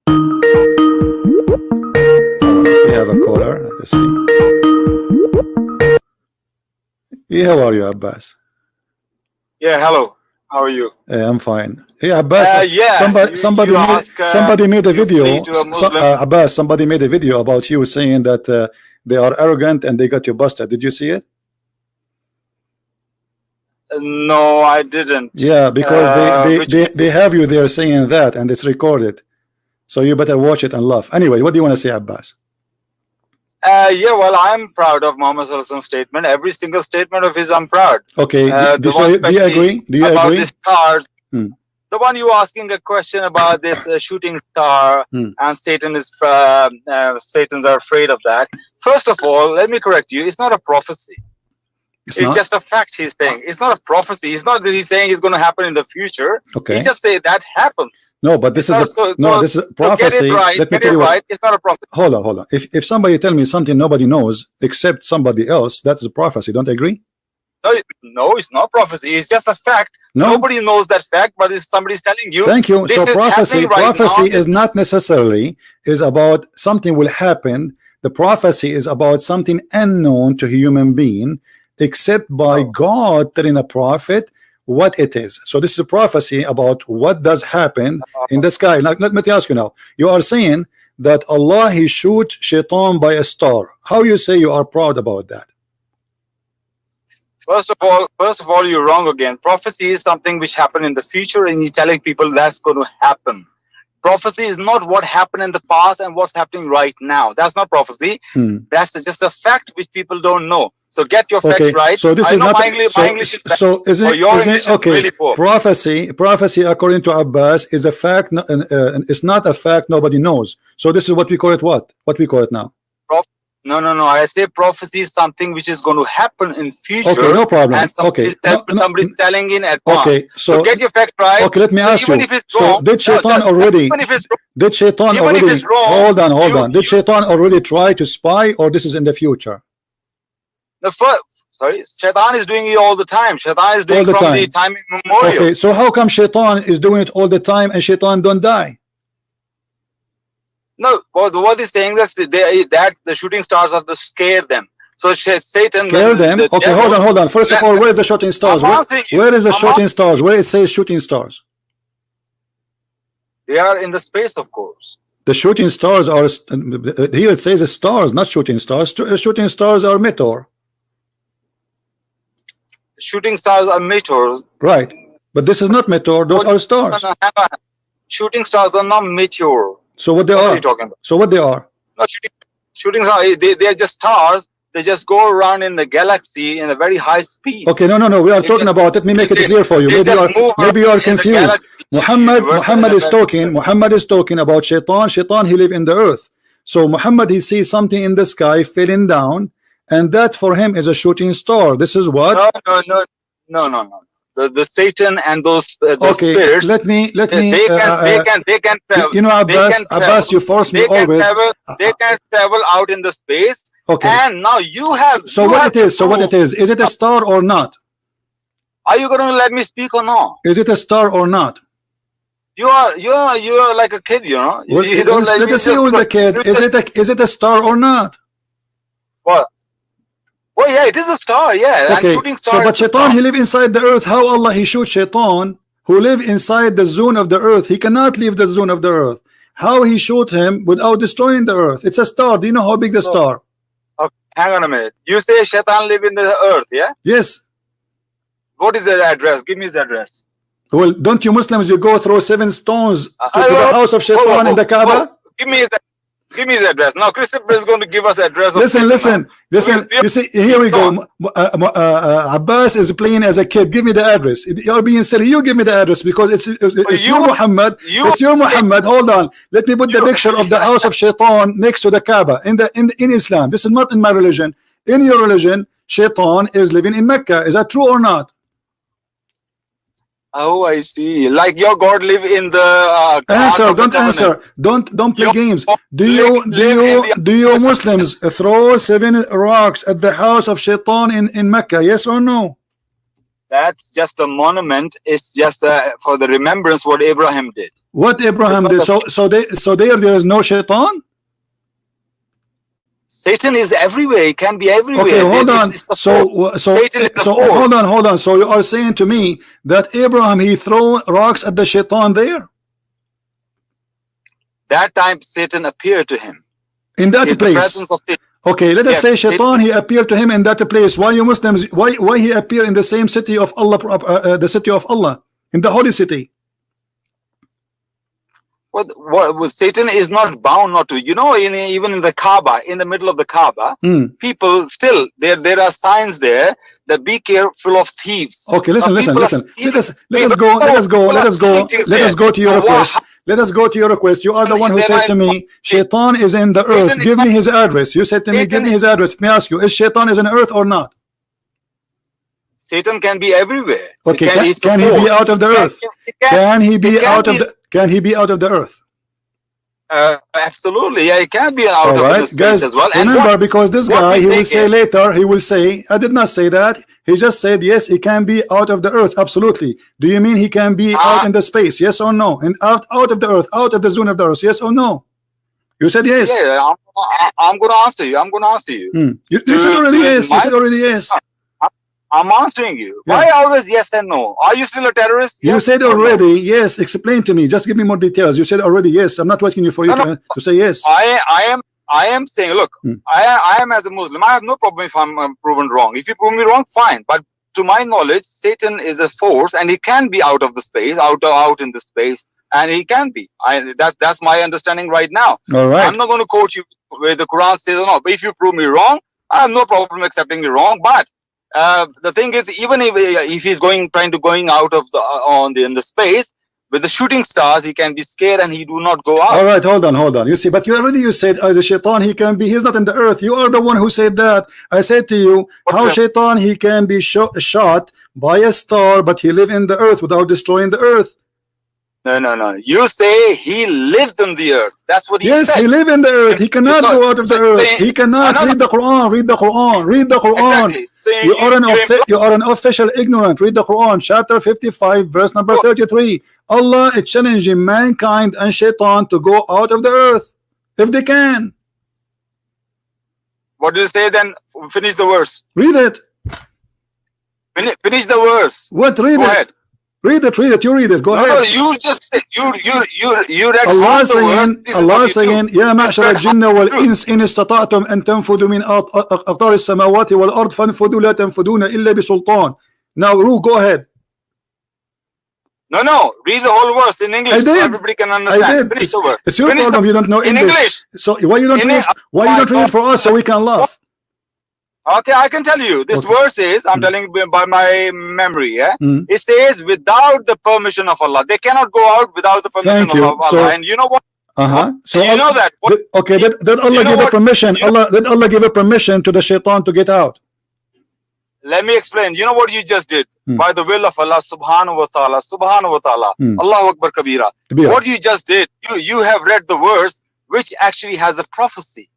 We have a caller. Let's see. Yeah, how are you, Abbas? Yeah, hello. How are you? I'm fine. Yeah, Abbas. Yeah, somebody made a video. to a Muslim. Abbas, somebody made a video about you saying that they are arrogant and they got you busted. Did you see it? No, I didn't. Yeah, because they have you there saying that, and it's recorded. So you better watch it and laugh. Anyway, what do you want to say, Abbas? Yeah, well, I'm proud of Muhammad Sallallahu Alaihi Wasallam's statement. Every single statement of his, I'm proud. Okay, do you agree? Do you about agree? The stars. The one you asking a question about this shooting star, and Satan's are afraid of that. First of all, let me correct you. It's not a prophecy. It's just a fact he's saying. It's not a prophecy. It's not that he's saying it's going to happen in the future. Okay. He just say that happens. No, but this is this is prophecy. So get it right. Let me tell you what. It's not a prophecy. Hold on. If somebody tell me something nobody knows except somebody else, that's a prophecy. Don't you agree? No, it's not prophecy. It's just a fact. No. Nobody knows that fact, but somebody's telling you. Thank you. So prophecy is not necessarily is about something will happen. The prophecy is about something unknown to a human being, except by God telling a prophet what it is. So this is a prophecy about what does happen in the sky. Now, let me ask you now. You are saying that Allah he shoot shaitan by a star. How you say you are proud about that? First of all, you're wrong again. Prophecy is something which happened in the future, and you're telling people that's going to happen. Prophecy is not what happened in the past and what's happening right now. That's not prophecy. That's just a fact which people don't know. So get your facts right. So this is not okay? Really prophecy according to Abbas is a fact. It's not a fact nobody knows. So this is what we call it. What we call it now? No. I say prophecy is something which is going to happen in future. Okay, no problem. And somebody's telling in advance. Okay, so get your facts right. Okay, let me ask you. Even if it's wrong, did Shaitan already? Did Shaitan already? Hold on. Did Shaitan already try to spy, or this is in the future? Shaitan is doing it all the time. Shaitan is doing it from the time immemorial. Okay, so how come Shaitan is doing it all the time and Shaitan don't die? No, what he's saying that the shooting stars are to scare them. So Satan scare them. Okay, hold on. First of all, where is the shooting stars? Where is the shooting stars? Where it says shooting stars? They are in the space, of course. The shooting stars are here. It says stars, not shooting stars. Shooting stars are meteor. Shooting stars are meteor. Right, but this is not meteor. Those are stars. Shooting stars are not meteor. So what they are you talking about? So what they are? No, shooting stars. They are just stars. They just go around in the galaxy in a very high speed. Okay, no. We are talking about. Let me make it clear for you. Maybe you are confused. Muhammad is talking. Muhammad is talking about Shaitan. Shaitan he live in the earth. So Muhammad he sees something in the sky falling down, and that for him is a shooting star. This is what? No. The Satan and those spirits. Let me. They can travel. You know, Abbas, you force me always. They can travel out in the space. Okay. And now you have. So what it is? Is it a star or not? Are you going to let me speak or not? Is it a star or not? You are like a kid, you know. Let us see who's the kid. Is it a star or not? What? Oh yeah, it is a star, yeah. Okay. And shooting star. So but Shaitan he live inside the earth. How Allah he shoot Shaitan who live inside the zone of the earth? He cannot leave the zone of the earth. How he shoot him without destroying the earth? It's a star. Do you know how big the star? Okay, hang on a minute. You say Shaitan live in the earth, yeah? Yes. What is their address? Give me his address. Well, don't you Muslims you go throw 7 stones to the house of Shaitan in the Kaaba? Give me his address. Give me his address. Now Christopher is going to give us address. Listen. You see, here we go. Abbas is playing as a kid. Give me the address. You're being silly. You give me the address because it's you Muhammad. It's you Muhammad. Hold on. Let me put the picture of the house of Shaitan next to the Kaaba in Islam. This is not in my religion. In your religion, Shaitan is living in Mecca. Is that true or not? Oh, I see. Like your God live in the answer. Don't answer. Don't play games. Do you Muslims throw 7 rocks at the house of Shaitan in Mecca? Yes or no? That's just a monument. It's just for the remembrance what Abraham did. What Abraham did? So there is no shaitan. Satan is everywhere. He can be everywhere. Okay, hold on. Hold on. So you are saying to me that Abraham, he threw rocks at the shaitan there? That time Satan appeared to him. In that place. Okay, let us say Shaitan, he appeared to him in that place. Why you Muslims, why he appeared in the same city of Allah, the city of Allah, in the holy city? What Satan is not bound not to. You know, even in the Kaaba, in the middle of the Kaaba, people still, there are signs there that be careful of thieves. Okay, listen. Let us go to your request. Let us go to your request. You are the one who says to me, Shaitan is in the earth. Give me his address. You said to me, give me his address. Let me ask you, is Shaitan is in the earth or not? Satan can be everywhere. Okay, can he be out of the earth? Can he be out of the earth? Absolutely, yeah, he can be out of the space guys, as well. Remember, because this guy, he will say later, he will say, I did not say that. He just said, yes, he can be out of the earth. Absolutely. Do you mean he can be out in the space? Yes or no? And out of the earth, out of the zone of the earth? Yes or no? You said yes. Yeah, I'm going to answer you. I'm going to answer you. You said already yes. You said already yes. I'm answering you. Yeah. Why always yes and no? Are you still a terrorist? You said already yes. Explain to me. Just give me more details. You said already yes. I'm not waiting for you to say yes. I am saying, look, I am as a Muslim. I have no problem if I'm proven wrong. If you prove me wrong, fine. But to my knowledge, Satan is a force, and he can be out of the space, out in the space, and he can be. That's my understanding right now. All right. I'm not going to quote you where the Quran says or not. But if you prove me wrong, I have no problem accepting you wrong. But the thing is, even if he's going out of in the space with the shooting stars, he can be scared and he do not go out. All right, hold on. You see, but you said the Shaitan, he's not in the earth. You are the one who said that. I said to you, how Shaitan, he can be shot by a star, but he live in the earth without destroying the earth. No. You say he lives in the earth. That's what he said. Yes, he live in the earth. He cannot go out of the earth. He cannot read the Quran. Read the Quran. Exactly. So you are an official ignorant. Read the Quran, chapter 55, verse number 33. Allah is challenging mankind and Shaitan to go out of the earth if they can. What do you say then? Finish the verse. Read it. Finish the verse. What? Read Go it. Ahead. Read it. You read it. Go ahead. No, you just said you read Allah saying يا معشر الجن والإنس إن استطعتم أن تنفذوا من أقطار السماوات والأرض فانفذوا لا تنفذون إلا بسلطان. Now, go ahead. No. Read the whole verse in English so everybody can understand. Finish the verse. It's your problem. You don't know English. So why you don't read for us so we can laugh? Okay, I can tell you. This verse is, I'm telling you by my memory, it says, without the permission of Allah. They cannot go out without the permission of Allah. And you know what? So you know that. Did Allah give a permission? Did Allah give a permission to the Shaitan to get out? Let me explain. You know what you just did? By the will of Allah, subhanahu wa ta'ala, Allahu Akbar Kabira. What you just did, you have read the verse which actually has a prophecy.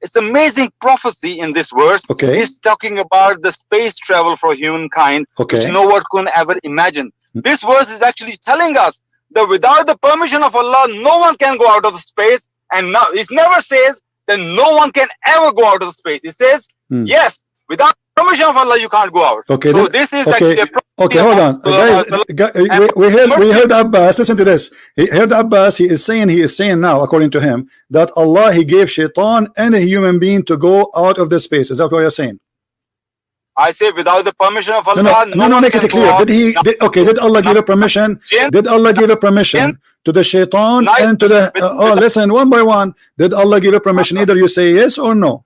It's amazing prophecy in this verse. It's talking about the space travel for humankind, which no one could ever imagine. This verse is actually telling us that without the permission of Allah, no one can go out of the space. And now it never says that no one can ever go out of the space. It says, yes, without permission of Allah, you can't go out. So this is actually a prophecy. Hold on. Guys, we heard Abbas. Listen to this. He heard Abbas. He is saying now, according to him, that Allah, he gave Shaitan and a human being to go out of the space. Is that what you're saying? I say without the permission of Allah. No, make it clear. Did Allah give a permission? Did Allah give a permission to the Shaitan and to the listen, one by one. Did Allah give a permission? Either you say yes or no.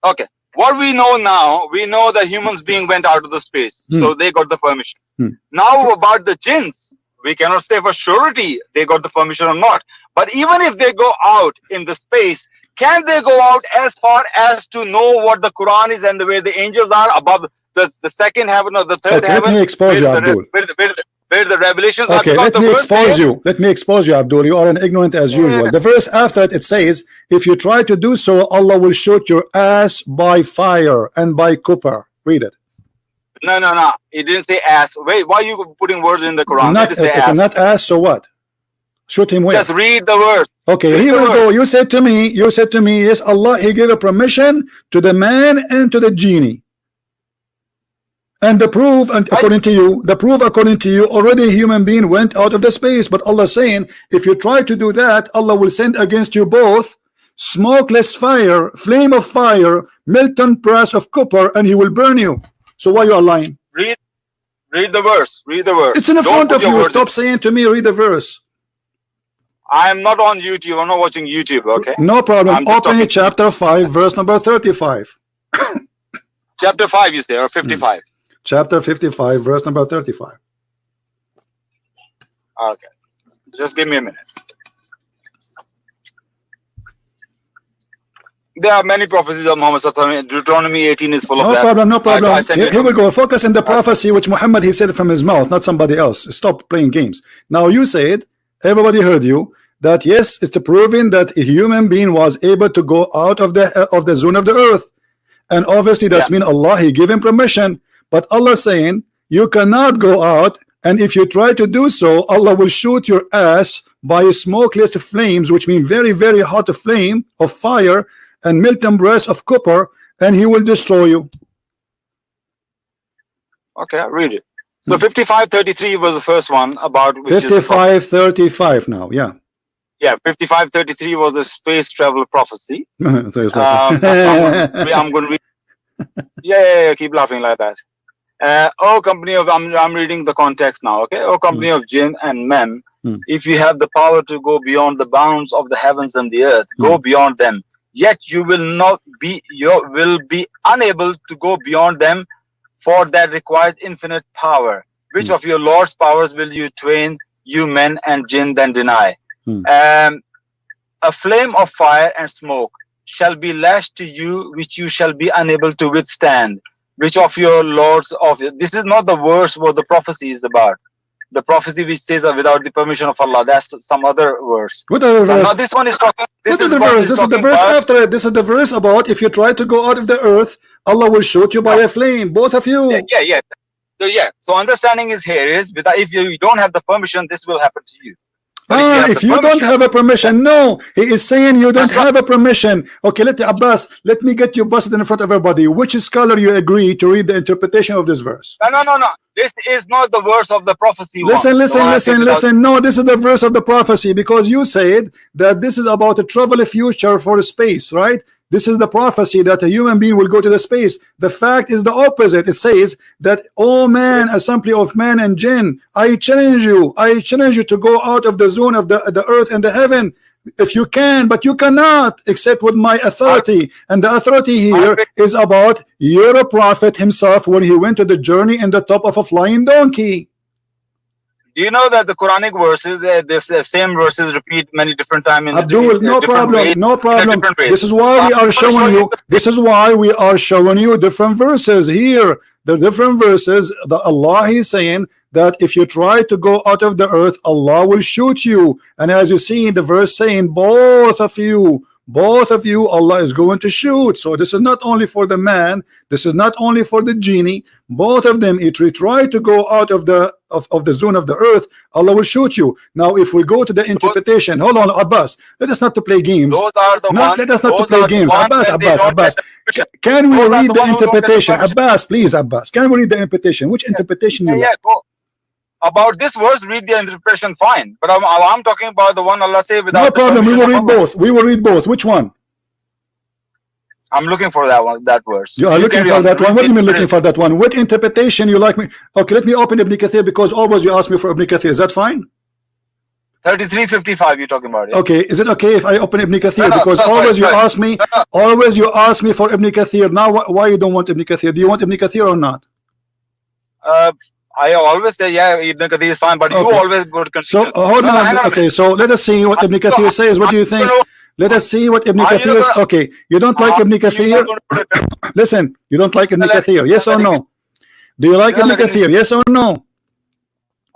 Okay. What we know now, we know that humans being went out of the space, so they got the permission. Now about the jinns, we cannot say for surety they got the permission or not. But even if they go out in the space, can they go out as far as to know what the Quran is and where the angels are above the second heaven or the third heaven? Let me expose you, Abdul. Where the revelations are. Let me expose you, Abdul. You are an ignorant as usual. The verse after it says, if you try to do so, Allah will shoot your ass by fire and by copper. Read it. No. It didn't say ass. Wait, why are you putting words in the Quran? Not ass, so what? Shoot him where? Just read the verse. Okay, read here we go. You said to me, yes, Allah, He gave a permission to the man and to the genie. And the proof, and according to you, already a human being went out of the space. But Allah saying, if you try to do that, Allah will send against you both smokeless fire, flame of fire, molten brass of copper, and He will burn you. So why you are lying? Read the verse. Read the verse. It's in the front of you. Stop saying to me, read the verse. I am not on YouTube. I'm not watching YouTube. Okay. No problem. Open chapter 5, verse number 35. Chapter 5, you say, or 55? Chapter 55, verse number 35. Okay. Just give me a minute. There are many prophecies of Muhammad. Deuteronomy 18 is full of that. No problem. Here we go. Focus on the prophecy which Muhammad he said from his mouth, not somebody else. Stop playing games. Now you said, everybody heard you, that yes, it's proving that a human being was able to go out of the zone of the earth, and obviously that's mean Allah He gave him permission. But Allah saying you cannot go out, and if you try to do so, Allah will shoot your ass by smokeless flames, which mean very, very hot flame of fire and molten brass of copper, and He will destroy you. Okay, I'll read it. So 55:33 was the first one about 55:35 now, yeah. Yeah, 55:33 was a space travel prophecy. I'm going to read. Yeah, keep laughing like that. Oh company of, I'm reading the context now, okay? Oh company of jinn and men, if you have the power to go beyond the bounds of the heavens and the earth, go beyond them. Yet you will be unable to go beyond them, for that requires infinite power. Which of your Lord's powers will you twain, you men and jinn, then deny? A flame of fire and smoke shall be lashed to you, which you shall be unable to withstand. Which of your lords of, this is not the verse what the prophecy is about. The prophecy which says without the permission of Allah, that's some other verse. What other verse? Now this one is talking. This is the verse. This is the verse after it. This is the verse about if you try to go out of the earth, Allah will shoot you by a flame. Both of you. Yeah. So understanding is here is without, if you don't have the permission, this will happen to you. If you don't have a permission, no, he is saying you don't have a permission. Okay, Abbas, let me get you busted in front of everybody. Which scholar you agree to read the interpretation of this verse? No. This is not the verse of the prophecy. Listen. No, this is the verse of the prophecy, because you said that this is about a travel future for space, right? This is the prophecy that a human being will go to the space. The fact is the opposite. It says that, oh man, assembly of man and jinn, I challenge you to go out of the zone of the earth and the heaven if you can, but you cannot except with my authority. And the authority here is about your prophet himself when he went to the journey in the top of a flying donkey. Do you know that the Quranic verses, same verses repeat many different times? Abdul, no problem. This is why we are showing you. This is why we are showing you different verses here. The different verses. The Allah is saying that if you try to go out of the earth, Allah will shoot you. And as you see in the verse saying, both of you, Allah is going to shoot. So this is not only for the man, this is not only for the genie. Both of them, if we try to go out of the zone of the earth, Allah will shoot you. Now if we go to the interpretation, hold on, Abbas, let us not to play games. Let us not to play games. Abbas, can we read the interpretation? Abbas, please, Abbas, can we read the interpretation? Which interpretation you like? About this verse, read the interpretation, fine. But I'm talking about the one Allah say without. No problem. We will read both. We will read both. Which one? I'm looking for that one. That verse. You are looking for that one. What do you mean looking for that one? What interpretation you like me? Okay, let me open Ibn Kathir, because always you ask me for Ibn Kathir. Is that fine? 33:55. You're talking about it. Okay. Is it okay if I open Ibn Kathir? Because always you ask me. Always you ask me for Ibn Kathir. Now why you don't want Ibn Kathir? Do you want Ibn Kathir or not? I always say, yeah, Ibn Kathir is fine, but you always go to continue. So, hold on. Okay, so let us see what Ibn Kathir says. What do you think? Let us see what Ibn Kathir is. Okay, you don't like Ibn Kathir? Listen, you don't like Ibn Kathir, yes or no? Do you like Ibn Kathir, yes or no?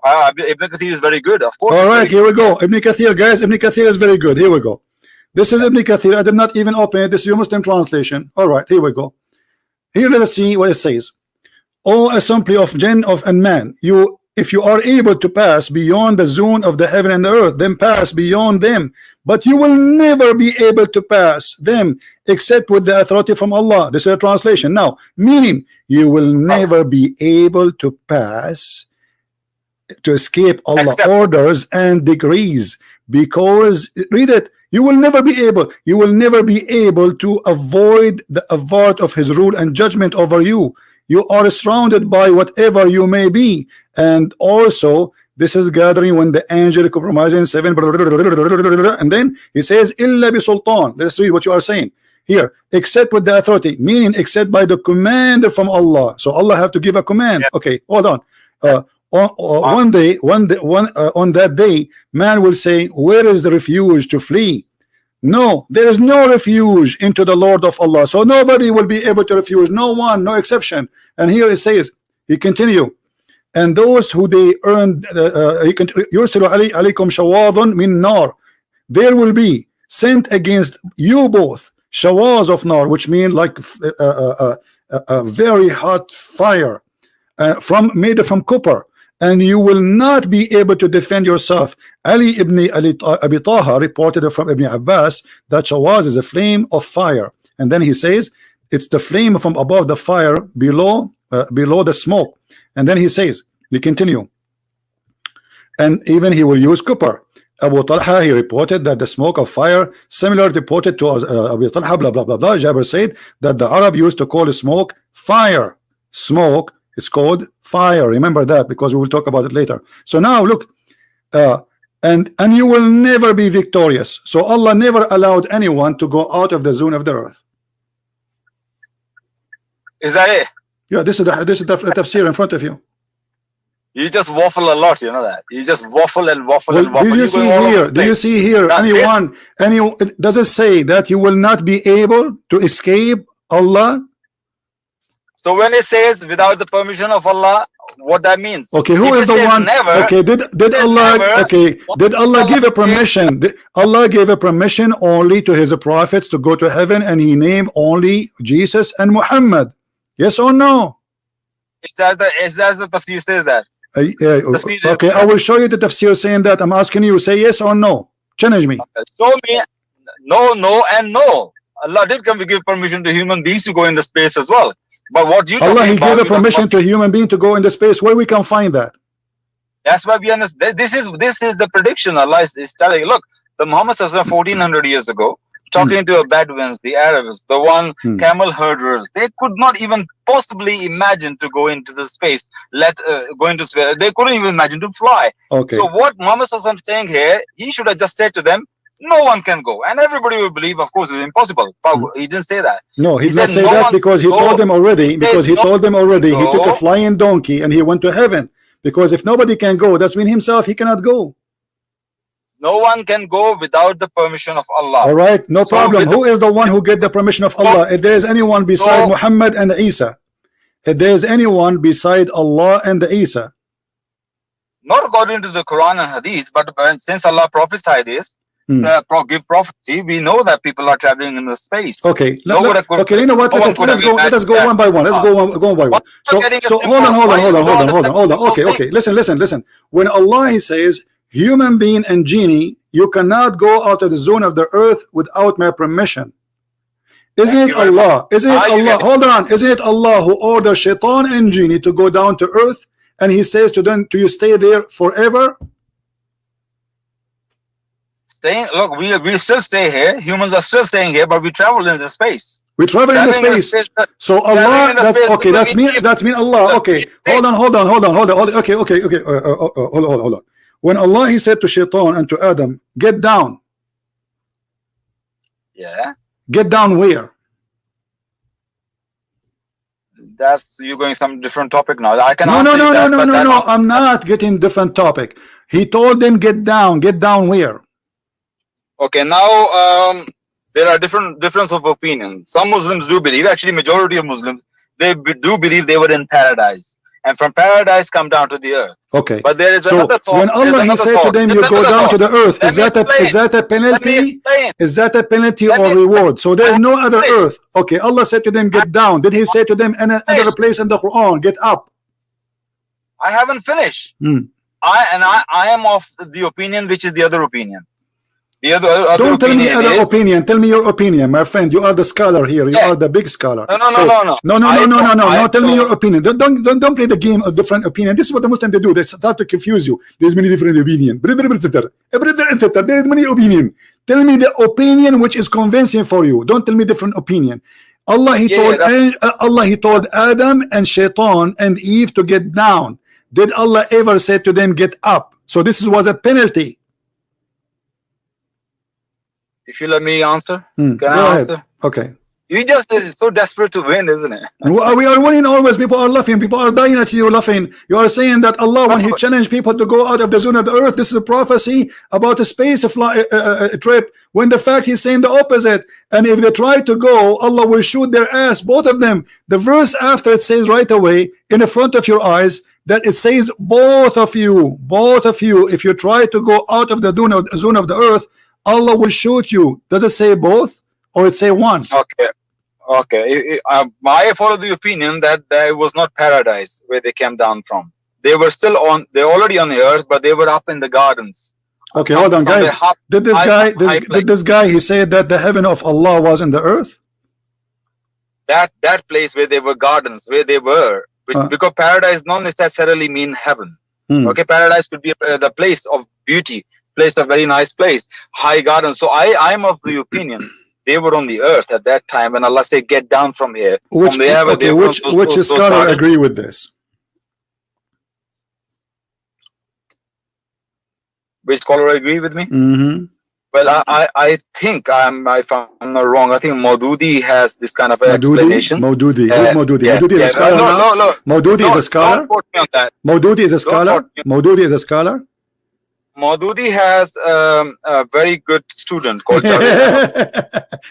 Ibn Kathir is very good, of course. All right, here we go. Ibn Kathir, guys, Ibn Kathir is very good. Here we go. This is Ibn Kathir. I did not even open it. This is your Muslim translation. All right, here we go. Here, let us see what it says. O assembly of jinn and man, you if you are able to pass beyond the zone of the heaven and the earth, then pass beyond them. But you will never be able to pass them except with the authority from Allah. This is a translation. Now, meaning you will never be able to pass, to escape Allah's orders and decrees, because read it, you will never be able to avoid the avert of his rule and judgment over you. You are surrounded by whatever you may be. And also this is gathering when the angel compromising 7, and then he says illa bi sultan. Let's read what you are saying here. Except with the authority, meaning except by the command from Allah. So Allah have to give a command. Okay, hold on. On that day, man will say, where is the refuge to flee? No, there is no refuge into the Lord of Allah. So nobody will be able to refuge, no one, no exception. And here it says, he continue, and those who they earned, yursilu alaykum shawadun min nar, there will be sent against you both shawaz of nar, which mean like a very hot fire, made from copper, and you will not be able to defend yourself. Ali ibn Abi Taha reported from Ibn Abbas that shawaz is a flame of fire, and then he says it's the flame from above the fire below the smoke. And then he says, we continue, and even he will use copper. Abu Talha, he reported that the smoke of fire similar reported to Abu Talha, blah blah blah blah. Jabir said that the Arab used to call smoke fire. Smoke, it's called fire. Remember that, because we will talk about it later. So now look, and you will never be victorious. So Allah never allowed anyone to go out of the zone of the earth. Is that it? Yeah, this is the tafsir in front of you. You just waffle a lot, you know that. You just waffle and waffle and waffle. Do you see here anyone does it say that you will not be able to escape Allah? So when it says without the permission of Allah, what that means? Okay, who is the one? Never, okay, did Allah? Never, okay, did Allah give a permission? Allah gave a permission only to His prophets to go to heaven, and He named only Jesus and Muhammad. Yes or no? Is that the tafsir says that? Okay, I will show you the tafsir saying that. I'm asking you, say yes or no. Challenge me. Show me. No, no, and no. Allah did come to give permission to human beings to go in the space as well. But what you Allah, He gave a permission to human being to go in the space. Where we can find that? That's why we understand. This is the prediction Allah is telling. Look, the Muhammad 1400 years ago, talking to the Bedouins, the Arabs, the camel herders, they could not even possibly imagine to go into the space. Go into space. They couldn't even imagine to fly. Okay. So what Muhammad is saying here, he should have just said to them, no one can go, and everybody will believe. Of course, it's impossible. But he didn't say that. No, he did not say that because he told them already. Because he told them already. He took a flying donkey and he went to heaven. Because if nobody can go, that's mean himself he cannot go. No one can go without the permission of Allah. All right, no problem. Who is the one who get the permission of Allah? If there is anyone beside Muhammad and Isa, if there is anyone beside Allah and Isa, not according to the Quran and Hadith, but since Allah prophesied this, give prophecy, we know that people are traveling in the space. Okay, okay. You know what? Let us go one by one. Let's go one by one. So hold on. Okay. Listen. When Allah He says, human being and genie, you cannot go out of the zone of the earth without my permission. Isn't it Allah? Hold on. Isn't it Allah who orders shaitan and genie to go down to earth, and He says to them, "Do you stay there forever?" Look, we still stay here. Humans are still staying here, but we travel in the space. We travel in the space. So Allah, that's mean Allah. Okay, hold on. Okay. Hold on. When Allah He said to Shaitan and to Adam, get down. Yeah. Get down where? That's you going some different topic now. I can No. I'm not getting different topic. He told them get down. Get down where? Okay, now there are difference of opinion. Some Muslims do believe, actually majority of Muslims, they do believe they were in paradise, and from paradise come down to the earth. Okay, but there is another thought. When Allah He said to them, you go down to the earth, is that a penalty? Is that a penalty or reward? So there is no other earth. Okay, Allah said to them, get down. Did He say to them another place in the Quran, get up? I haven't finished. I am of the opinion which is the other opinion. The other don't tell me other is, opinion. Tell me your opinion, my friend. You are the scholar here. You are the big scholar. No. Don't play the game of different opinion. This is what the Muslims they do. They start to confuse you. There's many different opinions. There is many opinion. Tell me the opinion which is convincing for you. Don't tell me different opinion. Allah he told Adam and Shaitan and Eve to get down. Did Allah ever say to them get up? So this was a penalty. If you let me answer, can I answer? Okay. You just so desperate to win, isn't it? We are winning always. People are laughing. People are dying at you laughing. You are saying that Allah, when He challenged people to go out of the zone of the earth, this is a prophecy about a space trip. When the fact He's saying the opposite. And if they try to go, Allah will shoot their ass, both of them. The verse after it says right away in the front of your eyes that it says both of you. If you try to go out of the zone of the earth, Allah will shoot you. Does it say both or it say one? Okay. I follow the opinion that there was not paradise where they came down from. They were still on. They're already on the earth, but they were up in the gardens. Okay, hold on, guys. Did this guy he said that the heaven of Allah was in the earth? That place where they were gardens, where they were, because paradise not necessarily mean heaven. Okay, paradise could be the place of beauty. Place, a very nice place, high garden. So I'm of the opinion they were on the earth at that time when Allah said get down from here. Which scholar agree with this? Which scholar agree with me? Well, I think if I'm not wrong, I think Maududi has this kind of explanation. Maududi. Who's Maududi? Maududi is a scholar. No. Maududi is a scholar. Don't quote me on that. Maududi is a scholar. Maududi is a scholar. Maududi has a very good student called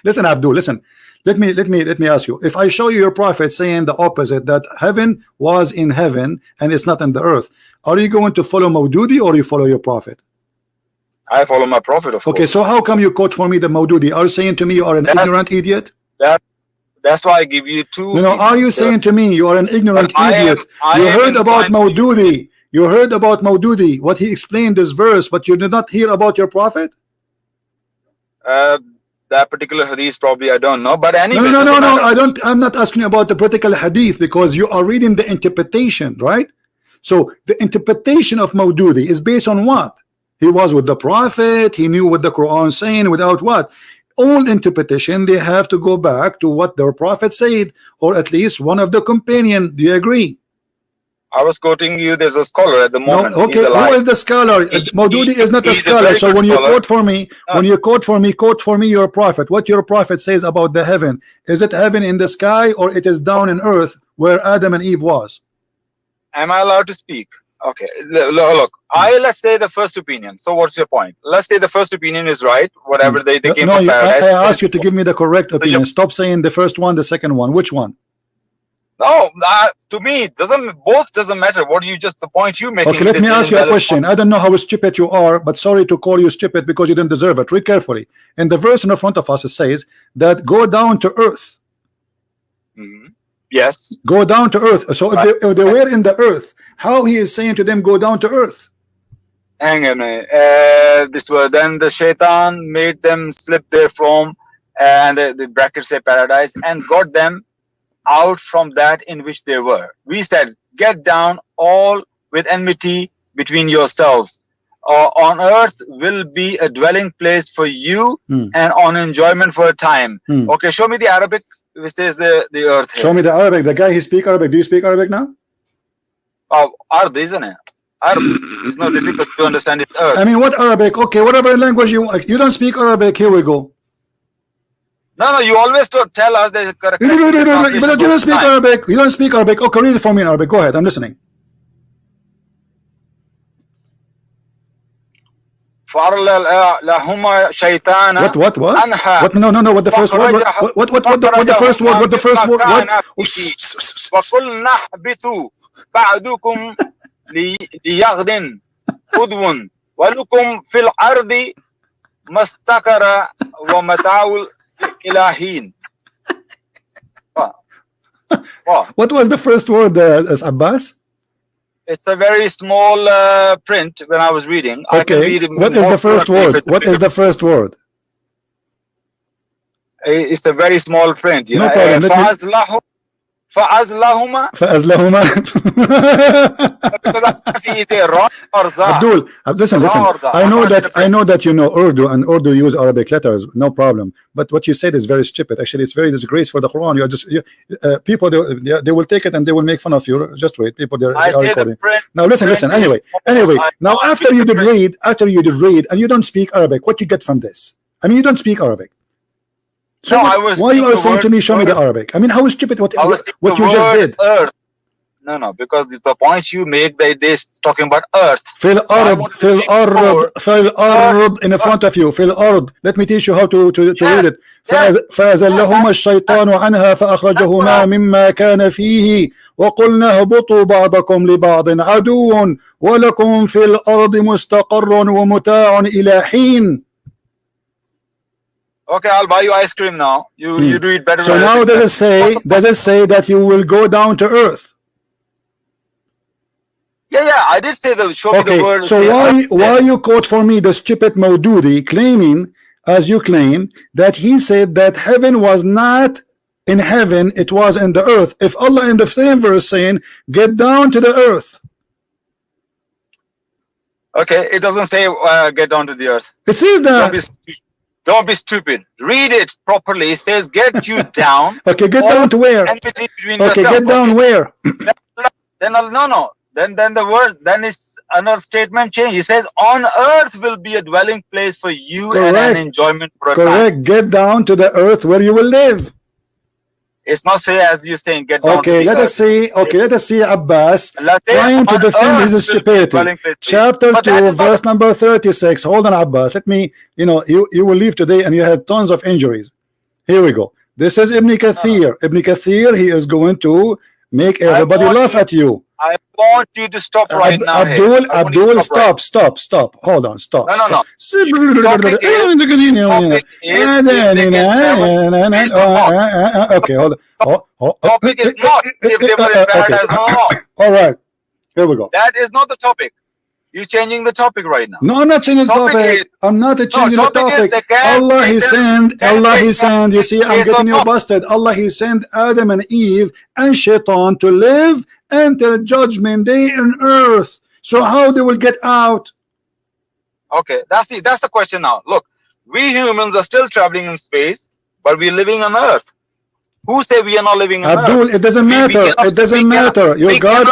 Listen, Abdul, listen. Let me ask you. If I show you your prophet saying the opposite, that heaven was in heaven and it's not in the earth, are you going to follow Maududi or you follow your prophet? I follow my prophet, of course. Okay, so how come you quote for me the Maududi? Are you saying to me you are an ignorant idiot? That's why I give you two. No, are you saying to me you are an ignorant idiot? You heard about Maududi. You heard about Maududi, what he explained this verse, but you did not hear about your prophet? That particular hadith probably I don't know, but anyway. No. I'm not asking you about the particular hadith because you are reading the interpretation, right? So the interpretation of Maududi is based on what? He was with the prophet, he knew what the Quran is saying, without what? All interpretation, they have to go back to what their prophet said, or at least one of the companion. Do you agree? I was quoting you. There's a scholar at the moment. No, okay, who is the scholar? Maududi is not a scholar. So when you quote for me, quote for me your prophet. What your prophet says about the heaven? Is it heaven in the sky or it is down in earth where Adam and Eve was? Am I allowed to speak? Okay, look. Let's say the first opinion. So what's your point? Let's say the first opinion is right. Whatever they came from paradise. I ask you to give me the correct opinion. Stop saying the first one, the second one. Which one? No, to me, both doesn't matter. What you the point you making? Okay, let me ask you a question. I don't know how stupid you are, but sorry to call you stupid because you didn't deserve it. Read carefully. In the verse in the front of us, it says that go down to earth. Yes. Go down to earth. So if they were in the earth, how he is saying to them go down to earth? Hang on a minute. Then the shaitan made them slip therefrom, and the brackets say paradise, and got them out from that in which they were. We said get down all with enmity between yourselves. On earth will be a dwelling place for you and on enjoyment for a time. Okay, show me the Arabic which says the earth here. Show me the Arabic. The guy he speak Arabic. Do you speak Arabic now? Oh, Ard, isn't it? Arabic is not difficult to understand. It's earth. I mean, what Arabic? Okay, whatever language you want. You don't speak Arabic. Here we go. No, you always tell us there's a correct. You don't speak Arabic. You don't speak Arabic. Okay, read it for me in Arabic. Go ahead. I'm listening. What? No. What the first word? What the first word? What the first word? وَقُلْ نَحْبِتُوا بَعْدُكُمْ لِيَغْدٍ خُدْوٌ وَلُكُمْ فِي الْأَرْضِ مَسْتَقَرَ وَمَتَاعُ إِلَهِينَ. What was the first word, as Abbas? It's a very small print when I was reading. Okay. I can read what is the first word? What is the first word? It's a very small print. You no know. problem. فأزلهما. فأزلهما. Because I see it's a ra or za. Abdul, listen. I know that you know Urdu, and Urdu use Arabic letters, no problem. But what you said is very stupid. Actually, it's very disgraceful for the Quran. You're just people. They will take it and they will make fun of you. Just wait, people. They are recording. Now listen. Anyway. Now after you did read, and you don't speak Arabic, what you get from this? I mean, you don't speak Arabic. So no, why you are saying to me, show me the Arabic? I mean, how stupid what you just did? Earth. No, because the point you make, they talking about earth. Fil ard in front of you. Fil ard. Let me teach you how to read it. فأزلهما الشيطان عنها فأخرجهما مما كان فيه وقلنا اهبطوا بعضكم لبعض عدو ولكم في الأرض مستقر ومتاع إلى حين. Okay, I'll buy you ice cream now. You do it better. So now does it say that you will go down to earth? Yeah, I did say that. Show me the word. So why you quote for me the stupid Maududi claiming, as you claim, that he said that heaven was not in heaven, it was in the earth. If Allah in the same verse saying, get down to the earth. Okay, it doesn't say get down to the earth. It says that. Don't be stupid. Read it properly. It says get you down. Okay, get down to where? Okay, get down where? Then no. Then the word, then is another statement change. He says on earth will be a dwelling place for you. Correct. And an enjoyment for a time. Get down to the earth where you will live. It's not say as you're saying get down. Okay, let us see Abbas trying to defend his stupidity. Chapter 2, verse number 36. Hold on, Abbas. Let me, you will leave today and you have tons of injuries. Here we go. This is Ibn Kathir. Ibn Kathir, he is going to make everybody laugh at you. I want you to stop right now. Abdul, stop. Hold on, stop. No. Okay, hold on. Topic is not if they were in paradise or not. All right, here we go. That is not the topic. You're changing the topic right now. No, I'm not changing the topic. I'm not changing the topic. Allah he sent. You see, I'm getting you busted. Allah he sent Adam and Eve and Shaitan to live until judgment day on earth. So how they will get out? Okay, that's the question now. Look, we humans are still traveling in space, but we're living on earth. Who say we are not living on Abdul, earth? It doesn't matter. It doesn't matter. Your God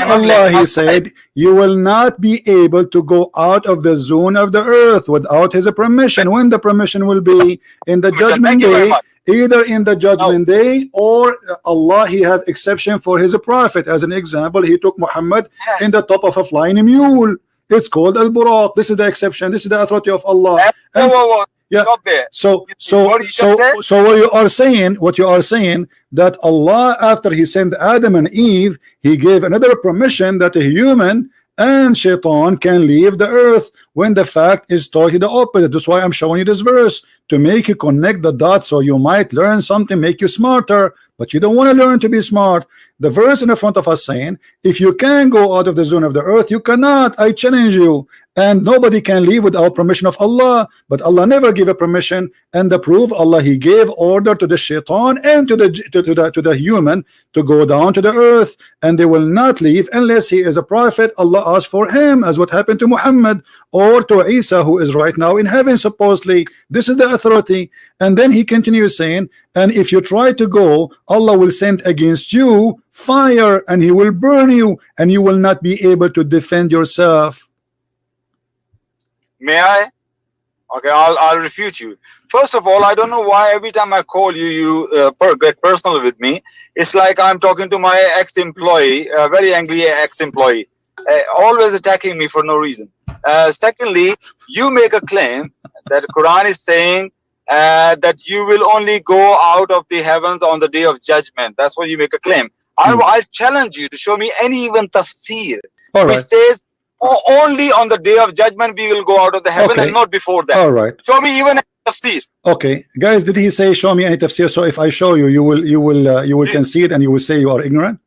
Allah, he said, you will not be able to go out of the zone of the earth without his permission. When the permission will be in the judgment day, either in the judgment day or Allah, he have exception for his prophet. As an example, he took Muhammad in the top of a flying mule. It's called al-Buraq. This is the exception. This is the authority of Allah. Yeah. So what you are saying that Allah, after he sent Adam and Eve, he gave another permission that a human and Shaitan can leave the earth, when the fact is totally the opposite. That's why I'm showing you this verse, to make you connect the dots, so you might learn something, make you smarter. But you don't want to learn to be smart. The verse in the front of us saying, if you can go out of the zone of the earth, you cannot. I challenge you. And nobody can leave without permission of Allah. But Allah never gave a permission. And the proof, Allah, he gave order to the Shaitan and to the human to go down to the earth, and they will not leave unless he is a prophet. Allah asked for him, as what happened to Muhammad or to Isa, who is right now in heaven supposedly. This is the authority. And then he continues saying, and if you try to go, Allah will send against you fire, and he will burn you, and you will not be able to defend yourself. May I? Okay, I'll refute you. First of all, I don't know why every time I call you, you get personal with me. It's like I'm talking to my ex-employee, a very angry ex-employee, always attacking me for no reason. Secondly, you make a claim that the Quran is saying that you will only go out of the heavens on the day of judgment. That's what you make a claim. I'll challenge you to show me any even tafsir which says only on the day of judgment we will go out of the heaven, and not before that. All right. Show me even a tafsir. Okay, guys, did he say show me any tafsir? So if I show you, you will concede and you will say you are ignorant?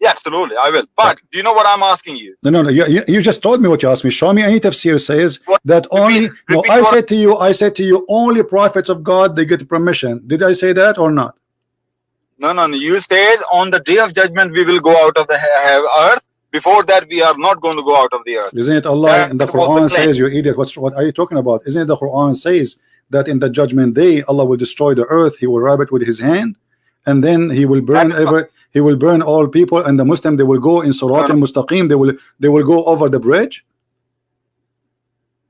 Yeah, absolutely, I will. But do you know what I'm asking you? No. You just told me what you asked me. Show me any tafsir says What? that only. No, Repeat I what? said to you, only prophets of God they get permission. Did I say that or not? No. You said on the day of judgment we will go out of the earth. Before that, we are not going to go out of the earth. Isn't it Allah in the Quran says, you idiot? What are you talking about? Isn't it the Quran says that in the judgment day Allah will destroy the earth, He will rub it with His hand, and then He will burn He will burn all people, and the Muslim they will go in Surat al-Mustaqim, they will go over the bridge.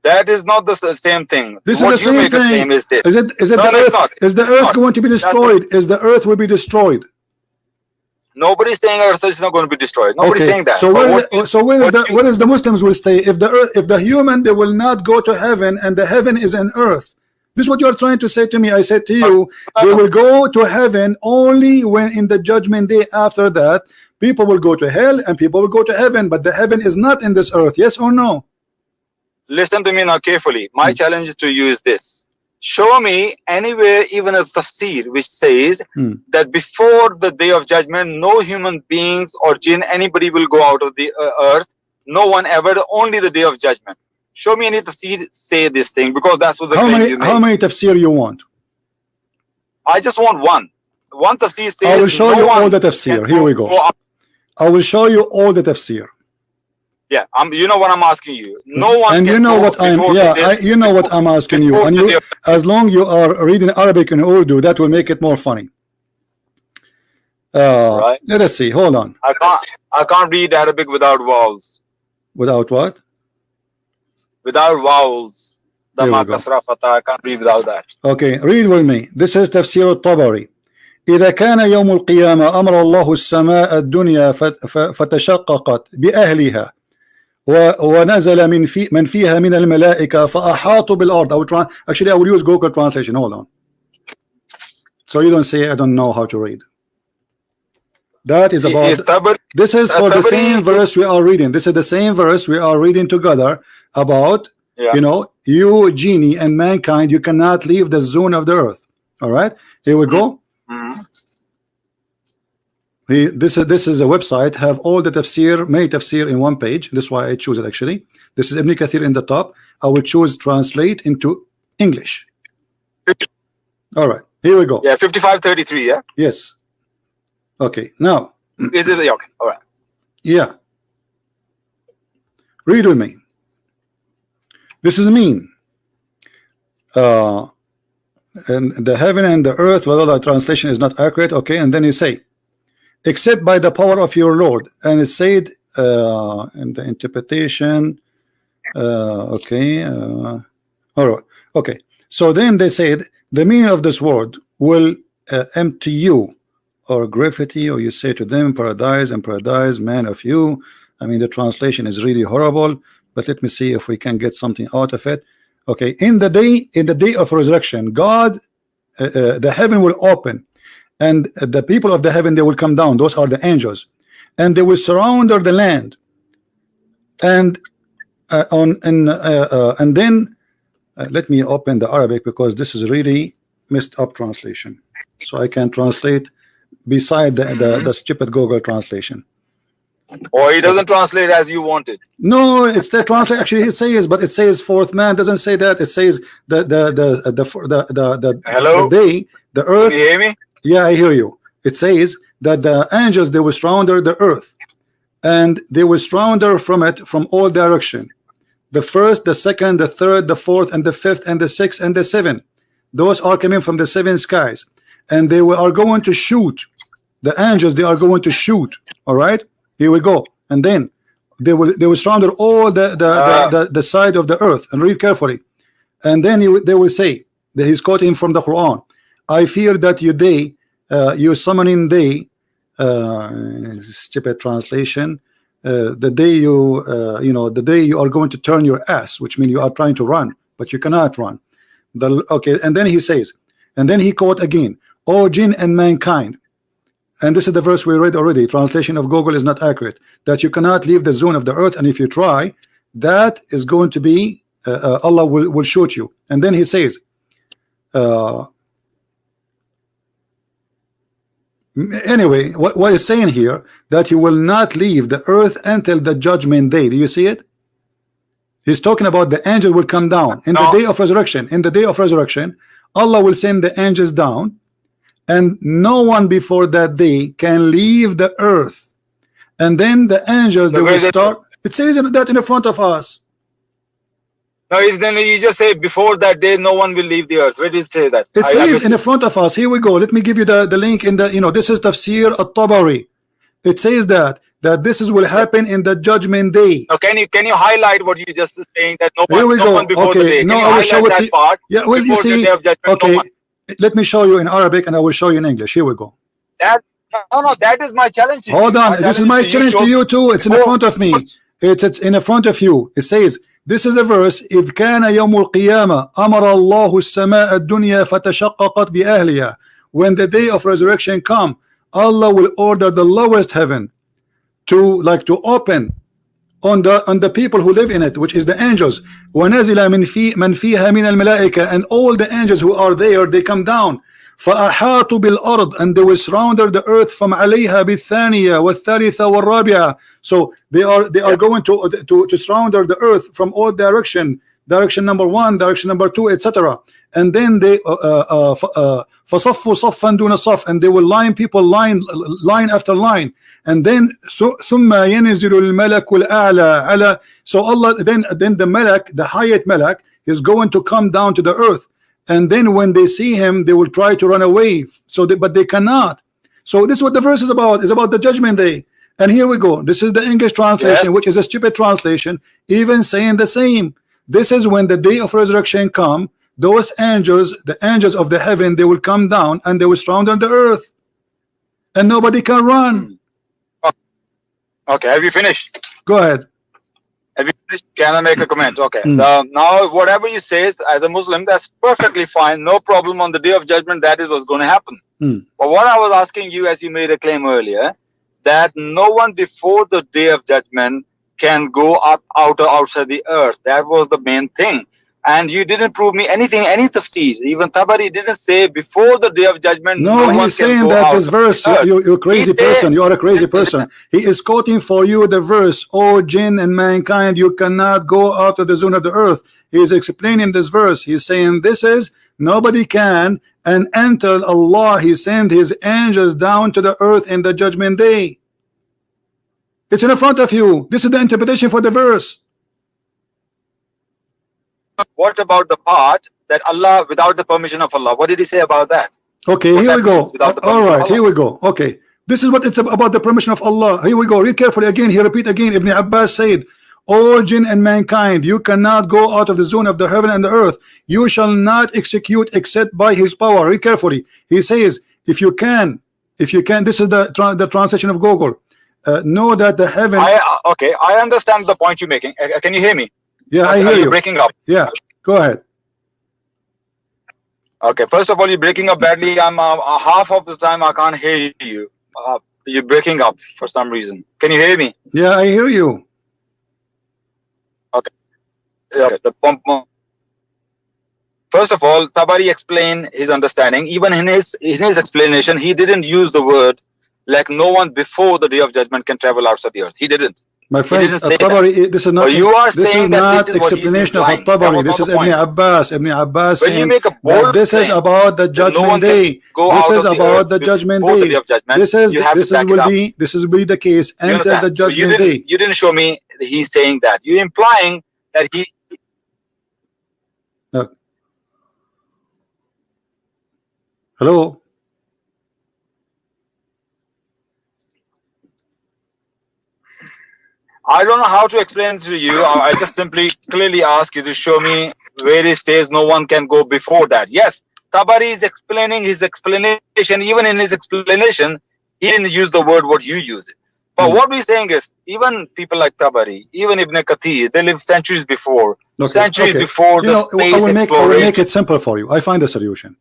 That is not the same thing. This what is the you same make thing. A claim is this. Is it no, the earth? Is the earth going to be destroyed? Is the earth will be destroyed? Nobody's saying earth is not going to be destroyed. Nobody's saying that. So where is the Muslims will stay if the human they will not go to heaven, and the heaven is an earth? This is what you are trying to say to me. I said to you, they will go to heaven only when in the judgment day. After that, people will go to hell and people will go to heaven, but the heaven is not in this earth. Yes or no? Listen to me now carefully. My challenge to you is this. Show me anywhere, even a tafsir, which says that before the day of judgment, no human beings or jinn, anybody will go out of the earth. No one ever, only the day of judgment. Show me any tafsir say this thing, because that's what the claim you make. How many tafsir you want? I just want one. One tafsir says I will show you all the tafsir. Here we go. I will show you all the tafsir. Yeah, you know what I'm asking you. No one. And you know what I'm. Yeah, you know what I'm asking you. And you, as long you are reading Arabic and Urdu, that will make it more funny. Right. Let us see. Hold on. I can't read Arabic without vowels. Without what? Without vowels. Dhamma, kasra, fatah. I can't read without that. Okay, read with me. This is تفسير الطبري. إذا كان يوم القيامة أمر الله السماء الدنيا فتشققت بأهلها ونزل من فيها من الملائكة فأحاطوا بالأرض. Actually, I will use Google translation. Hold on. So you don't say I don't know how to read. That is about. This is for the same verse we are reading. This is the same verse we are reading together about. You know, you genie and mankind, you cannot leave the zone of the earth. All right, here we go. This is a website, have all the tafsir, many tafsir in one page. That's why I choose it. Actually, this is Ibn Kathir in the top. I will choose translate into English. All right, here we go. Yeah, 5533. Yeah. Yes. Okay. Now. Is it okay? All right. Yeah. Read with me. This is mean. And the heaven and the earth, well, the translation is not accurate. Okay, and then you say, except by the power of your Lord, and it said in the interpretation. Okay, all right. Okay, so then they said the meaning of this word will empty you, or gravity, or you say to them, paradise and paradise, man of you. I mean, the translation is really horrible, but let me see if we can get something out of it. Okay, in the day of resurrection, God, the heaven will open, and the people of the heaven, they will come down. Those are the angels, and they will surround the land, and then let me open the Arabic, because this is really messed up translation, so I can translate beside the stupid Google translation. Or he doesn't translate as you wanted. No, it's the translate. Actually, it says, but it says fourth man. Doesn't say that. It says the hello, the day, the earth. Can you hear me? Yeah, I hear you. It says that the angels, they will surround the earth, and they will surround her from it from all direction. The first, the second, the third, the fourth, and the fifth, and the sixth, and the seventh. Those are coming from the seven skies, and they are going to shoot. The angels, they are going to shoot. All right. Here we go, and then they will surround all the side of the earth, and read carefully, and then they will say that he's quoting from the Quran. I fear that you summoning day, stupid translation, the day the day you are going to turn your ass, which means you are trying to run, but you cannot run. Okay, and then he says, and then he quote again, O jinn and mankind. And this is the verse we read already. Translation of Google is not accurate. That you cannot leave the zone of the earth, and if you try, that is going to be Allah will shoot you. And then he says, Anyway, what is saying here that he will not leave the earth until the judgment day. Do you see it? He's talking about the angel will come down in the day of resurrection. In the day of resurrection, Allah will send the angels down, and no one before that day can leave the earth. And then the angels, they will start. It says that in the front of us. No, then you just say before that day no one will leave the earth. Where does it say that? It says in the front of us. Here we go. Let me give you the link in the, this is Tafsir at-Tabari. It says that this will happen in the judgment day. Now, can you highlight what you just saying that no one before okay. the day? No, I will show that part. Yeah, well, you see, okay. Let me show you in Arabic and I will show you in English. Here we go. No, that is my challenge to you. Hold on, this is my challenge to you too. It's in the front of me. It's in the front of you. It says, this is the verse. إذ كان يوم القيامة أمر الله السماء الدنيا فتشققت بأهلها. When the day of resurrection come, Allah will order the lowest heaven to open on the people who live in it, which is the angels. وَنَزِلَ مَنْ فِيهَا مِنَ الْمَلَائِكَةِ, and all the angels who are there, they come down. فَأَحَاطُوا بِالْأَرْضِ, and they will surround the earth from عَلَيْهَا بِالثَّانِيَةِ وَالثَّالِثَةِ وَالرَّابِعَةِ. So they are going to surround the earth from all direction number 1, direction number 2, etc. And then they فَصَفُّوا صَفًّا دُونَ صَفٍّ, and they will line people line after line. And then ثُمَّ يَنْزِلُ الْمَلَكُ الْأَعْلَى عَلَى, so Allah, then the Malak, the highest Malak, is going to come down to the earth. And then when they see him, they will try to run away, but they cannot. So this is what the verse is about. It's about the judgment day. And here we go. This is the English translation, which is a stupid translation, even saying the same. This is when the day of resurrection come. Those angels, the angels of the heaven, they will come down and they will surround on the earth, and nobody can run. Okay, have you finished? Go ahead. Have you finished? Can I make a comment? Okay. Now, whatever you say as a Muslim, that's perfectly fine. No problem. On the day of judgment, that is what's going to happen. But what I was asking you, as you made a claim earlier, that no one before the day of judgment can go outside the earth. That was the main thing. And you didn't prove me anything, any tafsir. Even Tabari didn't say before the day of judgment. No, he's saying that this verse, you're a crazy person. You are a crazy person. He is quoting for you the verse, "O jinn and mankind, you cannot go out of the zone of the earth." He is explaining this verse. He's saying this is nobody can, and until Allah, He sent His angels down to the earth in the judgment day. It's in front of you. This is the interpretation for the verse. What about the part that Allah, without the permission of Allah, what did He say about that? Okay, here we go. All right, here we go. Okay, this is what it's about, the permission of Allah. Here we go. Read carefully again. He repeat again. Ibn Abbas said, "All jinn and mankind, you cannot go out of the zone of the heaven and the earth. You shall not execute except by His power." Read carefully. He says, if you can, this is the translation of Google. Know that the heaven. Okay, I understand the point you're making. Can you hear me? Yeah, I hear you. Breaking up. Yeah, go ahead. Okay, first of all, you're breaking up badly. I'm half of the time I can't hear you. You're breaking up for some reason. Can you hear me? Yeah, I hear you. Okay. The pump. First of all, Tabari explained his understanding. Even in his explanation, he didn't use the word like no one before the day of judgment can travel outside the earth. He didn't. My friend, Tabari, this is not. You are saying not explanation of Tabari. This is Ibn Abbas. Ibn Abbas saying that this is about the judgment day. This is about the judgment day. This will be the case until the judgment day. You didn't show me he's saying that. You're implying that he. Hello. I don't know how to explain to you. I just simply clearly ask you to show me where it says no one can go before that. Yes, Tabari is explaining his explanation. Even in his explanation, he didn't use the word what you use it. But what we're saying is, even people like Tabari, even Ibn Kathir, they lived centuries before. Centuries before the space exploration. I will make it simple for you. I find a solution.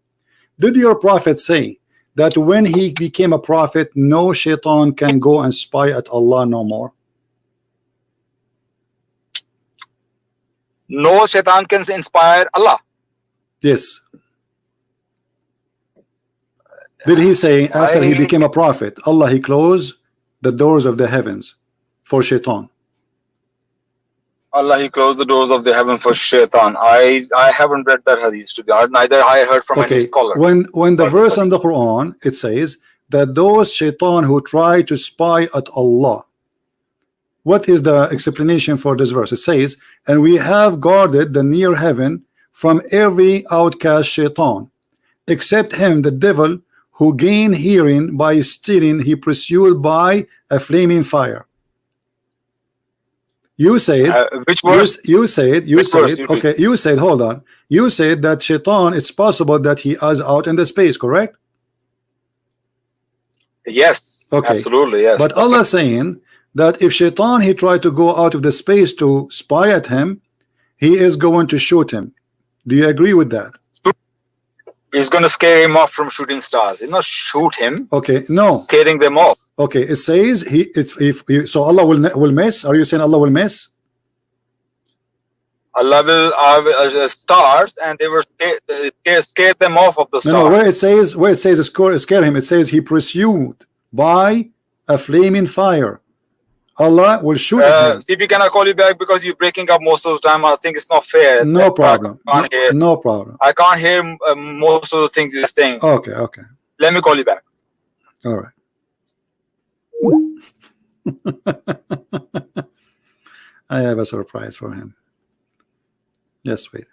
Did your prophet say that when he became a prophet, no shaitan can go and spy at Allah no more? No shaitan can inspire Allah. Yes. Did he say after he became a prophet, Allah he closed the doors of the heavens for shaitan? Allah he closed the doors of the heaven for shaitan. I haven't read that hadith, to be honest. Neither I heard from any scholar. When the verse in the Quran it says that those shaitan who try to spy at Allah, what is the explanation for this verse? It says, and we have guarded the near heaven from every outcast shaitan, except him, the devil, who gained hearing by stealing, he pursued by a flaming fire. You said, which verse? You said, okay, you said, hold on. You said that shaitan, it's possible that he is out in the space, correct? Yes, okay, absolutely, yes. But Allah saying that if shaitan he tried to go out of the space to spy at him, he is going to shoot him. Do you agree with that? He's going to scare him off from shooting stars. He's not shoot him. Okay, no. Scaring them off. Okay, it says so Allah will miss. Are you saying Allah will miss? Allah will stars, and they were scared them off of the stars. No, where it says scare him, it says he pursued by a flaming fire. Allah will shoot him. CP, can I call you back because you're breaking up most of the time? I think it's not fair. No problem. No problem. I can't hear most of the things you're saying. Okay. Let me call you back. All right. I have a surprise for him. Just wait.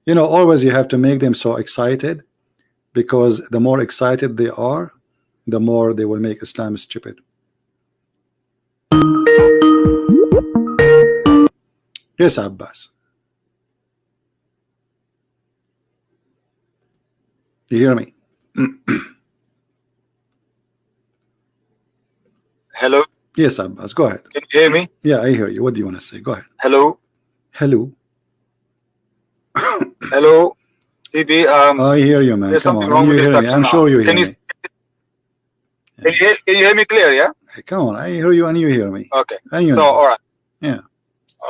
You know, always you have to make them so excited, because the more excited they are, the more they will make Islam stupid. Yes, Abbas. You hear me? Hello? Yes, Abbas, go ahead. Can you hear me? Yeah, I hear you. What do you want to say? Go ahead. Hello? Hello? Hello? CB, I hear you, man. Come on, you hear me. I'm sure you hear me. Can you hear me clear, yeah? Hey, come on, I hear you and you hear me. Okay. So, all right. Yeah.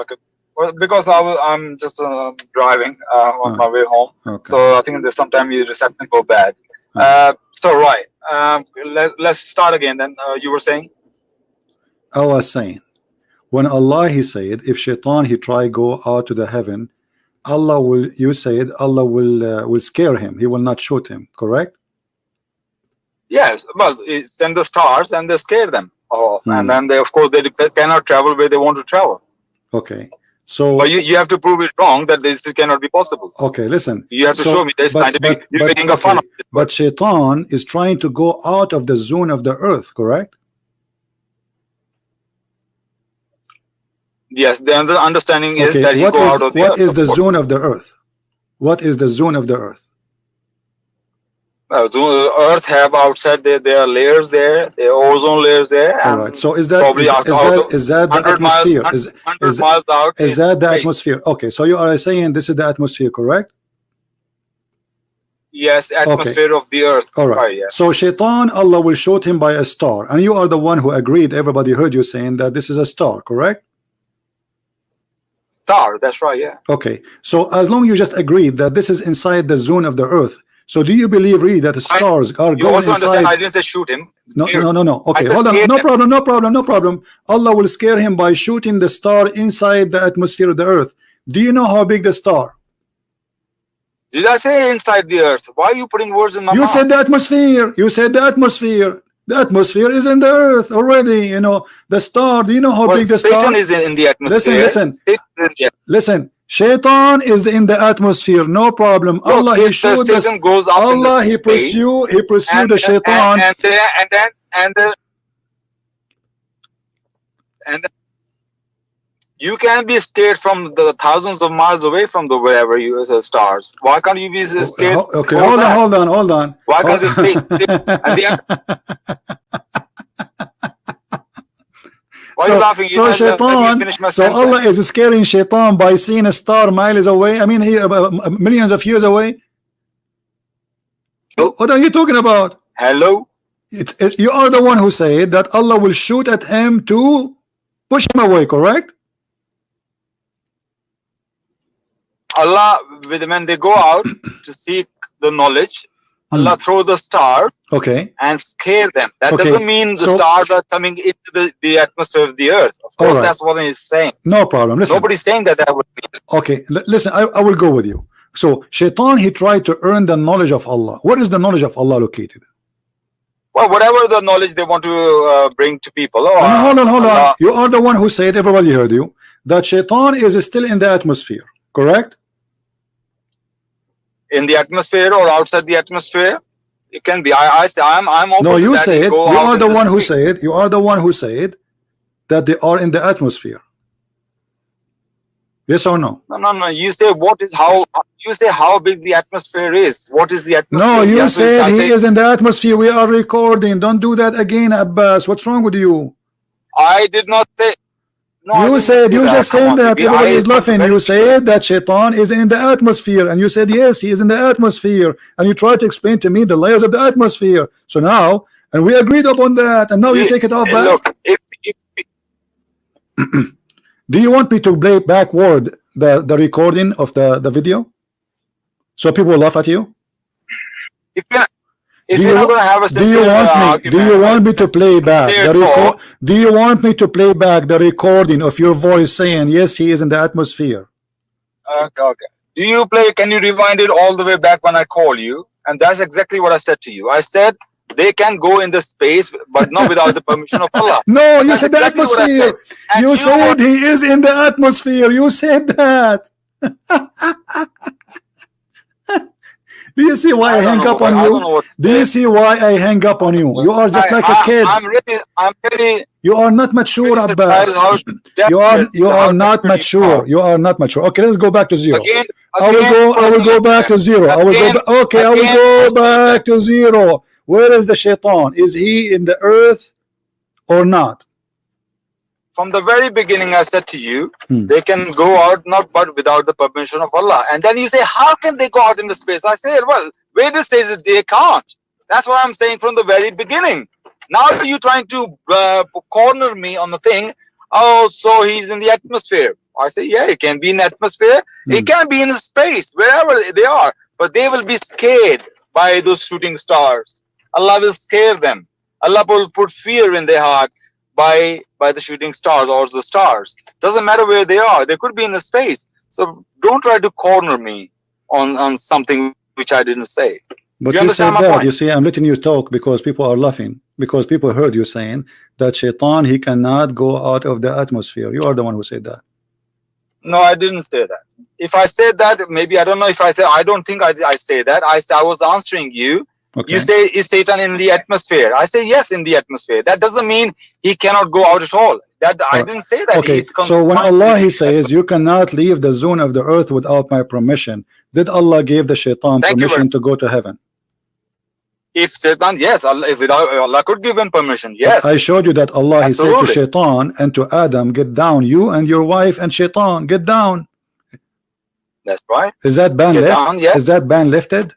Okay. Well, because I'm just driving on my way home. Okay. So I think there's sometimes your reception go bad. So, right. Let's start again then. You were saying? I was saying, when Allah he said, if shaitan he try go out to the heaven, Allah will, you said Allah will scare him. He will not shoot him, correct? Yes, well, send the stars and they scare them. And then they, of course, they cannot travel where they want to travel. Okay, so but you have to prove it wrong that this cannot be possible. Okay, listen. You have to show me there's scientific. You're making a fun of it. But shaitan is trying to go out of the zone of the earth, correct? Yes, the understanding is that he go out of the earth. What is the zone of the earth? What is the zone of the earth? The earth have outside there are layers there, there are ozone layers there. All right. So is that the atmosphere? Is that the atmosphere? Okay. So you are saying this is the atmosphere, correct? Yes, atmosphere of the earth. All right. Yeah. So shaitan, Allah will shoot him by a star, and you are the one who agreed. Everybody heard you saying that this is a star, correct? Star. That's right. Yeah. Okay. So as long you just agreed that this is inside the zone of the earth. So do you believe really that the stars are going also inside? Understand, I didn't say shoot him. No. Okay, hold on. No problem. Allah will scare him by shooting the star inside the atmosphere of the earth. Do you know how big the star? Did I say inside the earth? Why are you putting words in my mouth? You said the atmosphere. You said the atmosphere. The atmosphere is in the earth already. You know the star. Do you know how big the star? Satan is in the atmosphere. Listen. Shaitan is in the atmosphere, no problem. Look, Allah he showed us. Goes up Allah he pursue the shaitan. And you can be scared from the thousands of miles away from the wherever you stars. Why can't you be scared? Okay, hold on. Why can't you stay Why are you laughing? So Allah is scaring shaitan by seeing a star miles away. I mean, millions of years away. What are you talking about? Hello? You are the one who said that Allah will shoot at him to push him away, correct? Allah, when they go out to seek the knowledge, Allah throw the star and scare them. That doesn't mean the stars are coming into the atmosphere of the earth. Of course, that's what he's saying. No problem. Listen. Nobody's saying that would be. Okay, listen, I will go with you. So Shaitan, he tried to earn the knowledge of Allah. Where is the knowledge of Allah located? Well, whatever the knowledge they want to bring to people. Hold on. You are the one who said, everybody heard you, that Shaitan is still in the atmosphere, correct? In the atmosphere or outside the atmosphere, it can be. I'm open. No, you to that. said you are the one who said that they are in the atmosphere. Yes or no? No. You say how big the atmosphere is. What is the atmosphere? No, you said he is in the atmosphere. We are recording. Don't do that again, Abbas. What's wrong with you? I did not say. No, you said you just said that everybody is laughing. You said that Shaitan is in the atmosphere, and you said yes, he is in the atmosphere, and you tried to explain to me the layers of the atmosphere. So now, and we agreed upon that, and now you take it off back. Look, do you want me to play backward the recording of the video, so people will laugh at you? If you're not going to have a do you want me to play back do you want me to play back the recording of your voice saying yes, he is in the atmosphere? Okay. Can you rewind it all the way back when I call you? And that's exactly what I said to you. I said they can go in the space, but not without the permission of Allah. No, you said the atmosphere. You said he is in the atmosphere. You said that. Do you see why I hang up on you? Do you see why I hang up on you? You are just like a kid. I'm really. You are not mature, Abbas. You are not mature. You are not mature. Okay, let's go back to zero. I will go back to zero. I will go back to zero. Where is the Shaitan? Is he in the earth or not? From the very beginning, I said to you, they can go out but without the permission of Allah. And then you say, how can they go out in the space? I said, well, where it says that they can't. That's what I'm saying from the very beginning. Now you're trying to corner me on the thing. Oh, so he's in the atmosphere. I say, yeah, he can be in the atmosphere. He can be in the space, wherever they are. But they will be scared by those shooting stars. Allah will scare them. Allah will put fear in their heart by the shooting stars or the stars. Doesn't matter where they are. They could be in the space. So don't try to corner me on something which I didn't say. But you said that. You see, I'm letting you talk because people are laughing. Because people heard you saying that Shaitan, he cannot go out of the atmosphere. You are the one who said that. No, I didn't say that. If I said that, maybe I don't know if I said. I don't think I say that. I was answering you. Okay. You say, is Satan in the atmosphere? I say yes, in the atmosphere. That doesn't mean he cannot go out at all. That I didn't say that. Okay, so when Allah he says you cannot leave the zone of the earth without my permission, did Allah give the Shaitan permission to go to heaven? If Satan, yes, Allah could give him permission. Yes, I showed you that Allah he said to Shaitan and to Adam, get down, you and your wife and Shaitan, get down. That's right. Is that ban lifted? Yes. Is that ban lifted?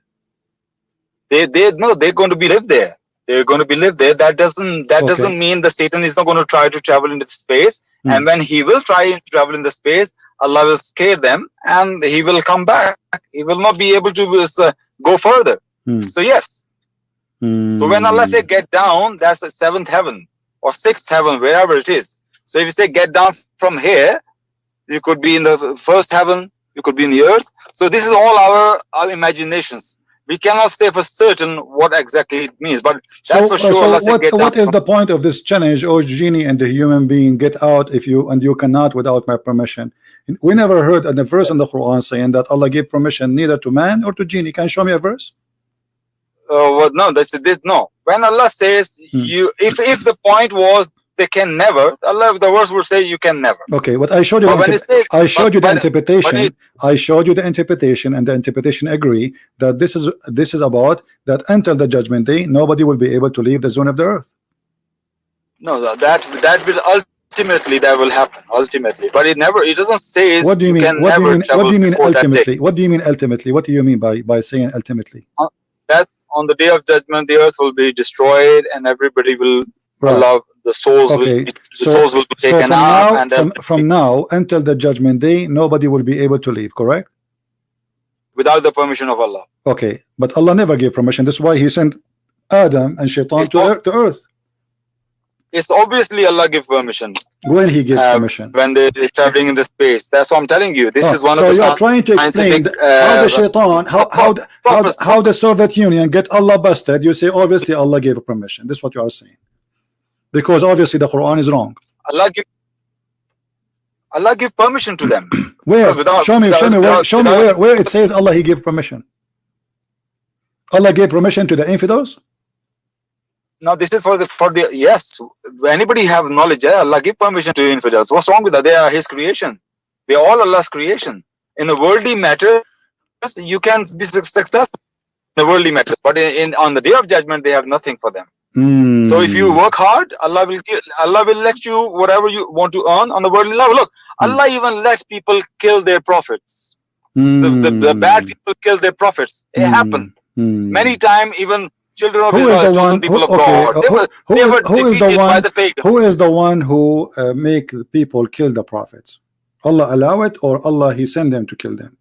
They're going to be lived there. They're going to be lived there. That doesn't mean the Satan is not going to try to travel into space. And when he will try to travel in the space, Allah will scare them and he will come back. He will not be able to go further. So yes. So when Allah say get down, that's the 7th heaven or 6th heaven, wherever it is. So if you say get down from here, you could be in the 1st heaven, you could be in the earth. So this is all our imaginations. We cannot say for certain what exactly it means, but that's for sure. So what is the point of this challenge, oh genie and the human being, get out if you cannot without my permission? We never heard a verse in the Quran saying that Allah gave permission neither to man or to genie. Can you show me a verse? Well, no, no. When Allah says you, if the point was they can never, Allah, the verse will say you can never. Okay, but I showed you. I showed you the interpretation. I showed you the interpretation, and the interpretation agree that this is about that until the judgment day, nobody will be able to leave the zone of the earth. No, that will ultimately that will happen ultimately, but it doesn't say. What do you mean? What do you mean ultimately? What do you mean ultimately? What do you mean by saying ultimately? That on the day of judgment, the earth will be destroyed, and everybody will. Allah, the souls will be taken out. From now until the judgment day, nobody will be able to leave, correct? without the permission of Allah. Okay, but Allah never gave permission. That's why He sent Adam and Shaitan to earth. It's obviously Allah give permission. When He gave permission? When they're traveling in the space. That's what I'm telling you. This is one of the. So you're trying to explain how the Shaitan, how the Soviet Union get Allah busted. You say obviously Allah gave a permission. This is what you are saying. Because obviously the Quran is wrong. Allah give permission to them. Where? Show me where it says Allah He gave permission. Allah gave permission to the infidels. Now this is for the yes. Anybody have knowledge? Allah give permission to infidels. What's wrong with that? They are His creation. They are all Allah's creation. In the worldly matters, you can be successful in the worldly matters, but on the day of judgment, they have nothing for them. So if you work hard, Allah will let you whatever you want to earn on the worldly level. Look, Allah even lets people kill their prophets. The bad people kill their prophets. It happened many times. Even children of Israel, chosen people of God, they were defeated by the pagans. Who is the one who make people kill the prophets? Allah allow it, or Allah He send them to kill them?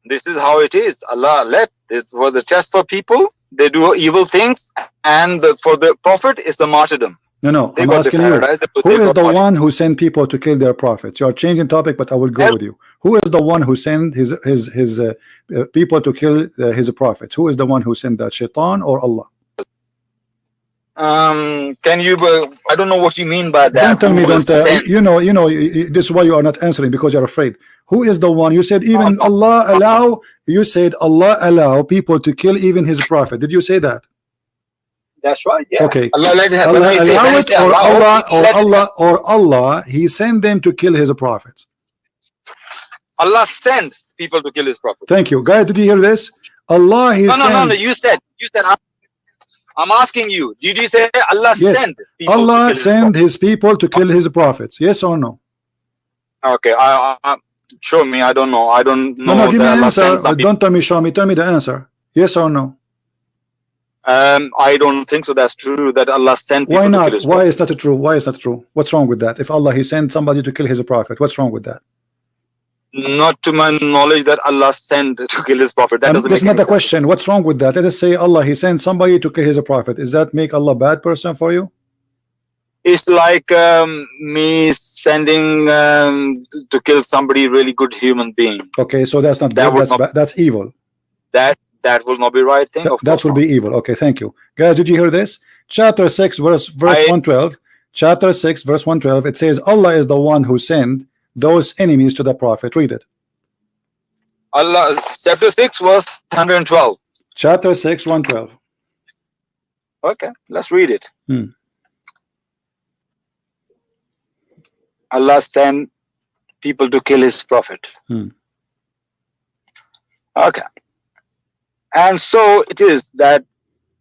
This is how it is. Allah let this was a test for people. They do evil things, and for the prophet is a martyrdom. No, I'm asking you, who is the one who sent people to kill their prophets? You are changing topic, but I will go with you. Who is the one who sent his people to kill his prophets? Who is the one who sent that, Shaitan or Allah? Can you? I don't know what you mean by that. Don't tell me. This is why you are not answering, because you're afraid. Who is the one? You said even Allah allow. You said Allah allow people to kill even His prophet. Did you say that? That's right. Yes. Okay. Allah allow it, or Allah He sent them to kill His prophets. Allah sent people to kill His prophet. Thank you, guys. Did you hear this? Allah He sent. No. You said. I'm asking you. Did you say Allah sent people Allah sent His people to kill His prophets? Yes or no? Okay. Show me. I don't know. I don't know. No, give me an answer. Don't tell me. Show me. Tell me the answer. Yes or no? I don't think so. That's true. That Allah sent people. Why not? To kill His Why prophet. is that true? Why is that true? What's wrong with that? If Allah He sent somebody to kill His prophet, what's wrong with that? Not to my knowledge that Allah sent to kill His prophet. That doesn't make That's not any the sense. question. What's wrong with that? Let us say Allah He sent somebody to kill His prophet. Is that make Allah bad person for you? It's like me sending to kill somebody really good human being. Okay, so that's not good. That's evil. That will not be right thing. That will be evil. Okay, thank you, guys. Did you hear this? Chapter 6, verse 112. Chapter 6, verse 112. It says Allah is the one who sent those enemies to the prophet. Read it. Allah, chapter 6, verse 112. Chapter 6, 112. Okay, let's read it. Allah sent people to kill His prophet. Okay. And so it is that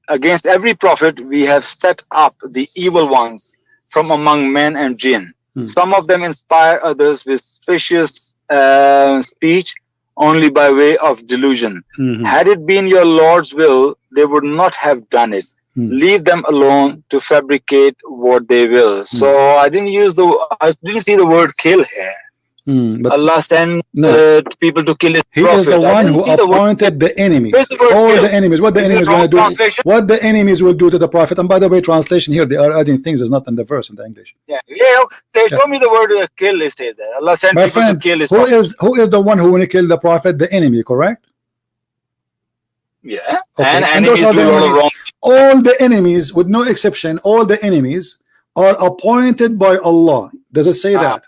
against every prophet we have set up the evil ones from among men and jinn. Some of them inspire others with specious speech only by way of delusion. Had it been your Lord's will, they would not have done it. Leave them alone to fabricate what they will. So I didn't see the word kill here. But Allah sent people to kill His prophet. He is the one who appointed the enemies. All the enemies. What the enemies going to do? What the enemies will do to the prophet? And by the way, translation here, they are adding things that's not in the verse in the English. Okay. Show me the word kill. It says that Allah sent people to kill His prophet. Who is the one who will kill the prophet? The enemy, correct? Yeah. Okay. And those enemies are do the all enemies. wrong. All the enemies, with no exception, all the enemies are appointed by Allah. Does it say that?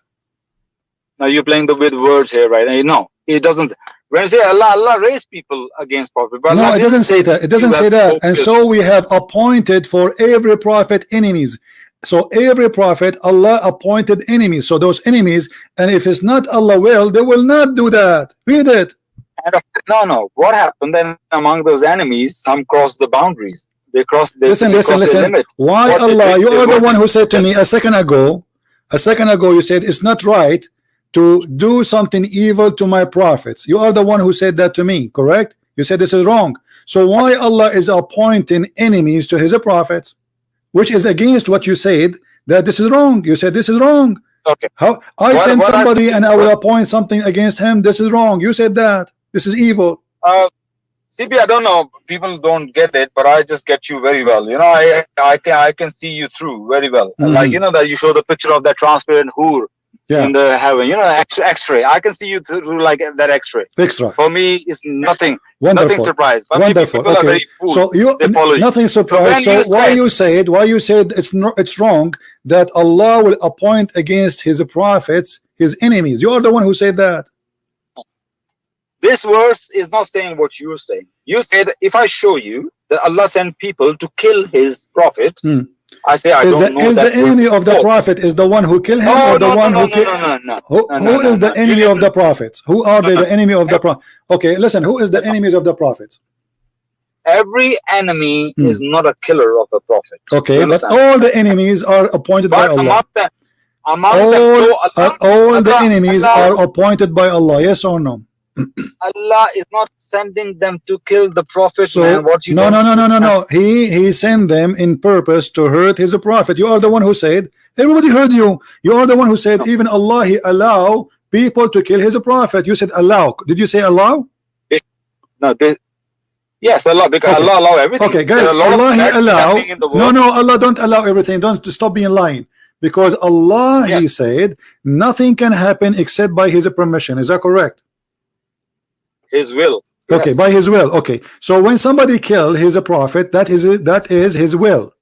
Now you're playing with words here, right? No, it doesn't. When you say Allah raised people against prophet, but no, it doesn't say that. It doesn't say that. And so we have appointed for every prophet enemies. So every prophet, Allah appointed enemies. So those enemies, and if it's not Allah will, they will not do that. Read it. No. What happened then among those enemies? Some crossed the boundaries. They crossed the listen. limit. Why Allah? You are the one who said to me a second ago, you said it's not right to do something evil to my prophets. You are the one who said that to me, correct? You said this is wrong. So why Allah is appointing enemies to His prophets, which is against what you said, that this is wrong. You said this is wrong. Okay. How I send somebody and I will appoint something against him? This is wrong. You said that. This is evil. CP, I don't know. People don't get it, but I just get you very well. You know, I can see you through very well. Like, you know, that you show the picture of that transparent hoor in the heaven. You know, X-ray. I can see you through like that X-ray. X-ray. For me, it's nothing. Wonderful. Nothing surprise. But wonderful. people are very fooled. So you nothing surprised. So why you said it's wrong that Allah will appoint against His prophets His enemies? You are the one who said that. This verse is not saying what you're saying. You said, if I show you that Allah sent people to kill His prophet, I say I don't know. Is the enemy of the prophet is the one who killed him, or the one who killed? Who is the enemy of the prophets? Who are they? The enemy of the prophet? Okay, listen. Who is the enemies of the prophets? Every enemy is not a killer of the prophet. Okay, but all the enemies are appointed by Allah. All the enemies are appointed by Allah. Yes or no? Allah is not sending them to kill the prophet. So, man. What you no. He sent them in purpose to hurt His prophet. You are the one who said. Everybody heard you. You are the one who said even Allah He allow people to kill His prophet. You said allow. Did you say allow? No. Yes, Allah, because Allah allow everything. Okay, guys, Allah He allow. No, Allah don't allow everything. Don't stop being lying. Because Allah He said nothing can happen except by His permission. Is that correct? His will. Okay, by His will. Okay, so when somebody killed His prophet, that is His will.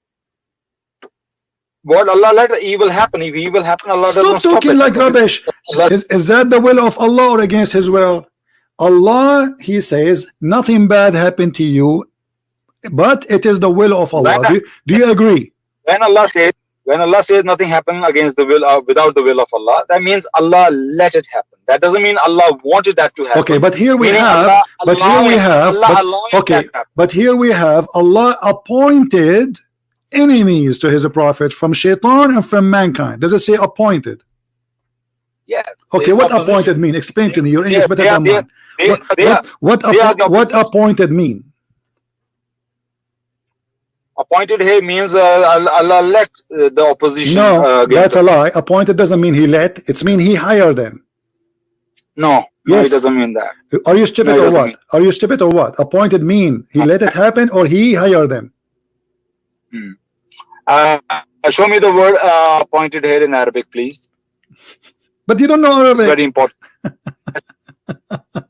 What Allah let evil happen? If evil happen, Allah doesn't stop talking like rubbish. Is that the will of Allah or against His will? Allah, He says nothing bad happened to you, but it is the will of Allah. Do you agree? When Allah says nothing happened against the will without the will of Allah, that means Allah let it happen. That doesn't mean Allah wanted that to happen. Okay, but here we have, but here we have Allah appointed enemies to His prophet from shaitan and from mankind. Does it say appointed? Yeah. Okay, what appointed mean? Explain to me. Your English better than mine. What appointed mean? Appointed here means Allah let the opposition. No, that's a lie. Appointed doesn't mean He let. It's mean He hired them. No, it doesn't mean that. Are you stupid or what? Are you stupid or what? Appointed mean He let it happen or He hired them. Show me the word appointed here in Arabic, please. But you don't know Arabic. It's very important.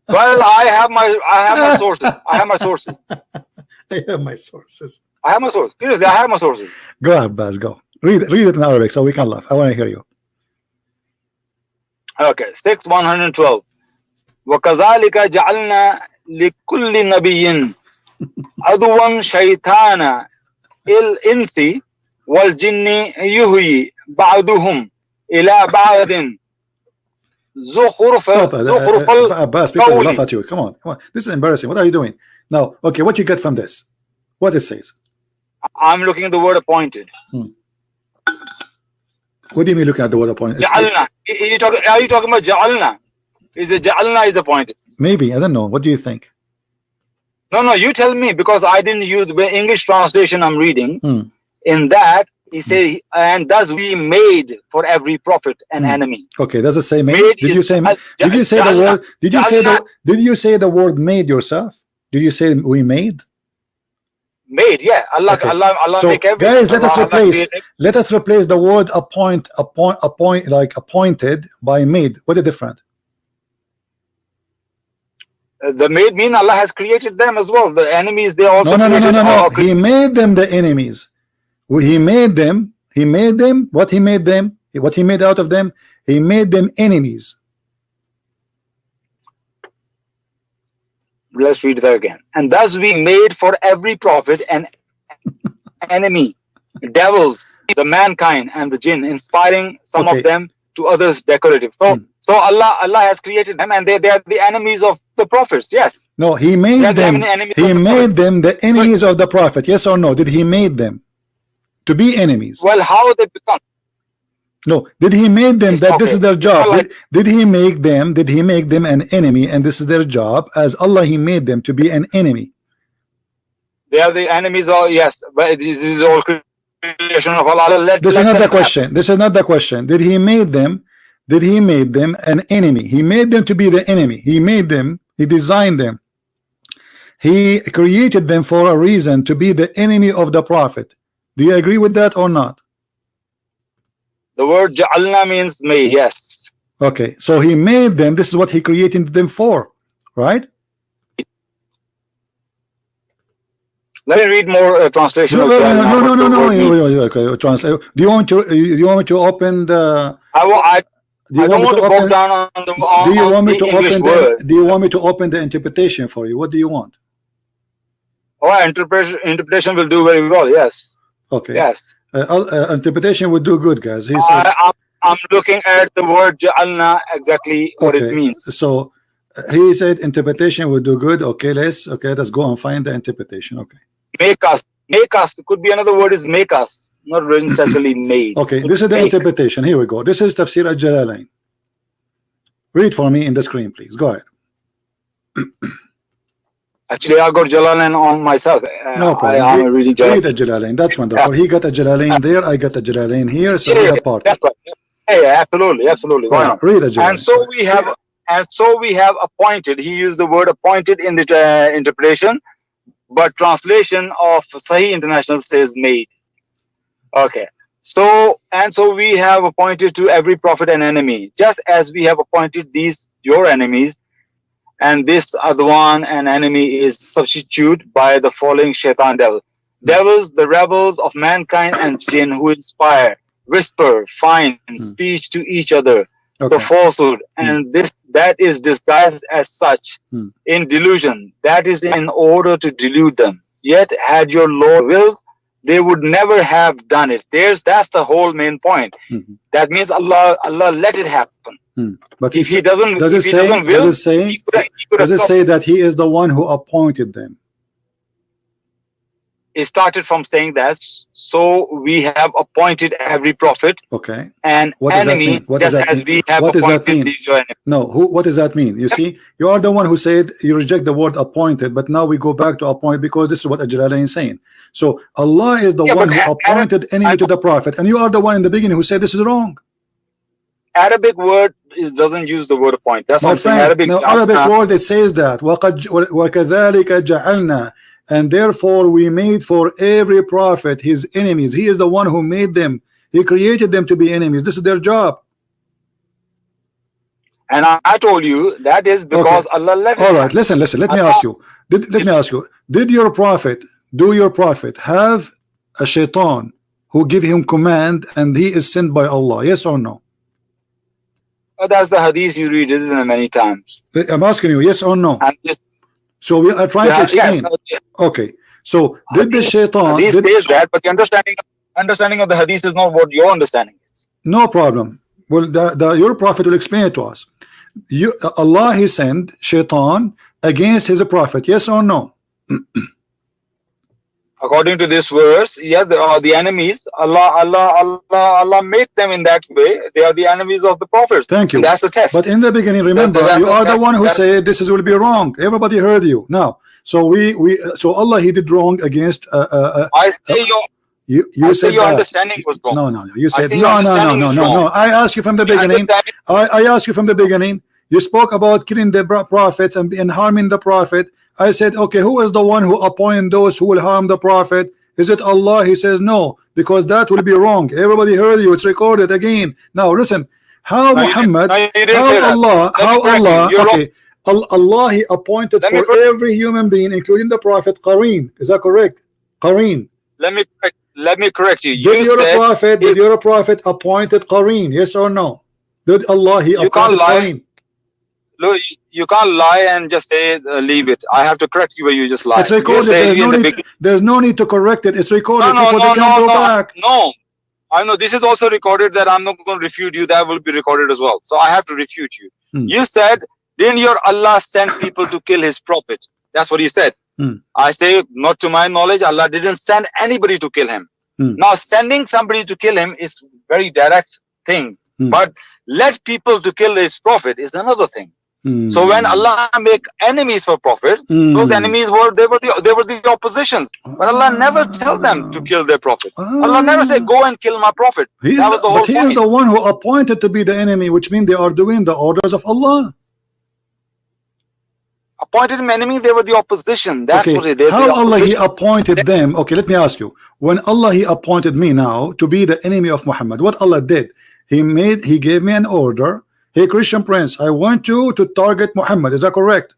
Well, I have my sources. I have my sources. Seriously, I have my sources. Go ahead, Baz. Go. Read it in Arabic so we can laugh. I want to hear you. Okay, 6:112. وَكَذَلِكَ جَعَلْنَا لِكُلِّ نَبِيٍّ عَدُوًا شَيْطَانًا الْإِنسِ وَالْجِنِّ يُهْوِي بَعْضُهُمْ إِلَى بَعْضٍ Abbas, people will laugh at you. Come on. This is embarrassing. What are you doing? Now, okay, what you get from this? What it says? I'm looking at the word appointed. What do you mean looking at the word appointed? Ja'alna. Are you talking about Ja'alna? Is it Ja'alna is appointed? Maybe. I don't know. What do you think? No, you tell me, because I didn't use the English translation I'm reading. In that, he said, and thus we made for every prophet an enemy. Okay, does it say made? Did you say the word? Did you say the word made yourself? Did you say we made? Made, yeah. Allah, okay. Allah so, make everything. Guys, let us replace the word appointed by made. What is different? The made mean Allah has created them as well. The enemies, they also no. He made them the enemies. He made them. What He made them? What He made out of them? He made them enemies. Let's read that again. And thus we made for every prophet an enemy, devils, the mankind and the jinn, inspiring some of them to others decorative. So Allah has created them, and they are the enemies of the prophets. Yes. No, He made them. He made them the enemies of the prophet. Yes or no? Did He made them to be enemies? Well, how they become? No, did He make them that this is their job? Did He make them? Did He make them an enemy, and this is their job? As Allah, He made them to be an enemy. They are the enemies. Yes, but this is all creation of Allah. This is not the question. This is not the question. Did He made them? Did He made them an enemy? He made them to be the enemy. He made them He designed them. He created them for a reason, to be the enemy of the prophet. Do you agree with that or not? The word ja'alna means made, yes. Okay, so he made them. This is what he created them for, right? Let me read more translation. No. Okay, translate. Do you want me to open the? I don't want to go down on the. Do you want me to English open word. do you want me to open the interpretation for you? What do you want? Oh, interpretation will do very well. Yes. Okay. Yes. Interpretation would do good, guys. I'm looking at the word ja'alna, exactly what it means. So he said interpretation would do good. Okay, let's go and find the interpretation. Okay. Make us. Could be another word is make us, not necessarily made. Okay, this is the interpretation. Here we go. This is Tafsir al-Jalalain. Read for me in the screen, please. Go ahead. Actually, I got Jalalain on myself. No problem. I'm reading Jalalain. Read the Jalalain. That's wonderful. Yeah. He got a Jalalain there. I got a Jalalain here. So we are part. That's right. Yeah, absolutely. Why not? Read the Jalalain. And so we have appointed. He used the word appointed in the interpretation, but translation of Sahih International says made. Okay. So we have appointed to every prophet an enemy, just as we have appointed these your enemies, and this other one an enemy is substituted by the following shaitan devil. Devils, the rebels of mankind and jinn, who inspire, whisper, fine speech to each other, the falsehood, and that is disguised as such in delusion. That is in order to delude them. Yet had your Lord willed, they would never have done it. That's the whole main point. That means Allah let it happen. But if he doesn't, does it say that he is the one who appointed them? It started from saying that, so we have appointed every prophet and enemy, just as we have appointed these your enemies. No, what does that mean? You see, you are the one who said you reject the word appointed, but now we go back to appoint, because this is what Jalalain is saying. So Allah is the one who appointed enemy to the prophet, and you are the one in the beginning who said this is wrong. Arabic word doesn't use the word appoint. That's what I'm saying. Arabic word, it says that وَكَذَلِكَ جَعَلْنَا, and therefore we made for every prophet his enemies. He is the one who made them. He created them to be enemies. This is their job. And I told you that is because Allah let it. All right, listen. Let me ask you. Did your prophet have a shaitan who give him command and he is sent by Allah? Yes or no? That's the hadith you read, isn't it, many times? I'm asking you, yes or no? So we are trying to explain. Yes. Okay. So did the shaitan? Hadith says that, but the understanding of the hadith is not what your understanding is. No problem. Well, your prophet will explain it to us. Allah, he sent shaitan against his prophet. Yes or no? According to this verse, yeah, they are the enemies. Allah make them in that way. They are the enemies of the prophets. Thank you. And that's the test. But in the beginning, remember, you are the one who said this will be wrong. Everybody heard you. Now, so so Allah, he did wrong against. I say you said your understanding was wrong. No. You said no. I asked you from the beginning. I asked you from the beginning. You spoke about killing the prophets and harming the prophet. I said, okay, who is the one who appointed those who will harm the prophet? Is it Allah? He says no, because that will be wrong. Everybody heard you. It's recorded again. Now listen, how Muhammad, Allah, he appointed for every human being, including the prophet, Qareen. Is that correct? Qareen. Let me correct you. Did your prophet appointed Qareen? Yes or no? Did Allah appointed Qareen? Look, you can't lie and just say leave it. I have to correct you where you just lie. It's recorded. There's no need to correct it. It's recorded. No. I know this is also recorded. That I'm not going to refute you. That will be recorded as well. So I have to refute you. You said, didn't your Allah send people to kill his prophet? That's what he said. I say, not to my knowledge, Allah didn't send anybody to kill him. Now, sending somebody to kill him is very direct thing. But let people to kill his prophet is another thing. So when Allah make enemies for prophet, those enemies were the oppositions. But Allah never tell them to kill their prophet. Allah never say go and kill my prophet. That was the whole point. He is the one who appointed to be the enemy, which means they are doing the orders of Allah. Appointed him enemy, they were the opposition. That's okay. what it is. How Allah He appointed them? Okay, let me ask you. When Allah He appointed me now to be the enemy of Muhammad, what Allah did? He gave me an order. Hey, Christian Prince, I want you to target Muhammad. Is that correct?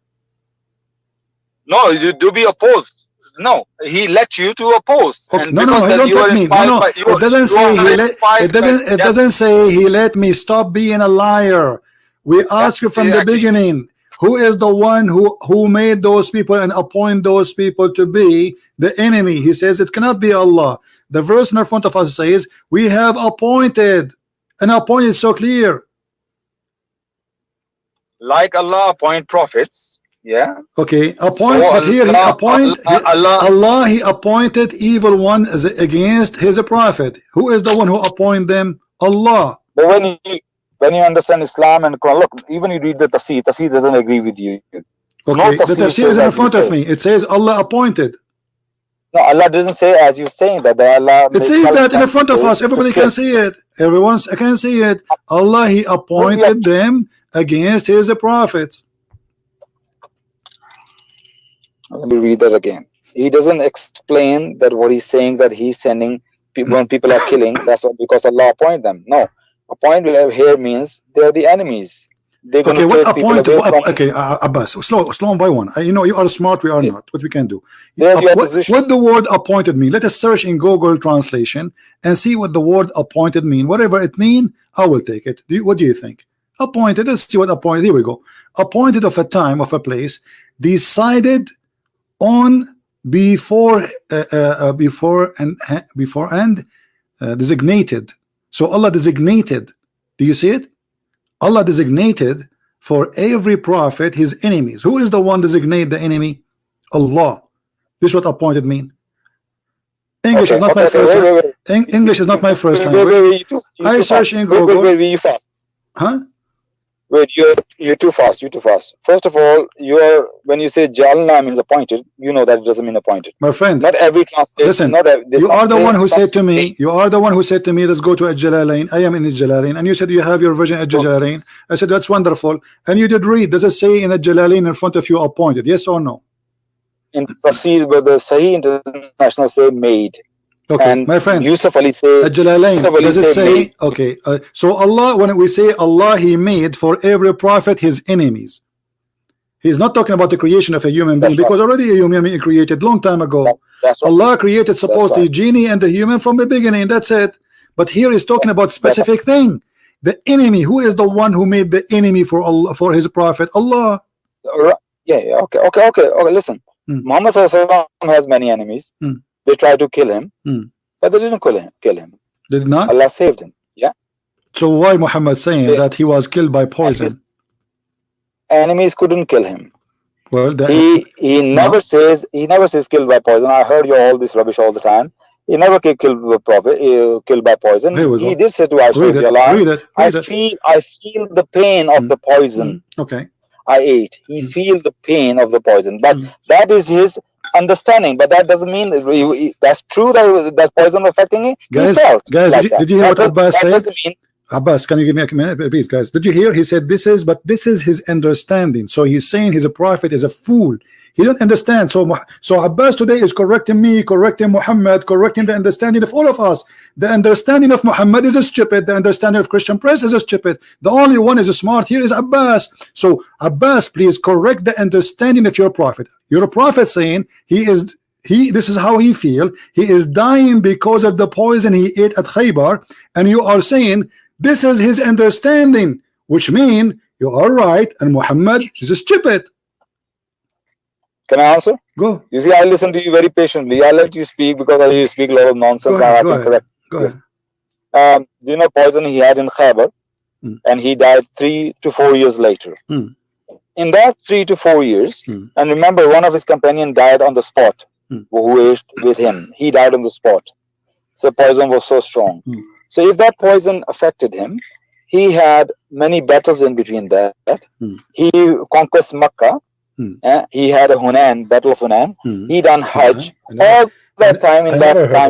No, you do be opposed. No, He let you to oppose. Okay. And no, I don't let me. No, it doesn't say He let. It doesn't say He let me. Stop being a liar. We ask you from the beginning. Who is the one who made those people and appoint those people to be the enemy? He says it cannot be Allah. The verse in front of us says we have appointed, and appointed is so clear. Like Allah appoint prophets. Yeah. Okay. Appoint, so but here He appoint Allah. He appointed evil ones against His prophet. Who is the one who appoint them? Allah. But when you understand Islam and Quran, look, even you read the tafsir doesn't agree with you. Okay, the tafsir is in front of me. It says Allah appointed. No, Allah doesn't say as you're saying that. Allah. It says that in front of us. Everybody can see it. Everyone can see it. Allah He appointed them against His prophets. Let me read that again. He doesn't explain that what He's saying that He's sending people when people are killing. That's not because Allah appointed them. No. Appoint here means they're the enemies. They're okay, what appoint? Okay, Abbas, slow on by one. You know you are smart. We are not. What we can do? What the word appointed mean? Let us search in Google translation and see what the word appointed mean. Whatever it mean, I will take it. What do you think? Appointed. Let's see what appointed. Here we go. Appointed of a time, of a place, decided on before and designated. So Allah designated. Do you see it? Allah designated for every prophet his enemies. Who is the one designate the enemy? Allah. This is what appointed mean. English is not my first language. English is not my first language. I search in Google. Huh? Wait, you're too fast. You're too fast. First of all, when you say Jalna means appointed, you know that it doesn't mean appointed. My friend, not every translation. Listen, you are the one who said to me. You are the one who said to me, "Let's go to Al-Jalalain." I am in Al-Jalalain, and you said you have your version Al-Jalalain. I said that's wonderful, and you did read. Does it say in Al-Jalalain in front of you appointed? Yes or no? In Tafsir, but the Sahih International say made. Okay, and my friend, Yusuf Ali say, does it say okay? So Allah, when we say Allah, He made for every prophet his enemies. He's not talking about the creation of a human being, because already a human being created long time ago. That's Allah created supposedly genie and the human from the beginning. That's it. But here He's talking about specific thing. The enemy. Who is the one who made the enemy for Allah, for His prophet? Allah. Yeah. Okay. Listen, Muhammad has many enemies. They tried to kill him, but they didn't kill him. Did not? Allah saved him. Yeah. So why Muhammad saying that he was killed by poison? Enemies couldn't kill him. Well, he never says killed by poison. I heard you all this rubbish all the time. He never killed by poison. He did say to Aisha, I feel the pain of the poison. Okay. I ate. He feel the pain of the poison, but that is his understanding. But that doesn't mean that's true that poison affecting him. Guys, did you hear what Abbas said? Abbas, can you give me a minute, please, guys? Did you hear? He said this is his understanding. So he's saying he's a prophet is a fool. He don't understand. So Abbas today is correcting me, correcting Muhammad, correcting the understanding of all of us. The understanding of Muhammad is stupid. The understanding of Christian Prince is stupid. The only one is smart here is Abbas. So Abbas, please correct the understanding of your prophet. Your prophet saying this is how he feel. He is dying because of the poison he ate at Khaybar, and you are saying this is his understanding, which means you are right and Muhammad is stupid. Can I answer? Go. You see, I listen to you very patiently. I let you speak because you speak a lot of nonsense. Go ahead. Do you know poison he had in Khaybar? And he died 3 to 4 years later. In that 3 to 4 years, and remember, one of his companions died on the spot, who ate with him. He died on the spot. So poison was so strong. So if that poison affected him, he had many battles in between that. He conquered Makkah. He had a Hunain, Battle of Hunain. He done Hajj. All that time,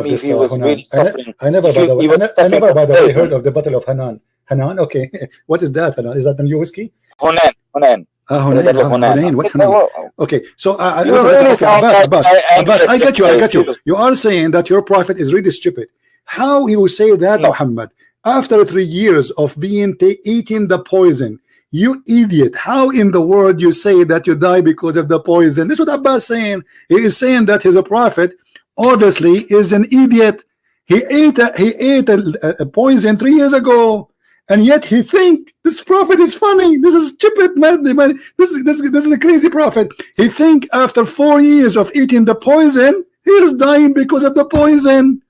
he was really suffering. I never, by the way, heard of the Battle of Hanan. Hanan, okay. What is that, Hanan? Is that the new whiskey? Hunain. Hunayn, what Hunayn? Okay, so Abbas, I get you. You are saying that your prophet is really stupid. How you say that, Muhammad, after 3 years of being eating the poison? You idiot. How in the world you say that you die because of the poison? This is what Abbas is saying. He is saying that he's a prophet, obviously is an idiot. He ate a poison 3 years ago, and yet he think this prophet is funny. This is stupid, man. This is a crazy prophet. He think after 4 years of eating the poison, he is dying because of the poison.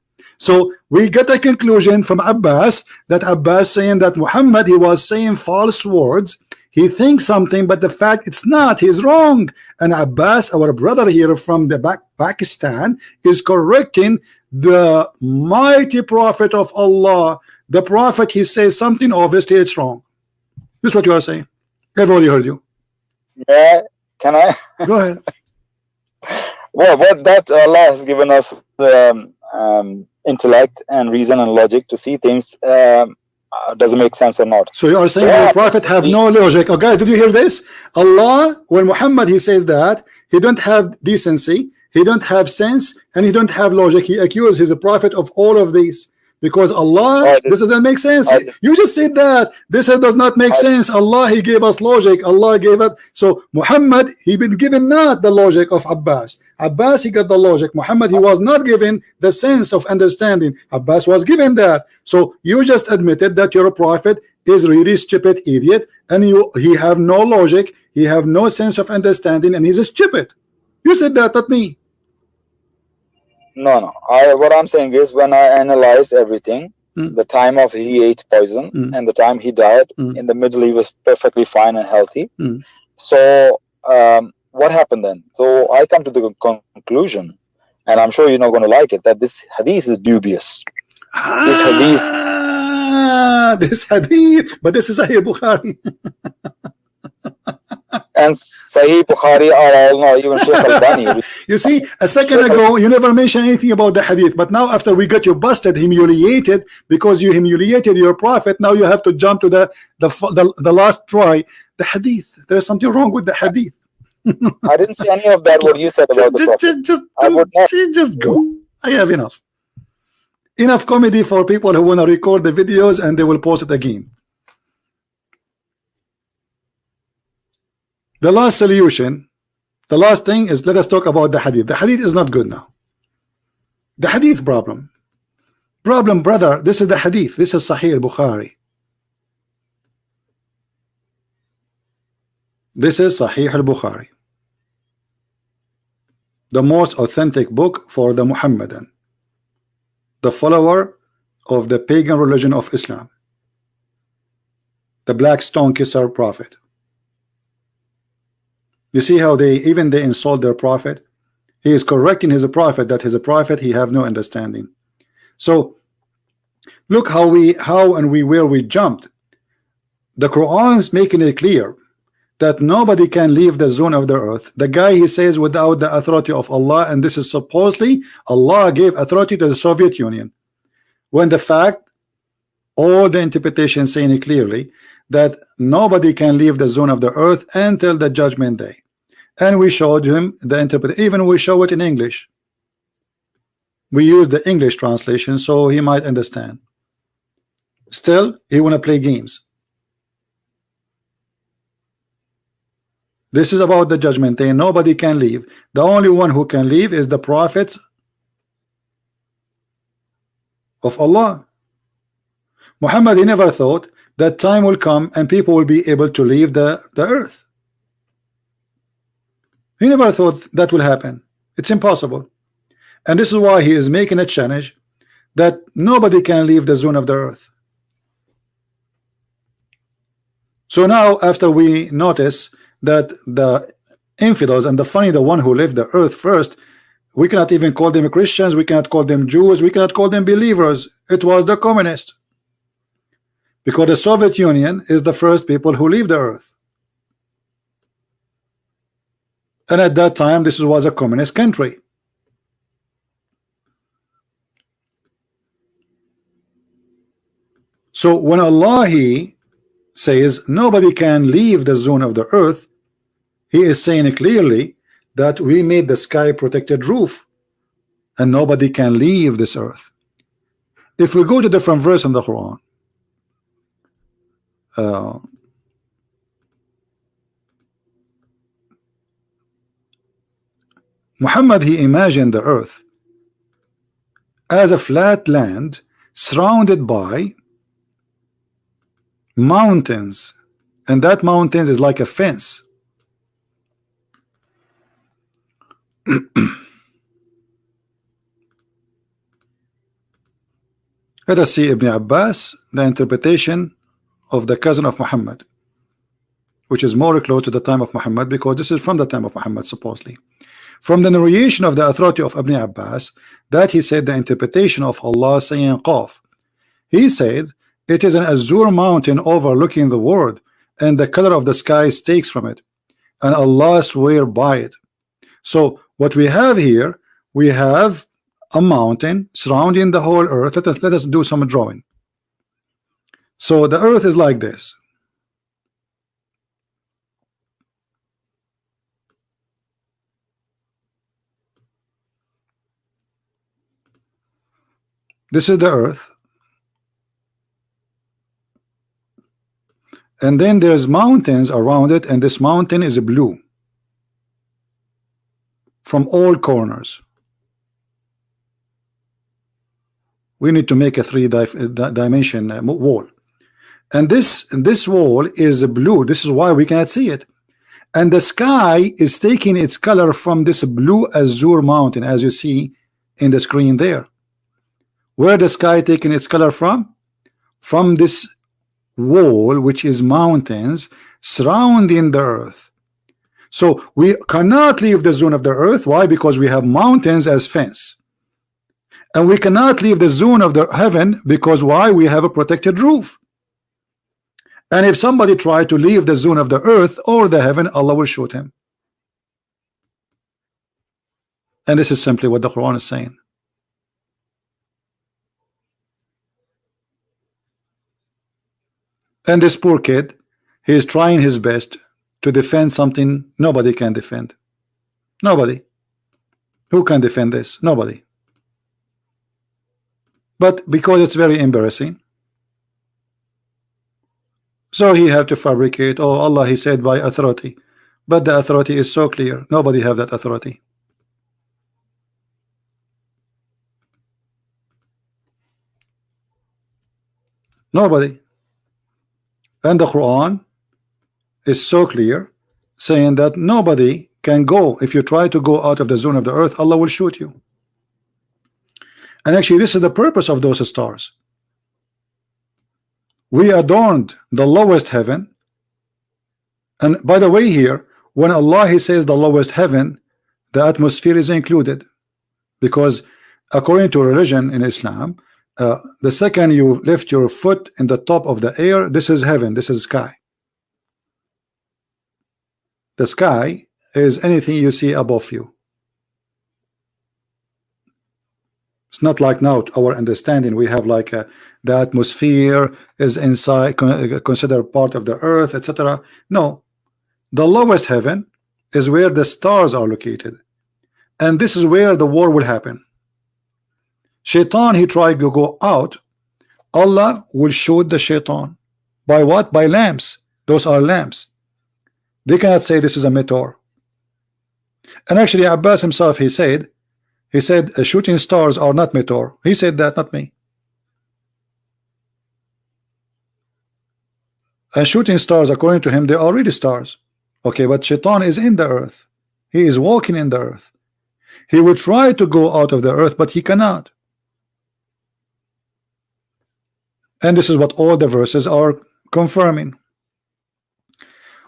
So we get a conclusion from Abbas that Abbas saying that Muhammad, he was saying false words. He thinks something, but the fact it's not. He's wrong. And Abbas, our brother here from the Pakistan, is correcting the mighty prophet of Allah. The prophet, he says something, obviously it's wrong. This is what you are saying. I've already heard you. Yeah, can I? Go ahead. Well, what that Allah has given us the intellect and reason and logic to see things doesn't make sense or not. So you are saying the prophet have no logic. Oh guys, did you hear this? Allah, when Muhammad he says that he don't have decency, he don't have sense, and he don't have logic. He accuses his prophet of all of these. Because Allah, this doesn't make sense. You just said that. This does not make sense. Allah, he gave us logic. Allah gave it. So Muhammad, he been given not the logic of Abbas. Abbas, he got the logic. Muhammad, he was not given the sense of understanding. Abbas was given that. So you just admitted that your prophet is really stupid idiot, and he have no logic, he have no sense of understanding, and he's a stupid. You said that, not me. No. What I'm saying is, when I analyzed everything, the time of he ate poison and the time he died, in the middle he was perfectly fine and healthy. So what happened then? So I come to the conclusion, and I'm sure you're not going to like it, that this hadith is dubious. This hadith, but this is Sahih Bukhari. And Sahih Bukhari are all not even Sheikh Albani. You see, a second ago you never mentioned anything about the hadith, but now after we got you busted, humiliated, because you humiliated your prophet, now you have to jump to the last try, the hadith. There's something wrong with the hadith. I didn't say any of that. What you said about the prophet. Just go. I have enough comedy for people who want to record the videos and they will post it again. The last solution, the last thing is, let us talk about the hadith. The hadith is not good now. The hadith problem, brother, this is the hadith. This is Sahih Bukhari. This is Sahih al-Bukhari, the most authentic book for the Muhammadan, the follower of the pagan religion of Islam, the black stone kisser prophet. You see how they insult their prophet? He is correcting his prophet that his prophet he have no understanding. So look how where we jumped. The Quran is making it clear that nobody can leave the zone of the earth. The guy, he says, without the authority of Allah, and this is supposedly Allah gave authority to the Soviet Union, when the fact, all the interpretations saying it clearly that nobody can leave the zone of the earth until the judgment day. And we showed him the interpretation. Even we show it in English. We use the English translation so he might understand. Still, he want to play games. This is about the judgment day. Nobody can leave. The only one who can leave is the prophets of Allah. Muhammad, he never thought that time will come and people will be able to leave the earth. He never thought that will happen. It's impossible. And this is why he is making a challenge that nobody can leave the zone of the earth. So now, after we notice that the infidels and the one who left the earth first, we cannot even call them Christians, we cannot call them Jews, we cannot call them believers. It was the communists. Because the Soviet Union is the first people who leave the earth. And at that time, this was a communist country. So when Allah he says nobody can leave the zone of the earth, He is saying clearly that we made the sky protected roof and nobody can leave this earth. If we go to different verse in the Quran, Muhammad, he imagined the earth as a flat land surrounded by mountains, and that mountains is like a fence. Let us see Ibn Abbas, the interpretation of the cousin of Muhammad, which is more close to the time of Muhammad, because this is from the time of Muhammad supposedly. From the narration of the authority of Ibn Abbas, that he said the interpretation of Allah saying Qaf. He said it is an azure mountain overlooking the world, and the color of the sky takes from it, and Allah swear by it. So what we have here, we have a mountain surrounding the whole earth. Let us do some drawing. So the earth is like this. This is the earth, and then there's mountains around it, and this mountain is blue from all corners. We need to make a three-dimension wall, and this wall is blue. This is why we cannot see it, and the sky is taking its color from this blue azure mountain, as you see in the screen there. Where the sky taking its color from? From this wall, which is mountains surrounding the earth. So we cannot leave the zone of the earth. Why? Because we have mountains as fence. And we cannot leave the zone of the heaven, because why? We have a protected roof. And if somebody try to leave the zone of the earth or the heaven, Allah will shoot him. And this is simply what the Quran is saying. And this poor kid, he is trying his best to defend something nobody can defend. Nobody. Who can defend this? Nobody. But because it's very embarrassing, so he have to fabricate. Oh, Allah, he said by authority, but the authority is so clear. Nobody have that authority. Nobody. And the Quran is so clear, saying that nobody can go. If you try to go out of the zone of the earth, Allah will shoot you. And actually, this is the purpose of those stars. We adorned the lowest heaven. And by the way, here, when Allah he says the lowest heaven, the atmosphere is included, because according to religion in Islam, the second you lift your foot in the top of the air, this is heaven, this is sky. The sky is anything you see above you. It's not like now our understanding. We have like the atmosphere is inside, considered part of the earth, etc. No, the lowest heaven is where the stars are located, and this is where the war will happen. Shaitan, he tried to go out. Allah will shoot the shaitan. By what? By lamps. Those are lamps. They cannot say this is a meteor. And actually Abbas himself, he said shooting stars are not meteor. He said that, not me. And shooting stars, according to him, they are already stars. Okay, but shaitan is in the earth. He is walking in the earth. He will try to go out of the earth, but he cannot. And this is what all the verses are confirming.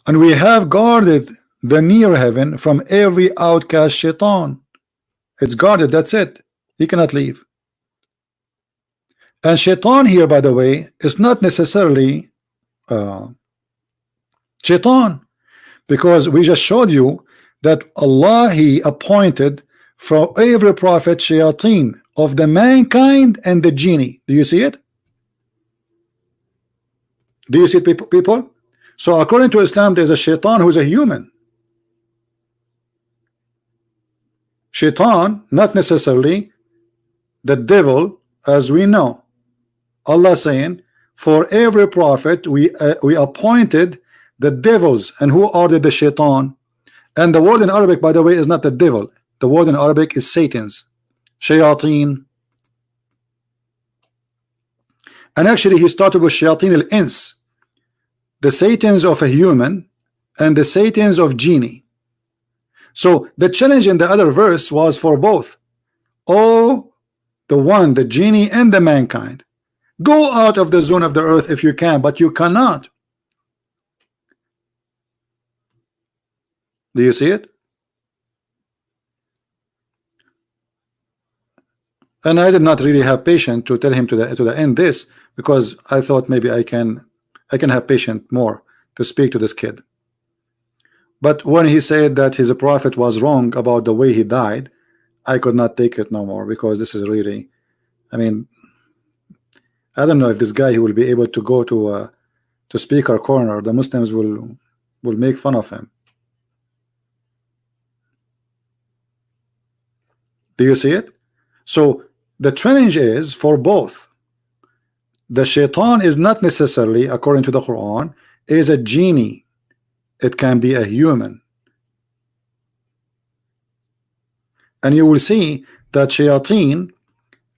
And we have guarded the near heaven from every outcast shaitan. It's guarded, that's it. He cannot leave. And shaitan here, by the way, is not necessarily shaitan, because we just showed you that Allah, he appointed for every prophet shayateen of the mankind and the genie. Do you see it? Do you see it, people? So according to Islam, there's a shaitan who's a human, Shaitan, not necessarily the devil, as we know. Allah saying, for every prophet we appointed the devils. And who are the shaitan? And the word in Arabic, by the way, is not the devil. The word in Arabic is Satan's, shayateen. And actually he started with shayateen al-ins, the Satans of a human and the Satans of genie. So the challenge in the other verse was for both. Oh, the one, the genie and the mankind, go out of the zone of the earth if you can, but you cannot. Do you see it? And I did not really have patience to tell him to the end this, because I thought maybe I can have patience more to speak to this kid. But when he said that his prophet was wrong about the way he died, I could not take it no more, because this is really, I mean, I don't know if this guy, he will be able to go to speaker corner. The Muslims will make fun of him. Do you see it? So the challenge is for both. The shaitan is not necessarily, according to the Quran, is a genie. It can be a human. And you will see that shayateen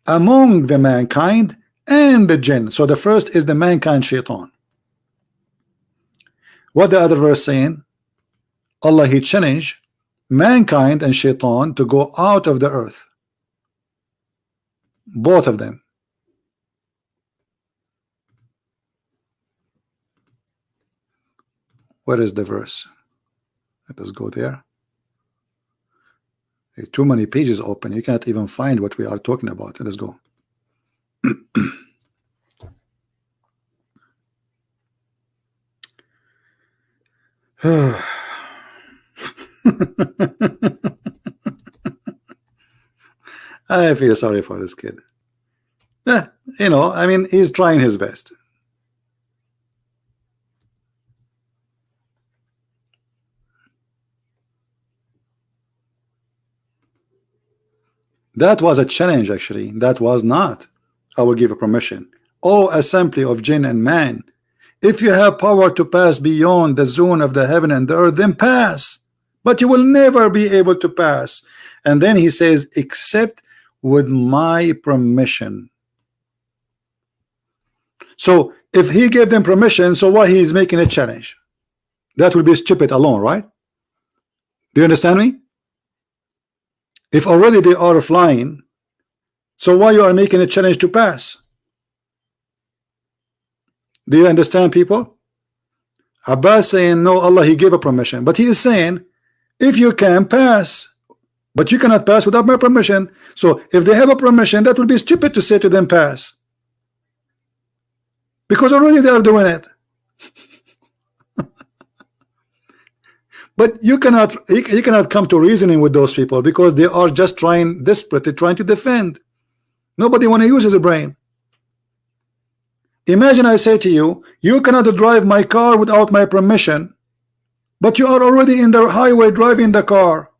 among the mankind and the jinn. So the first is the mankind shaitan. What the other verse saying? Allah, he challenged mankind and shaitan to go out of the earth. Both of them. Where is the verse? Let us go there. There are too many pages open. You can't even find what we are talking about. Let us go. I feel sorry for this kid. You know, I mean, he's trying his best. That was a challenge, actually. That was not, I will give a permission. O assembly of jinn and man, if you have power to pass beyond the zone of the heaven and the earth, then pass. But you will never be able to pass. And then he says, except with my permission. So if he gave them permission, so why he is making a challenge? That would be stupid alone, right? Do you understand me? If already they are flying, so why you are making a challenge to pass? Do you understand, people? Abbas saying no, Allah, he gave a permission, but he is saying if you can pass, but you cannot pass without my permission. So if they have a permission, that would be stupid to say to them pass, because already they are doing it. But you cannot come to reasoning with those people, because they are just desperately trying to defend. Nobody want to use his brain. Imagine I say to you, you cannot drive my car without my permission, but you are already in the highway driving the car,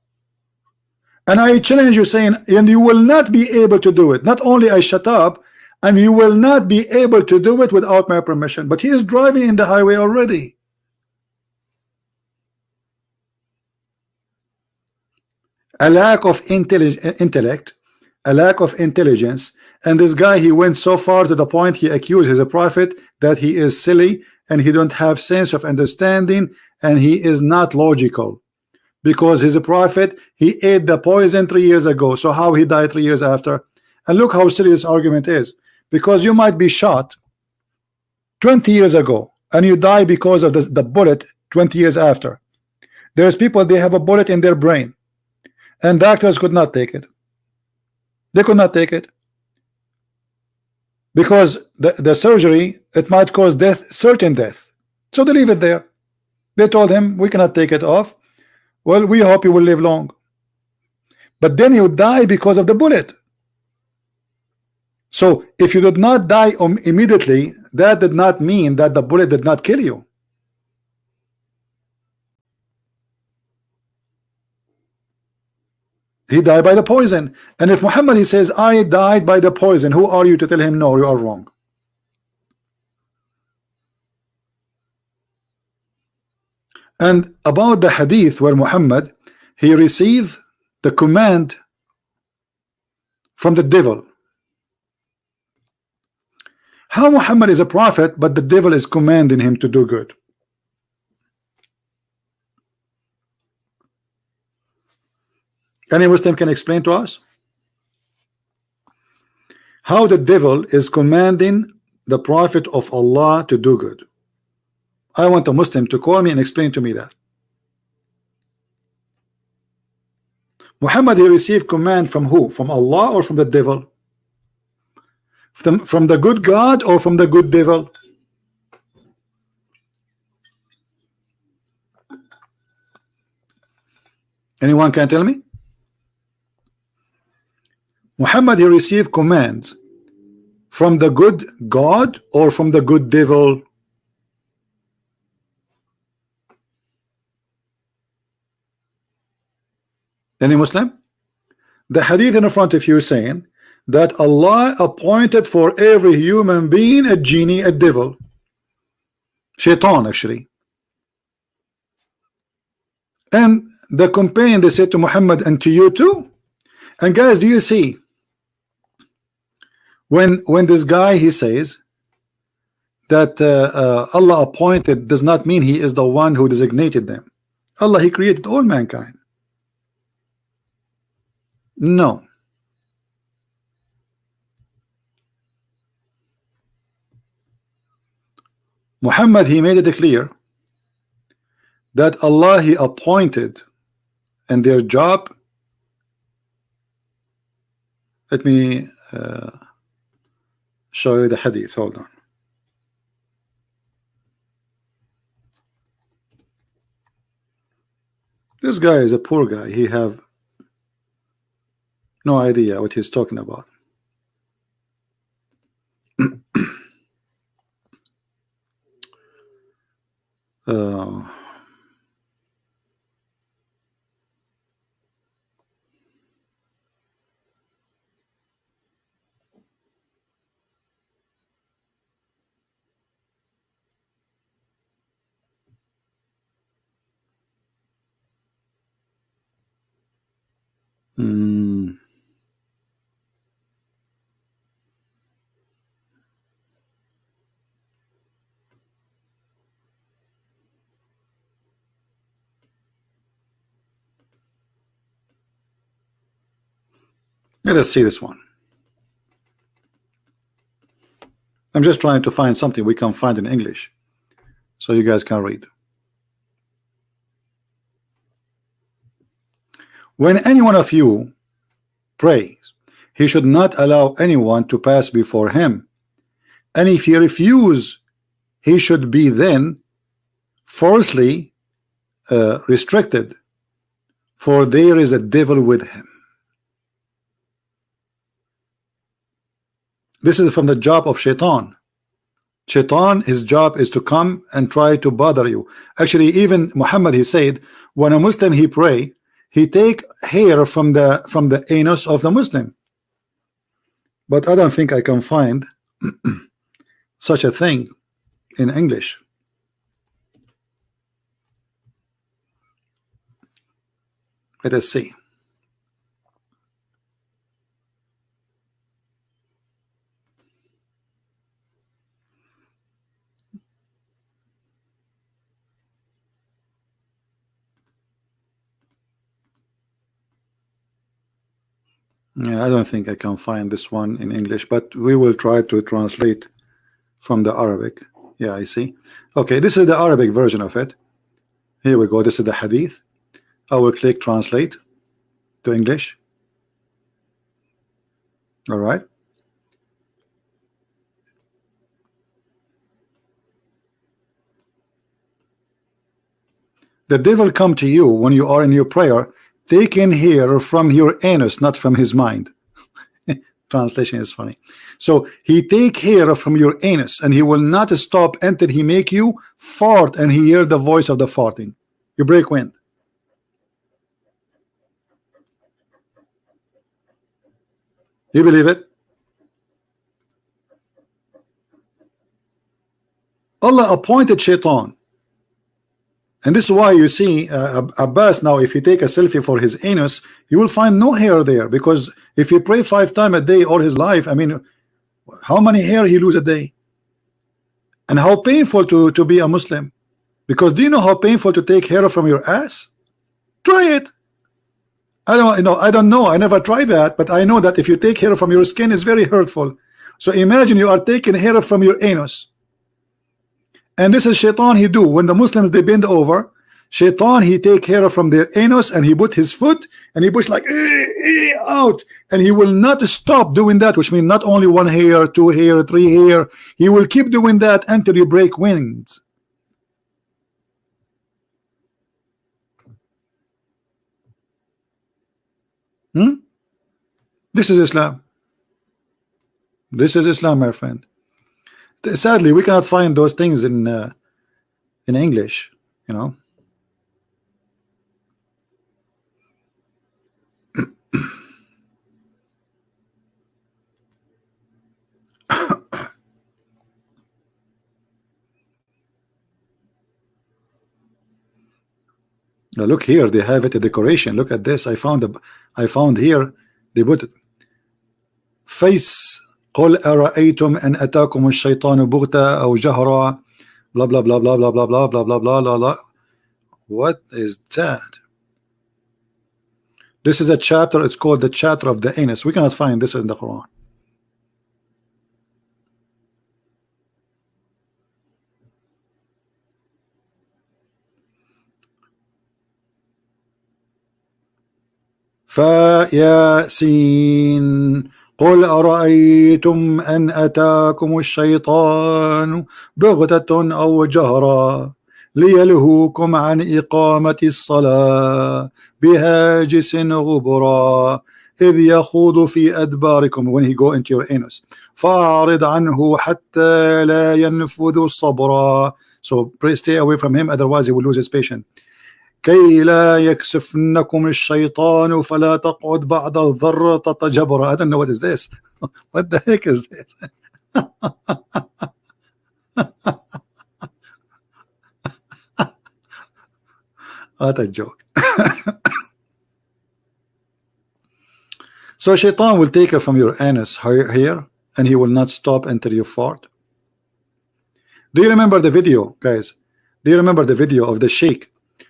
and I challenge you saying, and you will not be able to do it. Not only I shut up, and you will not be able to do it without my permission, but he is driving in the highway already. A lack of intellect, a lack of intelligence, and this guy, he went so far to the point he accused his prophet that he is silly and he don't have sense of understanding and he is not logical, because his prophet, he ate the poison 3 years ago. So how he died 3 years after? And look how serious argument is, because you might be shot 20 years ago and you die because of the bullet 20 years after. There's people, they have a bullet in their brain, and doctors could not take it. They could not take it because the surgery, it might cause death, certain death. So they leave it there. They told him, we cannot take it off. Well, we hope you will live long. But then you die because of the bullet. So if you did not die immediately, that did not mean that the bullet did not kill you. He died by the poison. And if Muhammad he says I died by the poison, who are you to tell him no, you are wrong? And about the hadith where Muhammad he received the command from the devil. How Muhammad is a prophet but the devil is commanding him to do good? Any Muslim can explain to us how the devil is commanding the prophet of Allah to do good? I want a Muslim to call me and explain to me that. Muhammad he received command from who? From Allah or from the devil? From the good God or from the good devil? Anyone can tell me? Muhammad he received commands from the good God or from the good devil? Any Muslim? The hadith in front of you is saying that Allah appointed for every human being a genie, a devil, shaitan actually. And the companion they said to Muhammad and to you too. And guys, do you see when this guy he says that Allah appointed does not mean he is the one who designated them. Allah he created all mankind. No. Muhammad he made it clear that Allah he appointed and their job. Let me show you the hadith. Hold on. This guy is a poor guy. He have no idea what he's talking about. Let us see this one. I'm just trying to find something we can find in English so you guys can read. When any one of you prays, he should not allow anyone to pass before him, and if he refuse, he should be then forcibly restricted, for there is a devil with him. This is from the job of shaitan. Shaitan, his job is to come and try to bother you. Actually, even Muhammad he said, when a Muslim he pray, he take hair from the anus of the Muslim. But I don't think I can find such a thing in English. Let us see. Yeah, I don't think I can find this one in English, but we will try to translate from the Arabic. Yeah, I see. Okay, this is the Arabic version of it. Here we go. This is the hadith. I will click translate to English. All right. The devil come to you when you are in your prayer, taken here from your anus, not from his mind. Translation is funny. So he take here from your anus, and he will not stop until he make you fart, and he hear the voice of the farting. You break wind. You believe it? Allah appointed shaitan. And this is why you see Abbas now, if you take a selfie for his anus, you will find no hair there, because if he pray 5 times a day all his life, I mean, how many hair he lose a day? And how painful to be a Muslim. Because do you know how painful to take hair from your ass? Try it. I don't know. I never tried that, but I know that if you take hair from your skin, it's very hurtful. So imagine you are taking hair from your anus. And this is shaitan he do. When the Muslims they bend over, shaitan he take hair from their anus and he put his foot and he push like out, and he will not stop doing that, which means not only 1 hair, 2 hair, 3 hair, he will keep doing that until you break wings. This is Islam. This is Islam, my friend. Sadly, we cannot find those things in English, you know. Now look here, they have it a decoration. Look at this. I found here they put face. قل أرأيتم أن أتاكم الشيطان بغتة أو جهرة blah blah blah blah blah blah blah blah blah blah blah blah. What is that? This is a chapter. It's called the chapter of the anus. We cannot find this in the Quran. فياسين قل أرأيتم أن أتاكم الشيطان بغتة أو جهرا ليلهوكم عن إقامة الصلاة بهاجس غبرا إذ يخوض في أدباركم, when he go into your anus, فأعرض عنه حتى لا ينفذ صبرا. So please stay away from him, otherwise he will lose his patience. كي لا يكسفنكم الشيطان فلا تقعد بعد الضرة جبرا. I don't know what is this. What the heck is this? What a joke. So shaitan will take it from your anus here, and he will not stop until you fart. Do you remember the video, guys? Do you remember the video of the sheikh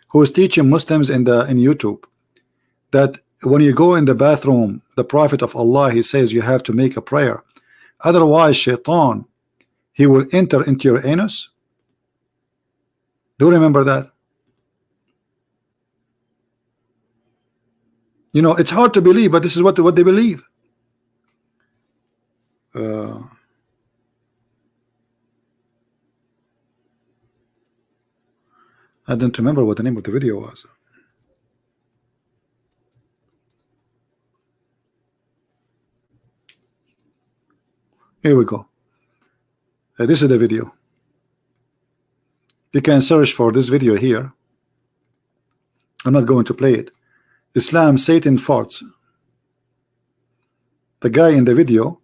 who is teaching Muslims in YouTube that when you go in the bathroom, the Prophet of Allah, he says you have to make a prayer, otherwise shaitan, he will enter into your anus? Do you remember that? You know, it's hard to believe, but this is what they believe. I don't remember what the name of the video was. Here we go. This is the video. You can search for this video here. I'm not going to play it. Islam, Satan farts. The guy in the video,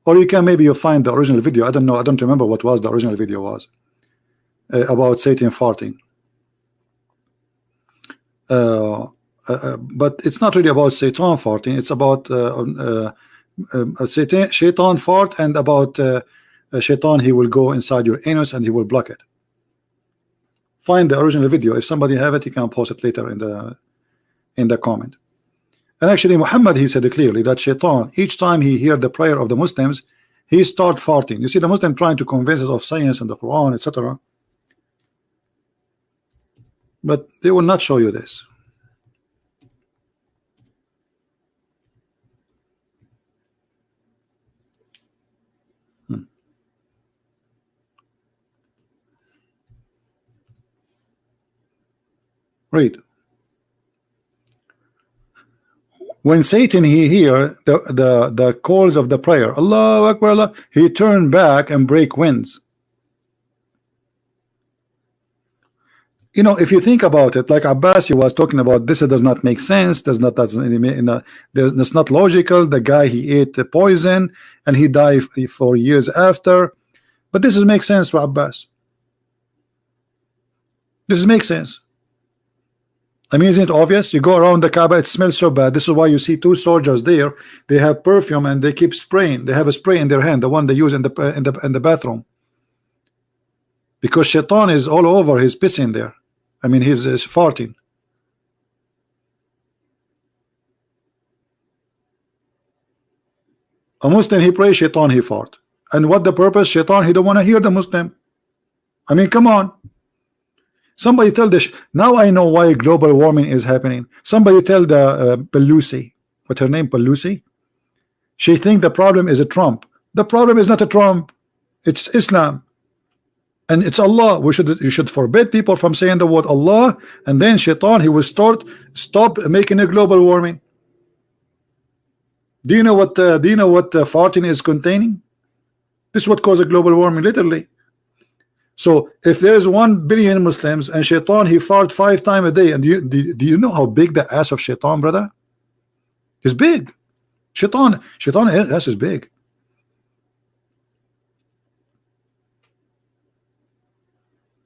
or you can maybe you find the original video. I don't know. I don't remember what was the original video was about Satan farting. But it's not really about Satan farting. It's about Shaitan fart, and about Shaitan, he will go inside your anus and he will block it. Find the original video. If somebody have it, you can post it later in the comment. And actually Muhammad, he said clearly that Shaitan, each time he hear the prayer of the Muslims, he start farting. You see the Muslim trying to convince us of science and the Quran, etc., but they will not show you this. Read. When Satan he hear the calls of the prayer, Allahu Akbar, Allah, he turn back and break winds. You know, if you think about it, like Abbas, he was talking about this, it does not make sense, that's not logical. The guy, he ate the poison and he died for years after. But this is makes sense for Abbas. This makes sense. I mean, isn't it obvious? You go around the Kaaba, it smells so bad. This is why you see two soldiers there. They have perfume and they keep spraying. They have a spray in their hand, the one they use in the bathroom. Because Shaitan is all over. He's pissing there. I mean, he's farting. A Muslim, he prays, Shaitan, he fart. And what the purpose? Shaitan, he don't want to hear the Muslim. I mean, come on. Somebody tell this. Now I know why global warming is happening. Somebody tell the Pelosi, what's her name, Pelosi? She think the problem is a Trump. The problem is not a Trump. It's Islam. And it's Allah. You should forbid people from saying the word Allah, and then Shaitan, he will stop making a global warming. Do you know what farting is containing? This is what causes global warming, literally. So if there's 1 billion Muslims and Shaitan, he fart 5 times a day, and do you know how big the ass of Shaitan, brother? It's big. Shaitan ass is big.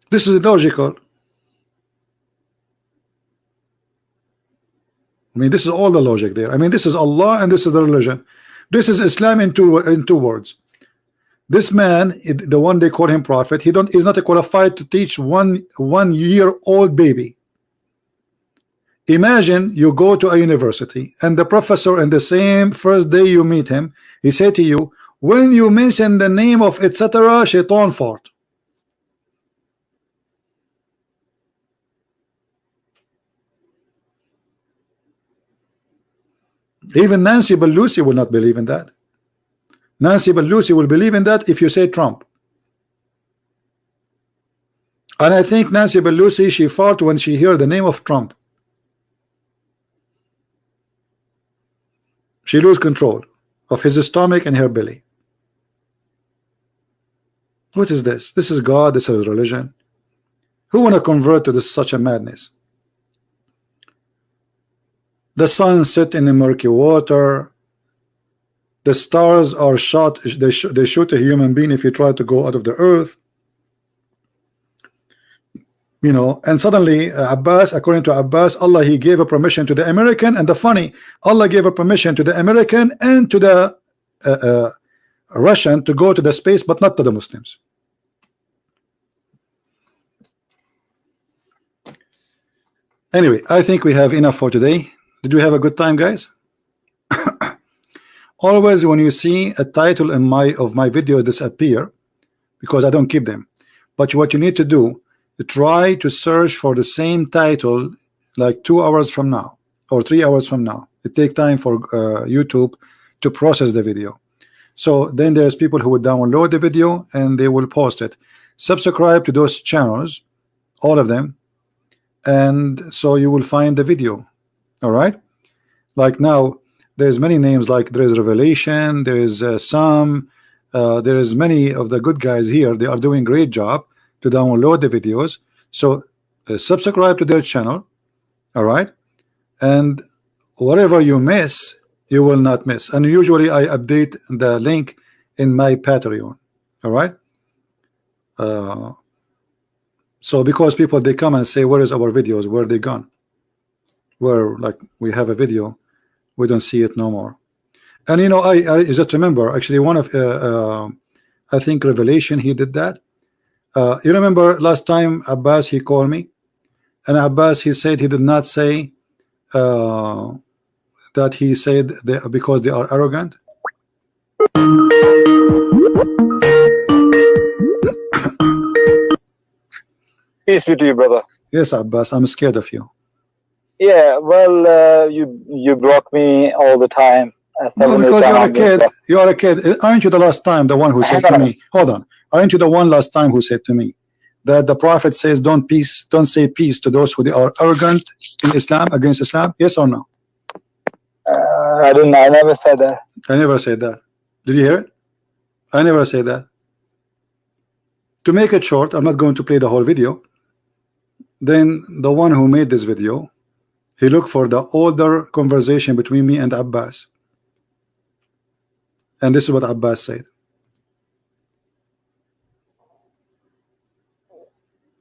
This is illogical. I mean, this is all the logic there. I mean, this is Allah and this is the religion. This is Islam in two words. This man, the one they call him prophet, he's not qualified to teach one-year-old baby. Imagine you go to a university and the professor, in the same first day you meet him, he said to you, when you mention the name of etc., Shaitan fart. Even Nancy Pelosi will not believe in that. Nancy Pelosi will believe in that if you say Trump. And I think Nancy Pelosi, she fought when she heard the name of Trump. She lose control of his stomach and her belly. What is this? This is God, this is religion. Who want to convert to such a madness? The sun set in the murky water. The stars are shot. They shoot a human being if you try to go out of the earth. You know, and suddenly Abbas, according to Abbas, Allah, he gave a permission to the American, and the funny, Allah gave a permission to the American and to the Russian to go to the space, but not to the Muslims. Anyway, I think we have enough for today. Did we have a good time, guys? Always when you see a title in of my video disappear, because I don't keep them, but what you need to do, try to search for the same title like 2 hours from now or 3 hours from now. It takes time for YouTube to process the video. So then there's people who will download the video and they will post it. Subscribe to those channels, all of them, and so you will find the video. All right, like now there's many names, like there is Revelation, there is Sam, there is many of the good guys here. They are doing great job to download the videos. So subscribe to their channel. All right, and whatever you miss, you will not miss. And usually I update the link in my Patreon. All right, so because people, they come and say, where is our videos, where are they gone? Where, like, we have a video, we don't see it no more. And you know, I just remember actually one of I think Revelation, he did that. You remember last time Abbas, he called me, and Abbas, he said he did not say that he said because they are arrogant. Peace be to you, brother. Yes, Abbas, I'm scared of you. Yeah, well, you block me all the time. No, because you're a kid. You're a kid. Aren't you the last time the one who said to me? Hold on. Aren't you the one last time who said to me that the Prophet says don't say peace to those who are arrogant in Islam, against Islam? Yes or no? I don't know. I never said that. I never said that. Did you hear it? I never said that. To make it short, I'm not going to play the whole video. Then the one who made this video, he looked for the older conversation between me and Abbas, and this is what Abbas said.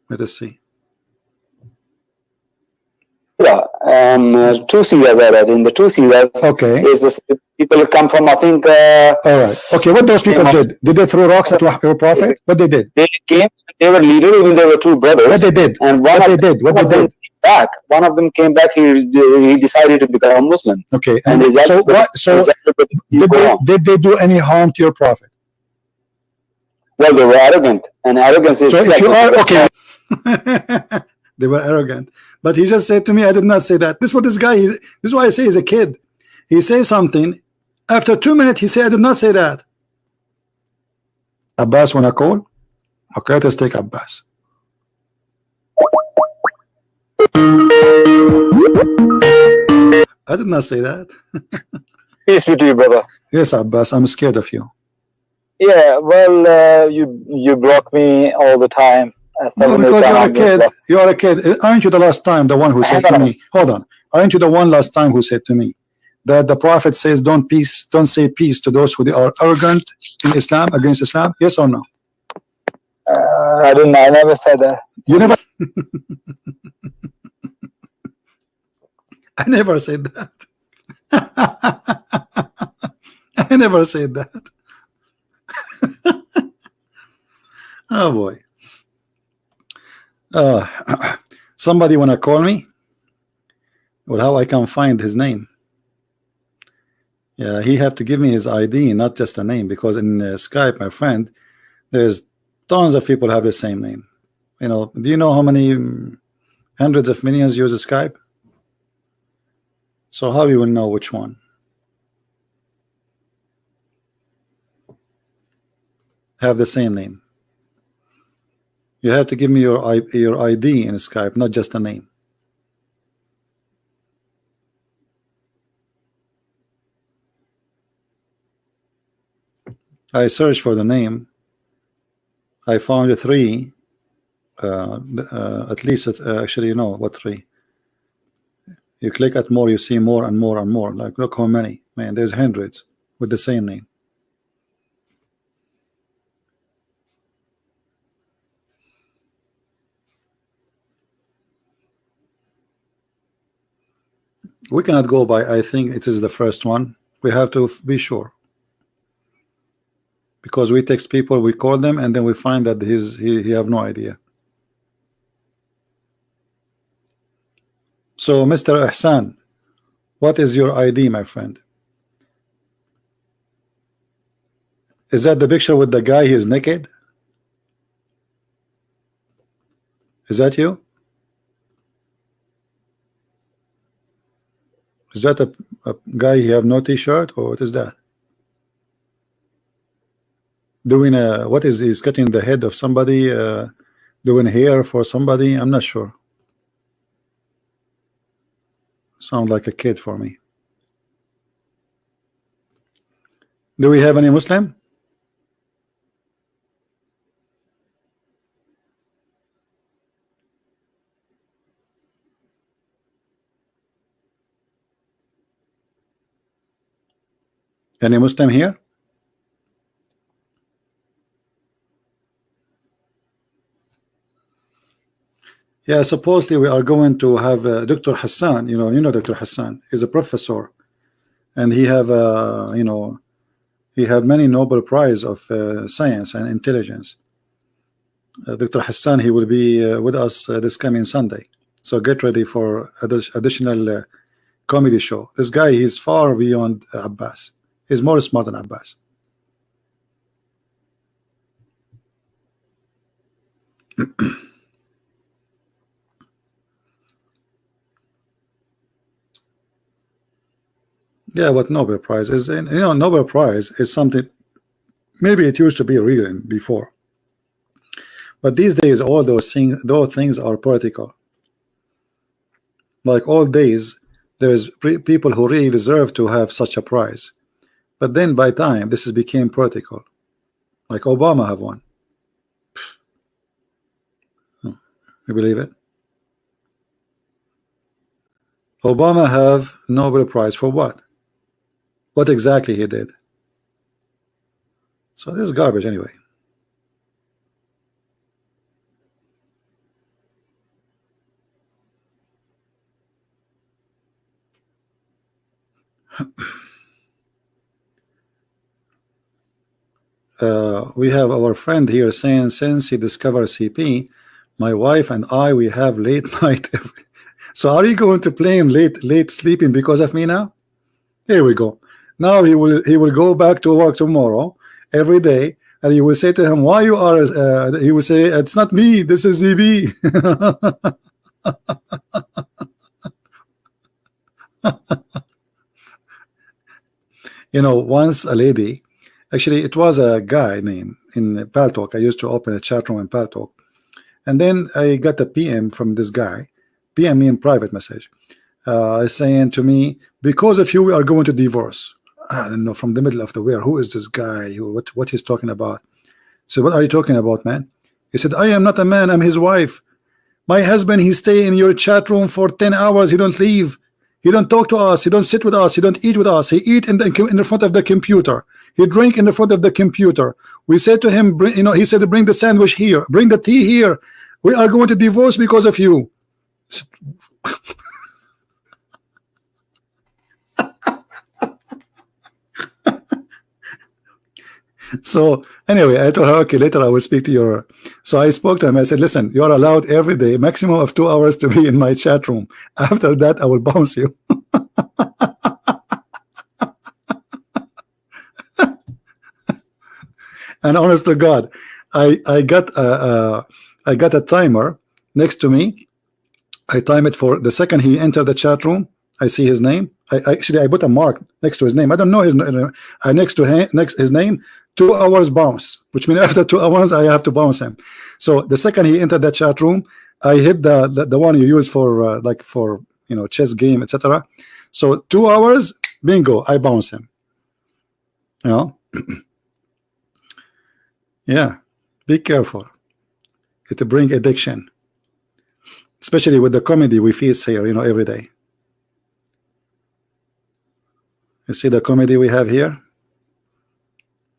Let us see. Yeah, two series I read. In the two series, okay, is this people come from, I think. All right. Okay, what those people did? Did they throw rocks at your prophet? What they did? They came. They were leaders. Even there were two brothers. What they did? And what they did? What they did? Back. One of them came back. He decided to become a Muslim. Okay. And so what? So did they do any harm to your prophet? Well, they were arrogant, and arrogance is. So if you are okay. They were arrogant, but he just said to me, I did not say that. This is what this guy, this is why I say he's a kid. He says something, after 2 minutes he said, I did not say that. Abbas wanna call? Okay, let's take Abbas. I did not say that. Peace be to you, brother. Yes, Abbas, I'm scared of you. Yeah, well, you block me all the time. No, because you're a kid. You're a kid. Aren't you the last time the one who said to me? Hold on. Aren't you the one last time who said to me that the Prophet says don't say peace to those who are arrogant in Islam, against Islam? Yes or no? I didn't. I never said that. You never. I never said that. I never said that. Oh boy. Somebody wanna call me? Well, how I can find his name? Yeah, he have to give me his ID, not just a name, because in Skype, my friend, there's tons of people have the same name. You know, do you know how many hundreds of millions use Skype? So how you will know which one? Have the same name. You have to give me your ID in Skype, not just a name. I searched for the name. I found 3. At least, actually, you know what 3? You click at more, you see more and more and more. Like, look how many. Man, there's hundreds with the same name. We cannot go by I think it is the first one. We have to be sure, because we text people, we call them, and then we find that he have no idea. So Mr. Ihsan, what is your ID, my friend? Is that the picture with the guy? He is naked? Is that you? Is that a guy who have no t-shirt, or what is that? Doing what is he's cutting the head of somebody, doing hair for somebody? I'm not sure. Sound like a kid for me. Do we have any Muslim? Any Muslim here? Yeah, supposedly we are going to have Dr. Hassan. You know Dr. Hassan is a professor, and he have you know, he had many Nobel Prize of science and intelligence. Dr. Hassan, he will be with us this coming Sunday. So get ready for additional comedy show. This guy, he's far beyond Abbas. He's more smart than Abbas. Yeah, but Nobel Prize is, you know, Nobel Prize is something, maybe it used to be real before, but these days all those things are political. Like all days, there's people who really deserve to have such a prize, but then by time this became political. Like Obama have one. You believe it? Obama have Nobel Prize for what? What exactly he did? So this is garbage anyway. We have our friend here saying since he discovered CP, my wife and I, we have late night. So are you going to blame late sleeping because of me now? Here we go. Now he will go back to work tomorrow every day, and you will say to him, why you are he will say, it's not me, this is ZB. You know, once a lady, actually it was a guy named in Paltalk. I used to open a chat room in Paltalk, and then I got a PM from this guy, PM me in private message, saying to me, because of you we are going to divorce. I don't know, from the middle of the where, who is this guy, what he's talking about. So what are you talking about, man? He said, I am not a man, I'm his wife. My husband, he stay in your chat room for 10 hours, he don't leave. He don't talk to us. He don't sit with us. He don't eat with us. He eat in the front of the computer. He drink in the front of the computer. We said to him, bring, you know, he said, bring the sandwich here. Bring the tea here. We are going to divorce because of you. So anyway, I told her, okay, later I will speak to your. So I spoke to him. I said, listen, you are allowed every day, maximum of 2 hours to be in my chat room. After that, I will bounce you. And honest to God, I got a timer next to me. I time it for the second he entered the chat room. I see his name. I put a mark next to his name. I don't know his name. Next to his name, 2 hours bounce, which means after 2 hours I have to bounce him. So the second he entered the chat room, I hit the one you use for like for chess game, etc. So 2 hours, bingo, I bounce him. Yeah, be careful. It bring addiction, especially with the comedy we face here, every day. You see the comedy we have here?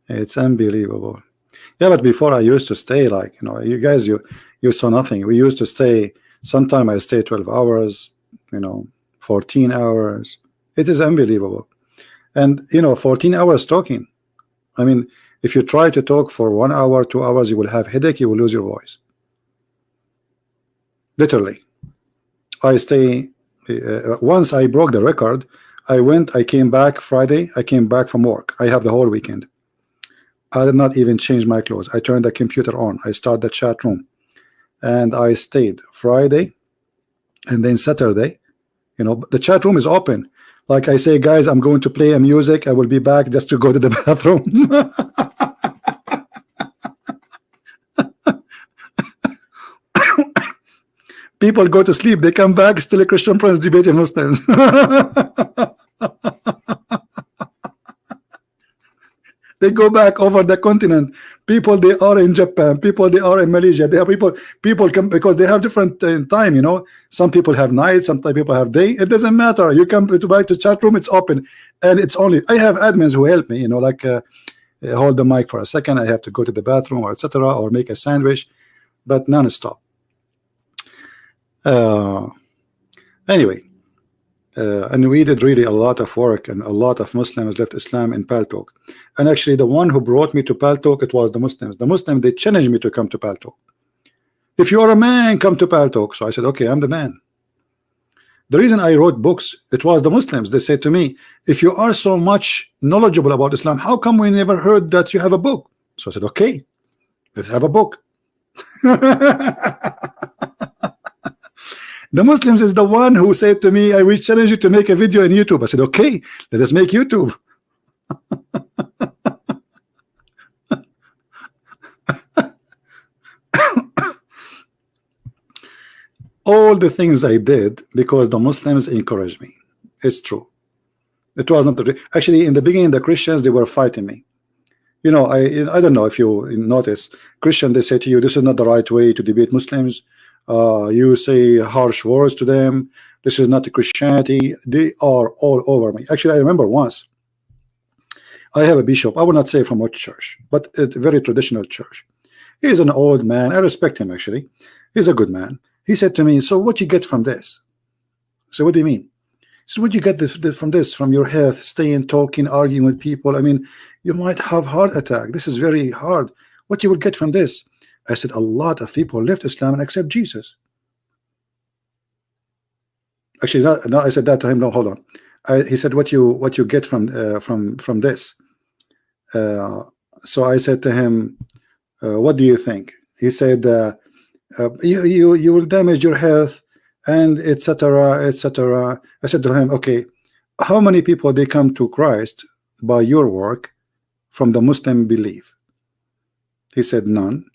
It's unbelievable. Yeah, but before I used to stay like, you guys, you saw nothing. We used to stay, sometime I stay 12 hours, 14 hours. It is unbelievable. And, 14 hours talking. I mean, if you try to talk for 1 hour, 2 hours, you will have headache, you will lose your voice. Literally. I stay, once I broke the record, I came back Friday, I came back from work. I have the whole weekend. I did not even change my clothes. I turned the computer on. I started the chat room. And I stayed Friday and then Saturday. The chat room is open. Like I say, guys, I'm going to play a music. I will be back just to go to the bathroom. People go to sleep. They come back, still a Christian Prince debating Muslims. They go back over the continent. People, they are in Japan. People, they are in Malaysia. They are people come because they have different time. Some people have night. Some people have day. It doesn't matter. You come to chat room. It's open, and it's only. I have admins who help me. Like hold the mic for a second. I have to go to the bathroom or etc. or make a sandwich, but non-stop. Anyway. And we did really a lot of work, and a lot of Muslims left Islam in Paltalk. And actually, the one who brought me to Paltalk, it was the Muslims. The Muslims, they challenged me to come to Paltalk. If you are a man, come to Paltalk. So I said, okay, I'm the man. The reason I wrote books, it was the Muslims. They said to me, if you are so much knowledgeable about Islam, how come we never heard that you have a book? So I said, okay, let's have a book. The Muslims is the one who said to me, I will challenge you to make a video on YouTube. I said, okay, let us make YouTube. All the things I did because the Muslims encouraged me. It's true. It was not actually in the beginning. The Christians, they were fighting me. I don't know if you notice, Christian, they say to you, this is not the right way to debate Muslims. You say harsh words to them. This is not Christianity. They are all over me. Actually, I remember once I have a bishop. I will not say from what church, but a very traditional church. He's an old man. I respect him actually. He's a good man. He said to me, "So what you get from this?" So what do you mean? So what you get from this, from your health, staying, talking, arguing with people? I mean, you might have heart attack. This is very hard. What you will get from this? I said, a lot of people left Islam and accept Jesus. Actually, no, I said that to him. No, hold on. He said, what you get from this? So I said to him, what do you think? He said, you will damage your health, and etc., etc. I said to him, okay, how many people they come to Christ by your work from the Muslim belief? He said none.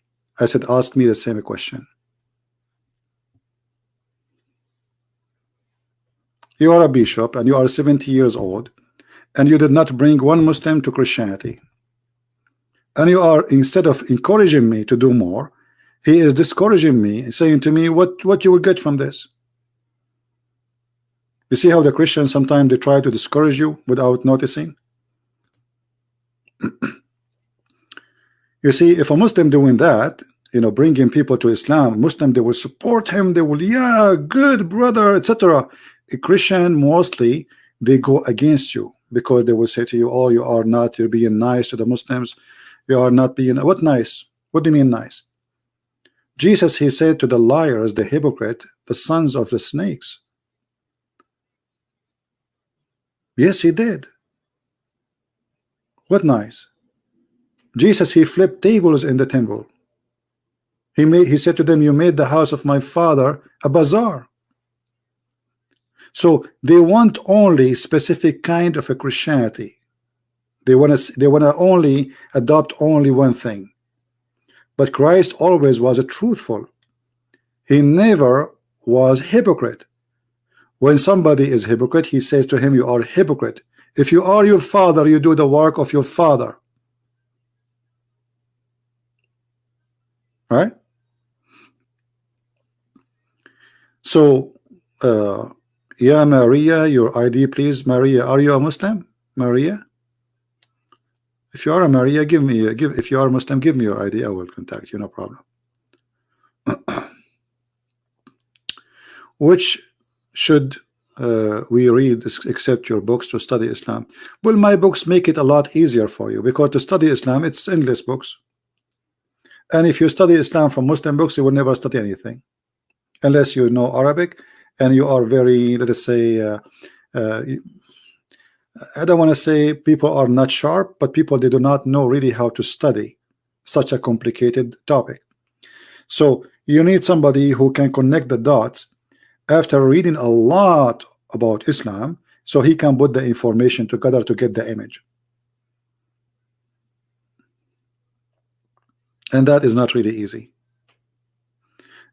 I said, ask me the same question. You are a bishop and you are 70 years old, and you did not bring one Muslim to Christianity, and you are, instead of encouraging me to do more, he is discouraging me, saying to me, what you will get from this? You see how the Christians sometimes they try to discourage you without noticing. You see, if a Muslim doing that, you know, bringing people to Islam, Muslim, they will support him, they will, yeah, good brother, etc. A Christian, mostly they go against you, because they will say to you, oh, you are not, you're being nice to the Muslims, you are not being, what nice? What do you mean nice? Jesus, he said to the liars, the hypocrite, the sons of the snakes. Yes, he did. What nice? Jesus, he flipped tables in the temple. He said to them, you made the house of my father a bazaar. So they want only specific kind of a Christianity. They want to only adopt only one thing. But Christ always was a truthful. He never was hypocrite. When somebody is hypocrite, he says to him, you are a hypocrite. If you are your father, you do the work of your father. Right? So, yeah, Maria, your ID, please. Maria, are you a Muslim? Maria? If you are a Maria, if you are a Muslim, give me your ID. I will contact you, no problem. Which should we read except your books to study Islam? Well, my books make it a lot easier for you, because to study Islam, it's endless books. And if you study Islam from Muslim books, you will never study anything unless you know Arabic and you are very, let us say, I don't want to say people are not sharp, but people, they do not know really how to study such a complicated topic. So you need somebody who can connect the dots after reading a lot about Islam, so he can put the information together to get the image. And that is not really easy.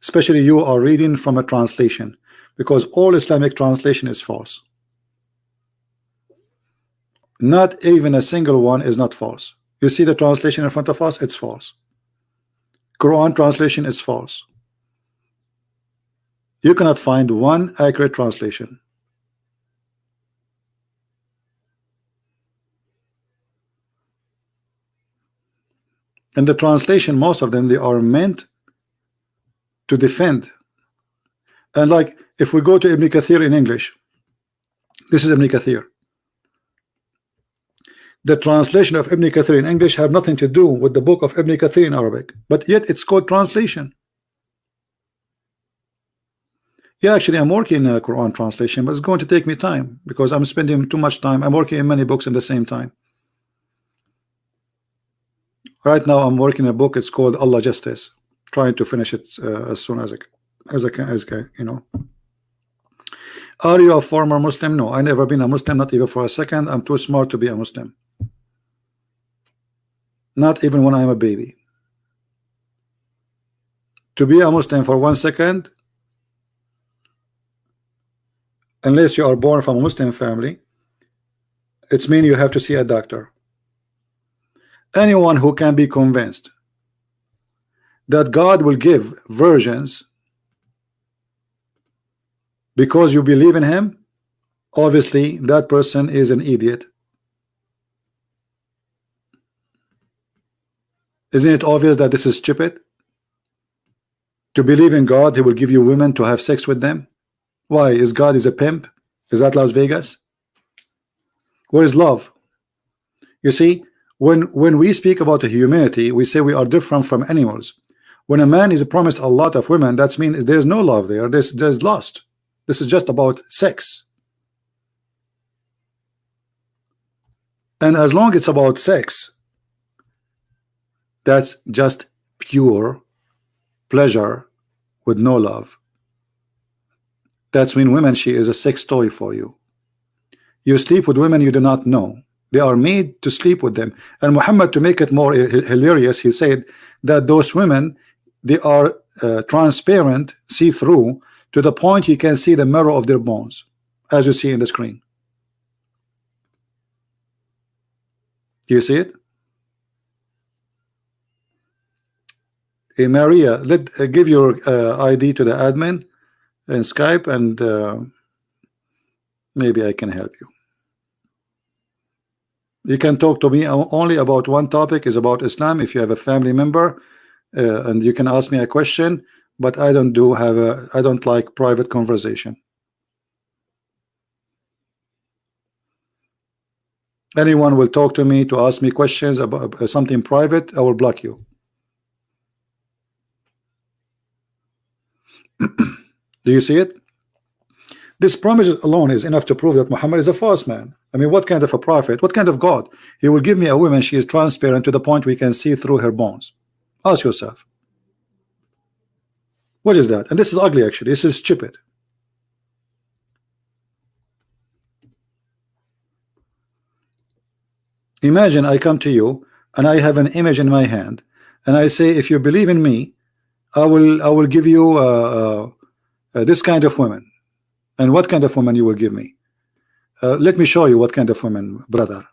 Especially you are reading from a translation, because all Islamic translation is false. Not even a single one is not false. You see the translation in front of us, it's false. Quran translation is false. You cannot find one accurate translation. And the translation, most of them, they are meant to defend. And like, if we go to Ibn Kathir in English, this is Ibn Kathir. The translation of Ibn Kathir in English have nothing to do with the book of Ibn Kathir in Arabic, but yet it's called translation. Yeah, actually, I'm working a Quran translation, but it's going to take me time because I'm spending too much time. I'm working in many books at the same time. Right now, I'm working a book. It's called Allah Justice. Trying to finish it as soon as I can, you know. Are you a former Muslim? No, I never been a Muslim, not even for a second. I'm too smart to be a Muslim. Not even when I'm a baby. To be a Muslim for 1 second, unless you are born from a Muslim family, it's mean you have to see a doctor. Anyone who can be convinced that God will give virgins because you believe in him, obviously that person is an idiot. Isn't it obvious that this is stupid? To believe in God, he will give you women to have sex with them. Why? Is God is a pimp? Is that Las Vegas? Where is love? You see, when we speak about the humanity, we say we are different from animals. When a man is promised a lot of women, that means there's no love there. There's lust. This is just about sex. And as long as it's about sex, that's just pure pleasure with no love. That's when women, she is a sex toy for you. You sleep with women you do not know. They are made to sleep with them. And Muhammad, to make it more hilarious, he said that those women, they are transparent, see-through, to the point you can see the marrow of their bones, as you see in the screen. Do you see it? Hey Maria, give your ID to the admin in Skype, and maybe I can help you. You can talk to me only about one topic, is about Islam. If you have a family member, and you can ask me a question, but I don't like private conversation. Anyone will talk to me to ask me questions about something private, I will block you. Do you see it? This promise alone is enough to prove that Muhammad is a false man. I mean, what kind of a prophet? What kind of God? He will give me a woman, she is transparent to the point we can see through her bones. Ask yourself. What is that? And this is ugly, actually. This is stupid. Imagine I come to you and I have an image in my hand, and I say, if you believe in me, I will give you this kind of woman. And what kind of woman you will give me? Let me show you what kind of woman, brother.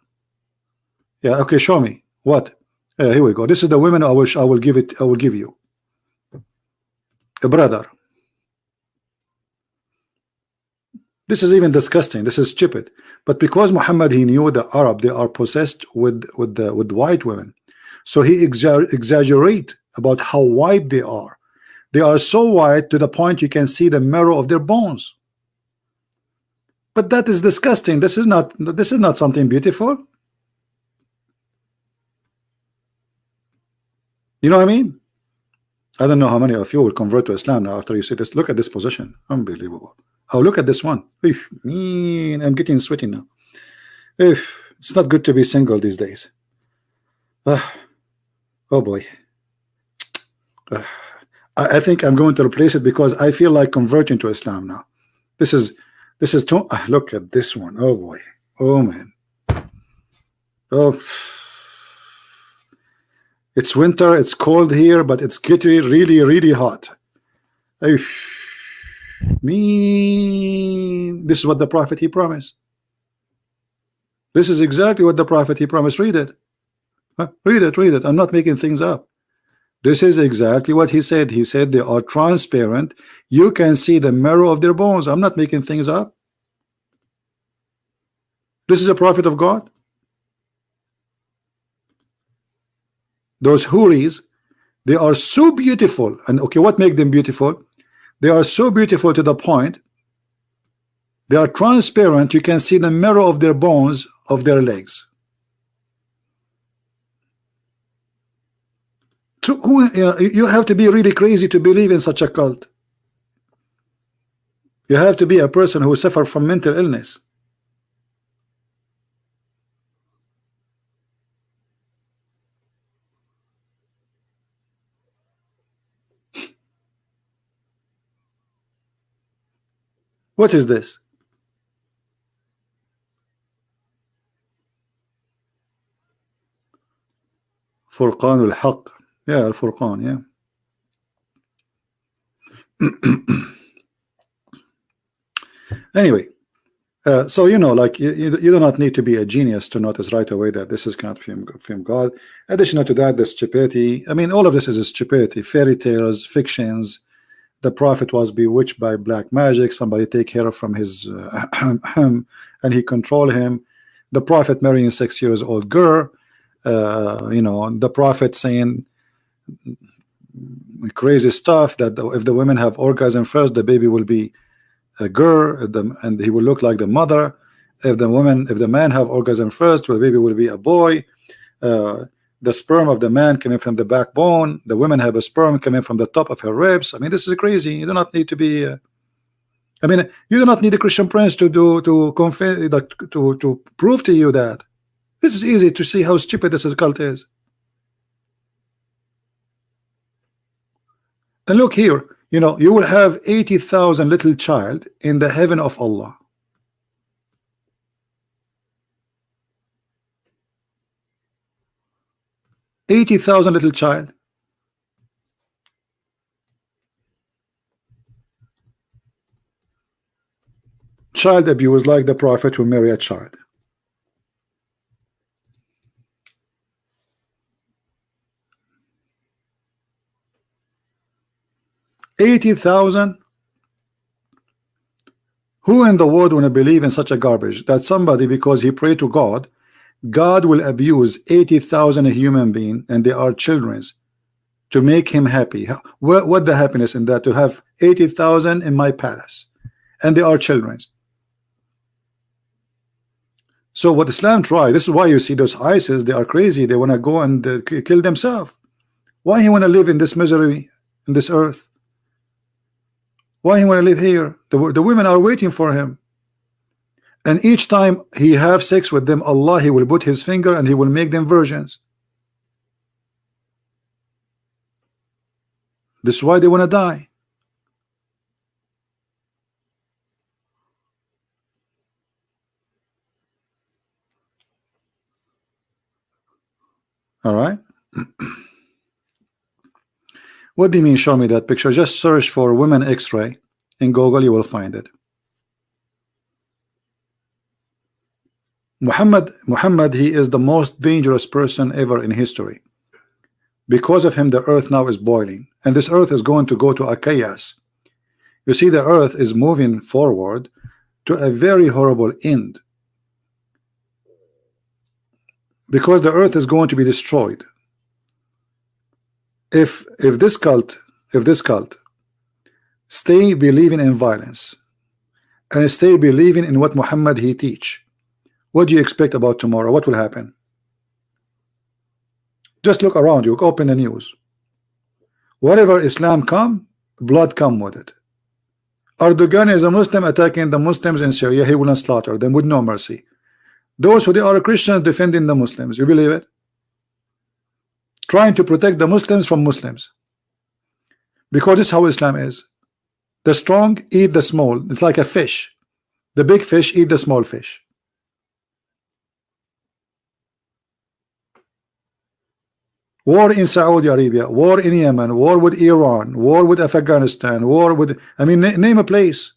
Yeah, okay, show me. What? Here we go. This is the woman I will give you. A brother. This is even disgusting. This is stupid. But because Muhammad, he knew the Arab, they are possessed with white women, so he exaggerate about how white they are. They are so white to the point you can see the marrow of their bones. But that is disgusting. This is not something beautiful. You know what I mean? I don't know how many of you will convert to Islam now after you see this. Look at this position. Unbelievable. Oh, look at this one. I'm getting sweaty now. It's not good to be single these days. Oh boy. I think I'm going to replace it because I feel like converting to Islam now. This is too. Look at this one. Oh boy. Oh man. Oh. It's winter. It's cold here, but it's getting really, really hot. This is what the prophet he promised. This is exactly what the prophet he promised. Read it. Read it. Read it. I'm not making things up. This is exactly what he said. He said they are transparent. You can see the marrow of their bones. I'm not making things up. This is a prophet of God. Those Huris, they are so beautiful. And okay, what makes them beautiful? They are so beautiful to the point they are transparent. You can see the marrow of their bones of their legs. You have to be really crazy to believe in such a cult. You have to be a person who suffers from mental illness. What is this? Furqan al-Haq. Yeah, al-Furqan, yeah. Anyway, so you know, like you do not need to be a genius to notice right away that this is not from God. Additional to that, the stupidity. I mean, all of this is stupidity. Fairy tales, fictions the prophet was bewitched by black magic. Somebody take care of from his and he control him. The prophet marrying a 6 years old girl. You know, the prophet saying crazy stuff that if the women have orgasm first, the baby will be a girl, and he will look like the mother. If the man have orgasm first, the baby will be a boy. The sperm of the man coming from the backbone, the women have a sperm coming from the top of her ribs. I mean, this is crazy. You do not need to be I mean, you do not need a Christian prince to confess, to prove to you that. This is easy to see how stupid this cult is. And look here, you know, you will have 80,000 little child in the heaven of Allah. $80,000 little child. Child abuse like the prophet who marry a child. $80,000. Who in the world want to believe in such a garbage? That somebody, because he prayed to God, God will abuse 80,000 human beings, and they are children's, to make him happy. What the happiness in that? To have 80,000 in my palace, and they are children's. So what Islam tried, this is why you see those ISIS, they are crazy. They want to go and kill themselves. Why he want to live in this misery, in this earth? Why he want to live here? The women are waiting for him. And each time he have sex with them, Allah, he will put his finger and he will make them virgins. This is why they want to die. All right. What do you mean show me that picture? Just search for women x-ray in Google, you will find it. Muhammad, he is the most dangerous person ever in history. Because of him, the earth now is boiling, and this earth is going to go to a chaos. You see, the earth is moving forward to a very horrible end, because the earth is going to be destroyed. If this cult stay believing in violence and stay believing in what Muhammad he teach, what do you expect about tomorrow? What will happen? Just look around you, open the news. Whatever Islam come, blood come with it. Erdogan is a Muslim attacking the Muslims in Syria. He will not slaughter them with no mercy. Those who they are Christians defending the Muslims. You believe it? Trying to protect the Muslims from Muslims. Because this is how Islam is. The strong eat the small. It's like a fish. The big fish eat the small fish. War in Saudi Arabia, war in Yemen, war with Iran, war with Afghanistan, war with, I mean, name a place.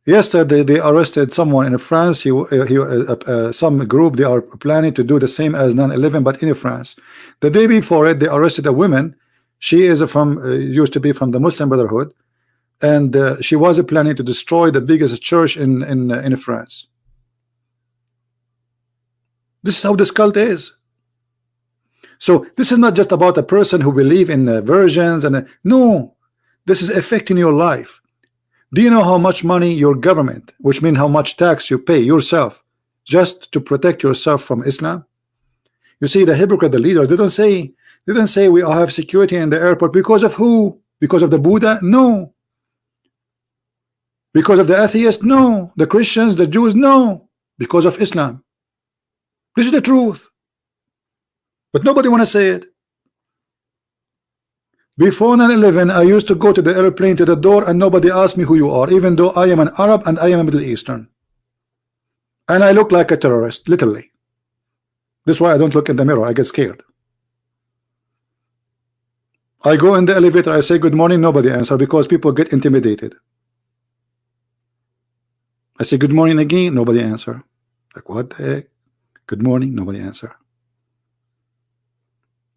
Yesterday they arrested someone in France. Some group, they are planning to do the same as 9/11, but in France. The day before it, they arrested a woman. She is from used to be from the Muslim Brotherhood, and she was planning to destroy the biggest church in France. This is how this cult is. So this is not just about a person who believe in versions and no, this is affecting your life. Do you know how much money your government, which means how much tax you pay yourself, just to protect yourself from Islam? You see, the hypocrite, the leaders, they don't say we all have security in the airport because of who? Because of the Buddha? No. Because of the atheists? No. The Christians, the Jews? No. Because of Islam. This is the truth. But nobody want to say it. Before 9/11, I used to go to the airplane to the door and nobody asked me who you are, even though I am an Arab and I am a Middle Eastern. And I look like a terrorist, literally. This is why I don't look in the mirror. I get scared. I go in the elevator, I say good morning, nobody answer because people get intimidated. I say good morning again, nobody answer. Like what the heck? Good morning, nobody answer.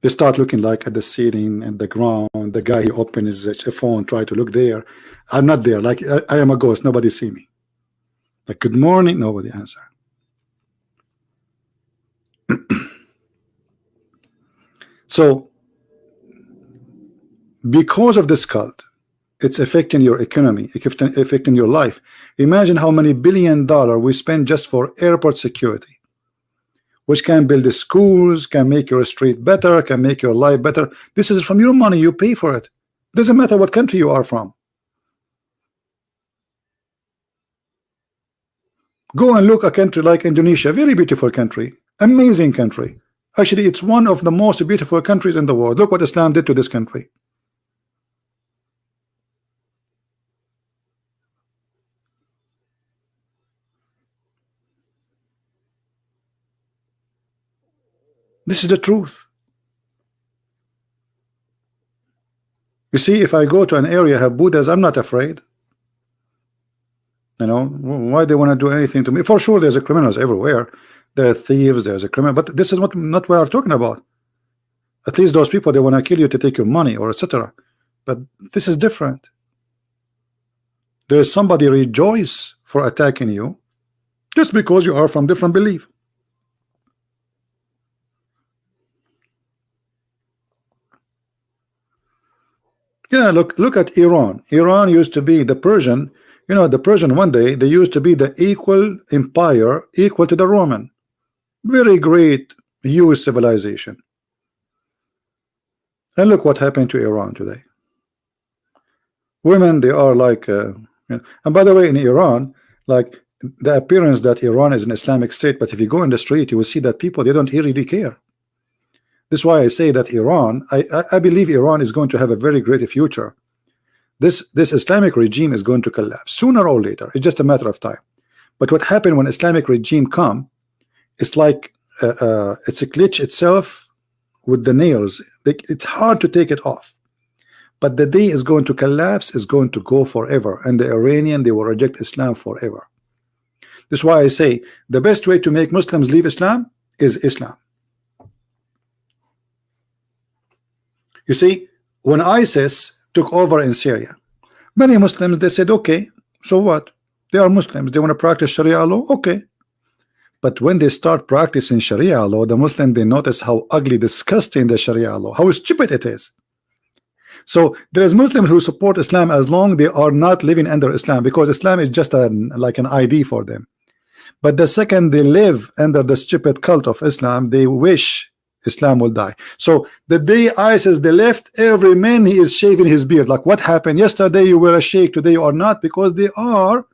They start looking like at the ceiling and the ground. The guy he opened his phone, try to look there. I'm not there. Like I am a ghost. Nobody see me. Like good morning. Nobody answer. So because of this cult, it's affecting your economy, affecting your life. Imagine how many $1 billion we spend just for airport security, which can build the schools, can make your street better, can make your life better. This is from your money. You pay for it. Doesn't matter what country you are from. Go and look a country like Indonesia, very beautiful country, amazing country. Actually, it's one of the most beautiful countries in the world. Look what Islam did to this country. This is the truth. You see, if I go to an area have Buddhas, I'm not afraid. You know, why they want to do anything to me? For sure, there's a criminals everywhere. There are thieves, there's a criminal, but this is not what we are talking about. At least those people, they want to kill you to take your money or etc. But this is different. There's somebody rejoice for attacking you just because you are from different belief. Yeah, look at Iran. Iran used to be the Persian. You know, the Persian one day they used to be the equal empire, equal to the Roman. Very great, huge civilization. And look what happened to Iran today. Women, they are like, and by the way, in Iran, like the appearance that Iran is an Islamic state, but if you go in the street, you will see that people, they don't really care. This is why I say that Iran, I believe Iran is going to have a very great future. This Islamic regime is going to collapse sooner or later. It's just a matter of time. But what happened when Islamic regime come, it's like it's a glitch itself with the nails. It's hard to take it off. But the day is going to collapse, is going to go forever, and the Iranian, they will reject Islam forever. This is why I say the best way to make Muslims leave Islam is Islam. You see, when ISIS took over in Syria, many Muslims, they said, okay, so what? They are Muslims, they want to practice Sharia law, okay. But when they start practicing Sharia law, the Muslim, they notice how ugly, disgusting the Sharia law, how stupid it is. So there is Muslims who support Islam as long they are not living under Islam, because Islam is just like an ID for them. But the second they live under the stupid cult of Islam, they wish Islam will die. So the day ISIS they left, every man he is shaving his beard. Like what happened yesterday? You were a sheikh, today you are not, because they are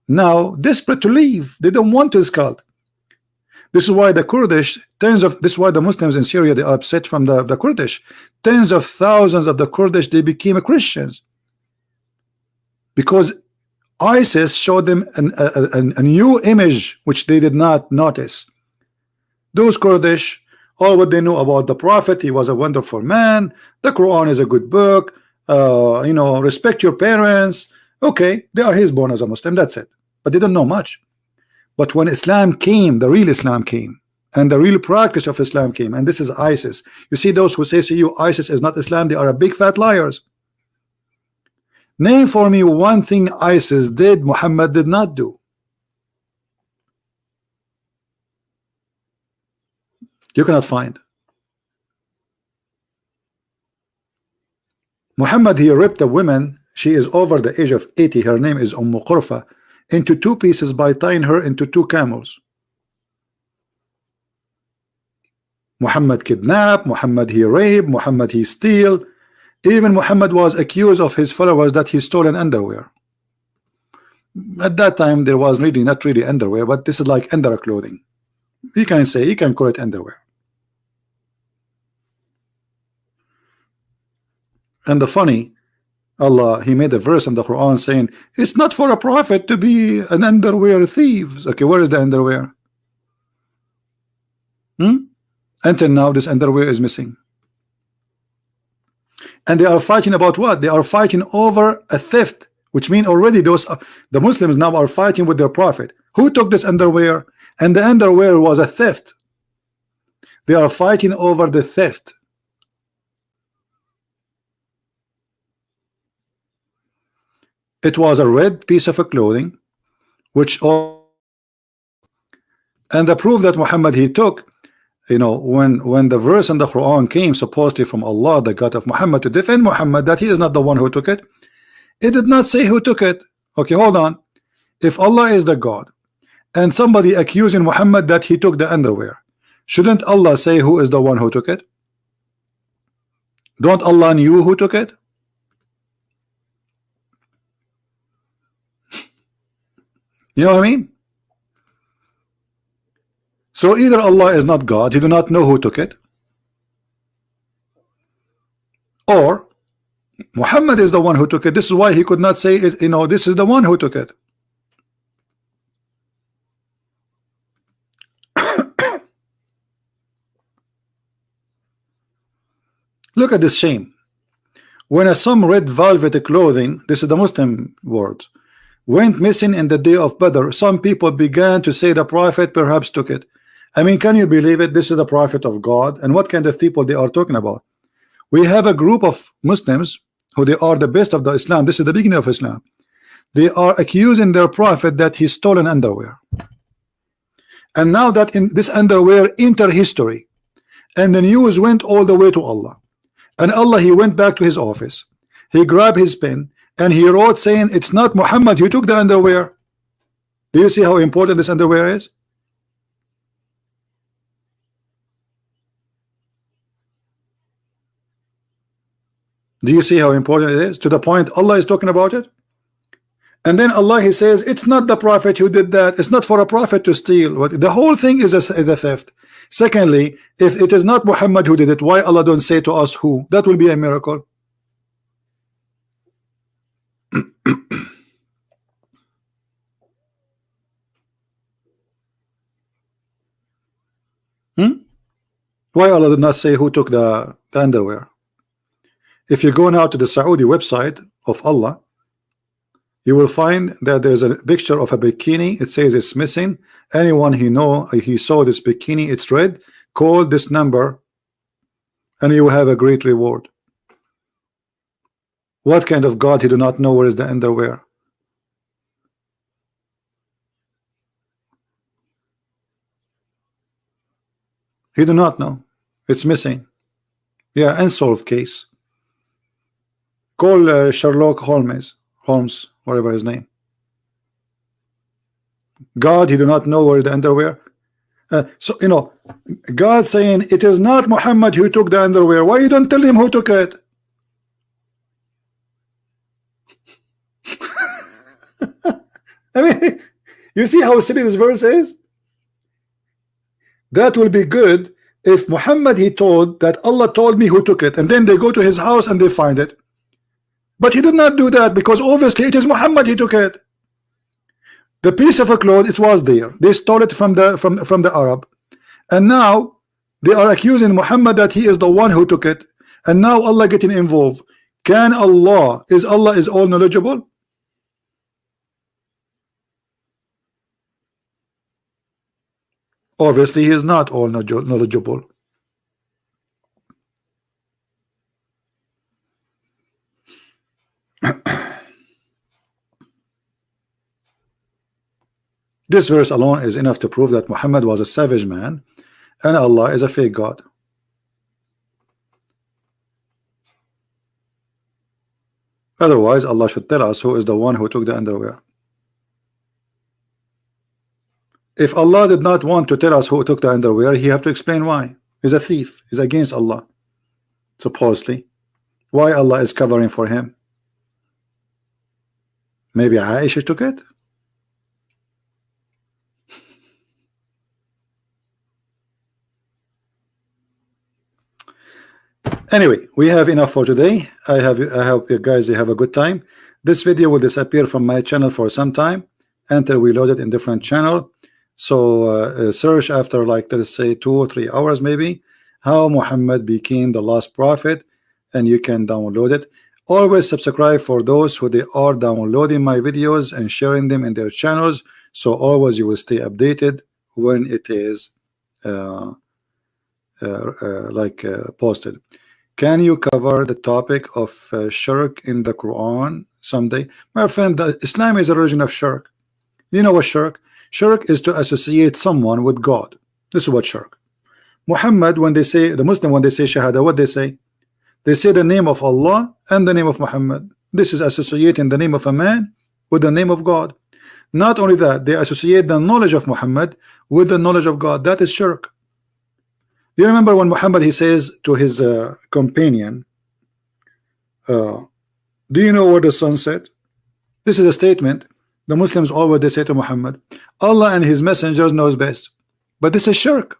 now desperate to leave. They don't want this cult. This is why the Kurdish, this is why the Muslims in Syria, they are upset from the Kurdish. Tens of thousands of the Kurdish, they became Christians because ISIS showed them a new image which they did not notice. Those Kurdish, all what they know about the Prophet, he was a wonderful man, the Quran is a good book, you know, respect your parents. Okay, they are his born as a Muslim, that's it. But they don't know much. But when Islam came, the real Islam came, and the real practice of Islam came, and this is ISIS. You see those who say to you ISIS is not Islam, they are a big fat liars. Name for me one thing ISIS did Muhammad did not do. You cannot find. Muhammad, he ripped a woman, she is over the age of 80, her name is Qurfa, into two pieces by tying her into two camels. Muhammad kidnapped, Muhammad he raped, Muhammad he steal. Even Muhammad was accused of his followers that he stole an underwear. At that time there was really not really underwear, but this is like under clothing. You can say, you can call it underwear. And the funny, Allah, he made a verse in the Quran saying it's not for a prophet to be an underwear thief. Okay, where is the underwear? Until now this underwear is missing. And they are fighting about what? They are fighting over a theft, which means already those the Muslims now are fighting with their prophet. Who took this underwear? And the underwear was a theft. They are fighting over the theft. It was a red piece of clothing, which all, and the proof that Muhammad he took, you know, when the verse in the Quran came supposedly from Allah, the God of Muhammad, to defend Muhammad that he is not the one who took it, it did not say who took it. Okay, hold on. If Allah is the God and somebody accusing Muhammad that he took the underwear, shouldn't Allah say who is the one who took it? Don't Allah knew who took it? You know what I mean? So either Allah is not God, he do not know who took it, or Muhammad is the one who took it. This is why he could not say it, you know, this is the one who took it. Look at this shame. When some red velvet clothing, this is the Muslim words, went missing in the day of Badr, some people began to say the Prophet perhaps took it. I mean, can you believe it? This is the Prophet of God, and what kind of people they are talking about? We have a group of Muslims who they are the best of the Islam. This is the beginning of Islam. They are accusing their Prophet that he stolen underwear, and now that in this underwear enter history, and the news went all the way to Allah, and Allah he went back to his office, he grabbed his pen and he wrote saying it's not Muhammad who took the underwear. Do you see how important this underwear is? Do you see how important it is? To the point Allah is talking about it. And then Allah he says it's not the Prophet who did that. It's not for a prophet to steal. The whole thing is a theft. Secondly, if it is not Muhammad who did it, why Allah don't say to us who? That will be a miracle. Why Allah did not say who took the underwear? If you go now to the Saudi website of Allah, you will find that there's a picture of a bikini. It says it's missing. Anyone he saw this bikini, it's red, call this number and you will have a great reward. What kind of God he do not know where is the underwear? He do not know. It's missing. Yeah, unsolved case. Call Sherlock Holmes, whatever his name. God, he do not know where the underwear. So you know, God saying it is not Muhammad who took the underwear. Why you don't tell him who took it? I mean, you see how silly this verse is? That will be good if Muhammad he told that Allah told me who took it, and then they go to his house and they find it. But he did not do that because obviously it is Muhammad he took it. The piece of a cloth, it was there. They stole it from the Arab, and now they are accusing Muhammad that he is the one who took it, and now Allah getting involved. Can Allah is all knowledgeable? Obviously he is not all knowledgeable. This verse alone is enough to prove that Muhammad was a savage man and Allah is a fake God. Otherwise Allah should tell us who is the one who took the underwear. If Allah did not want to tell us who took the underwear, he have to explain why. He's a thief. He's against Allah, supposedly. Why Allah is covering for him? Maybe Aisha took it? Anyway, we have enough for today. I hope you guys have a good time. This video will disappear from my channel for some time until we load it in different channel. So search after, like, let's say 2 or 3 hours maybe, how Muhammad became the last prophet, and you can download it. Always subscribe for those who they are downloading my videos and sharing them in their channels, so always you will stay updated when it is posted. Can you cover the topic of shirk in the Quran someday? My friend, Islam is a religion of shirk. You know what shirk? Shirk is to associate someone with God. This is what shirk. Muhammad, when they say, the Muslim, when they say Shahada, what they say? They say the name of Allah and the name of Muhammad. This is associating the name of a man with the name of God. Not only that, they associate the knowledge of Muhammad with the knowledge of God. That is shirk. You remember when Muhammad, he says to his companion, do you know where the sun set? This is a statement. The Muslims always they say to Muhammad, Allah and his messengers knows best. But this is shirk.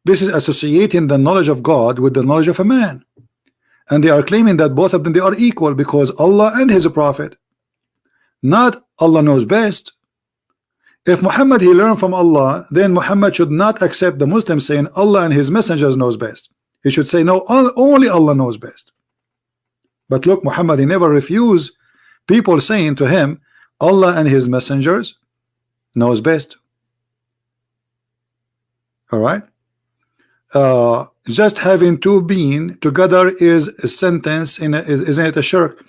This is associating the knowledge of God with the knowledge of a man. And they are claiming that both of them, they are equal because Allah and his prophet. Not Allah knows best. If Muhammad he learned from Allah, then Muhammad should not accept the Muslims saying Allah and his messengers knows best. He should say no, only Allah knows best. But look, Muhammad he never refused people saying to him Allah and his messengers knows best. All right. Just having two being together is a sentence in isn't it a shirk?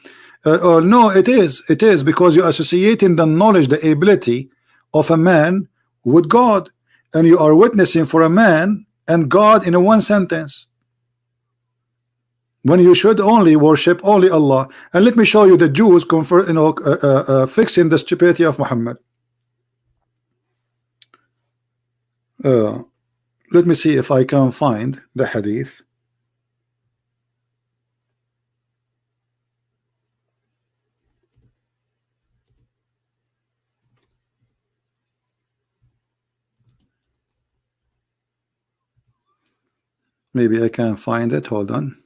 No, it is because you're associating the knowledge, the ability of a man with God, and you are witnessing for a man and God in a one sentence when you should only worship only Allah. And let me show you the Jews fixing the stupidity of Muhammad. Let me see if I can find the hadith. Maybe I can find it. Hold on.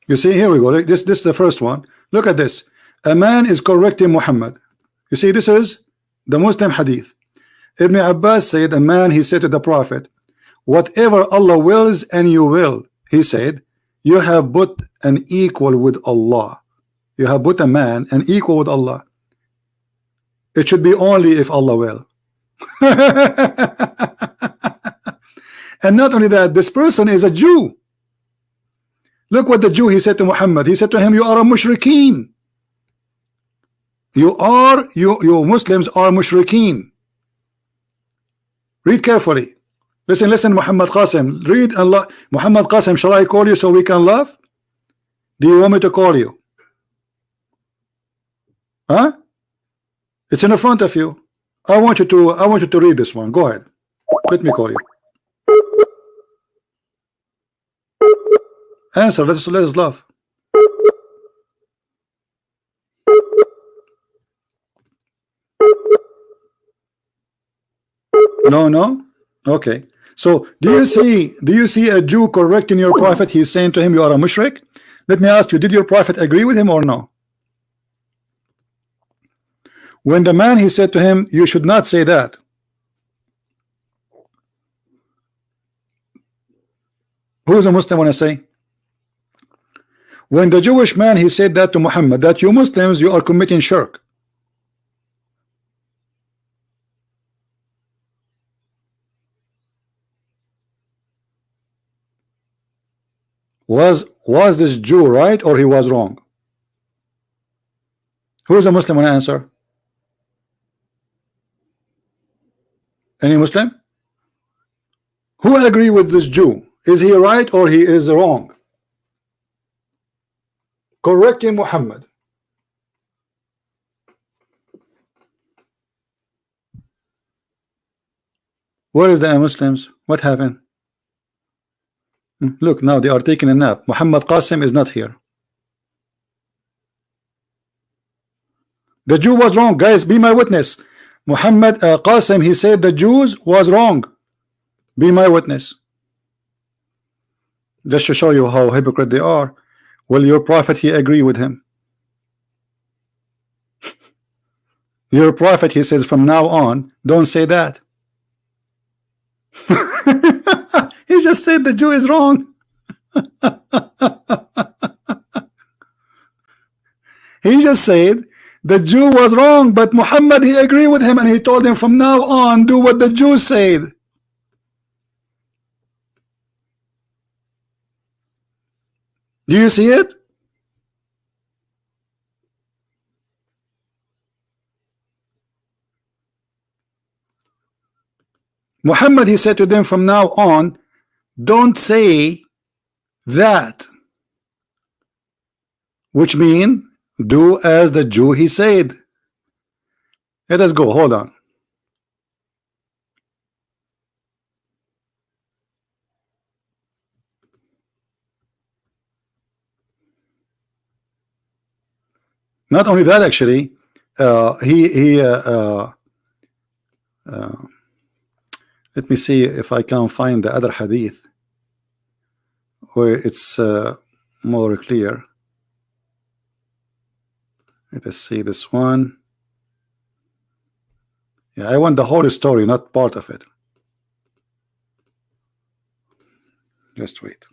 You see, here we go. This is the first one. Look at this. A man is correcting Muhammad. You see, this is the Muslim hadith. Ibn Abbas said, a man, he said to the Prophet, whatever Allah wills and you will, he said, you have put an equal with Allah. You have put a man an equal with Allah. It should be only if Allah will. And not only that, this person is a Jew. Look what the Jew he said to Muhammad. He said to him, you are a mushrikeen. You Muslims are mushrikeen. Read carefully. Listen, Muhammad Qasim. Read Allah. Muhammad Qasim, shall I call you so we can laugh? Do you want me to call you? Huh? It's in the front of you. I want you to read this one. Go ahead. Let me call you. Answer. Let us laugh. No. Okay. So do you see a Jew correcting your prophet? He's saying to him, you are a mushrik. Let me ask you, did your prophet agree with him or no? When the man he said to him, you should not say that. Who is a Muslim when I say? When the Jewish man he said that to Muhammad, that you Muslims, you are committing shirk. Was this Jew right or he was wrong? Who is a Muslim when I answer? Any Muslim? Who agree with this Jew? Is he right or he is wrong? Correcting Muhammad. Where is the Muslims? What happened? Look, now they are taking a nap. Muhammad Qasim is not here. The Jew was wrong. Guys, be my witness. Muhammad Qasim, he said the Jews was wrong. Be my witness. Just to show you how hypocrite they are. Will your prophet he agree with him? Your prophet he says from now on don't say that. He just said the Jew is wrong. He just said the Jew was wrong, but Muhammad, he agreed with him, and he told him from now on, do what the Jew said. Do you see it? Muhammad, he said to them from now on, don't say that, which means do as the Jew he said. Let us go, hold on. Not only that, actually, let me see if I can find the other hadith where it's more clear. Let us see this one. Yeah, I want the whole story, not part of it. Just wait.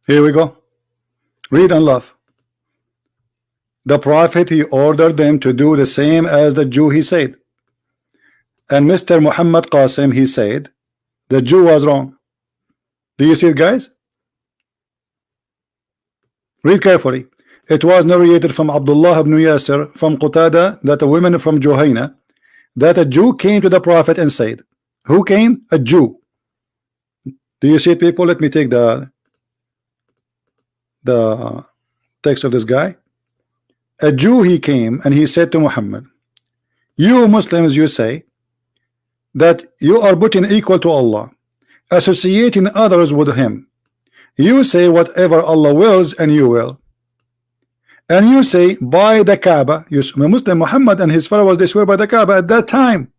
Here we go. Read and laugh. The Prophet, he ordered them to do the same as the Jew he said. And Mr. Muhammad Qasim, he said the Jew was wrong. Do you see it, guys? Read carefully. It was narrated from Abdullah ibn Yasir from Qatada that a woman from Juhayna, that a Jew came to the Prophet and said, who came? A Jew. Do you see it, people? Let me take the text of this guy. A Jew, he came and he said to Muhammad, you Muslims, you say that you are putting equal to Allah, associating others with him. You say whatever Allah wills, and you will. And you say by the Kaaba, Muslim Muhammad and his followers, they swear by the Kaaba at that time.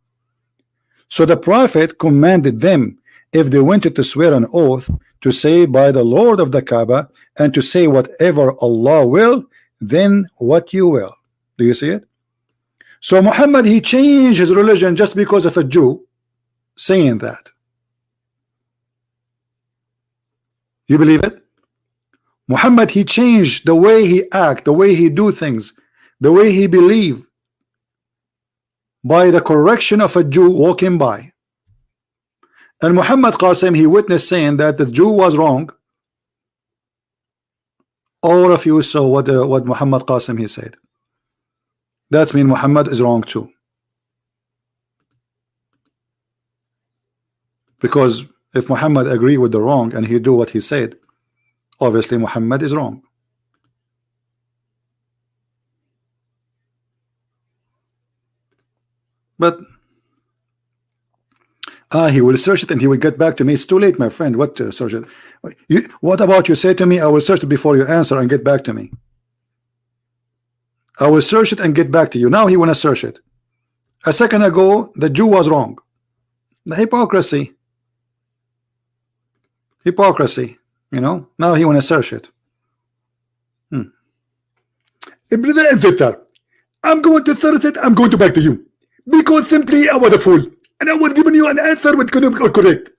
So the Prophet commanded them, if they wanted to swear an oath, to say by the Lord of the Kaaba, and to say whatever Allah will, then what you will. Do you see it? So Muhammad, he changed his religion just because of a Jew saying that. You believe it? Muhammad, he changed the way he act, the way he do things, the way he believe, by the correction of a Jew walking by. And Muhammad Qasim, he witnessed saying that the Jew was wrong. All of you saw what Muhammad Qasim he said. That means Muhammad is wrong too. Because if Muhammad agree with the wrong and he do what he said, obviously Muhammad is wrong. But he will search it and he will get back to me. It's too late, my friend. What to search it? What about you say to me, I will search it before you answer and get back to me. I will search it and get back to you. Now he want to search it. A second ago, the Jew was wrong. The hypocrisy. Hypocrisy. You know, now he want to search it. Brother and sister, I'm going to search it. I'm going to back to you. Because simply I was a fool. And I was giving you an answer which could be correct.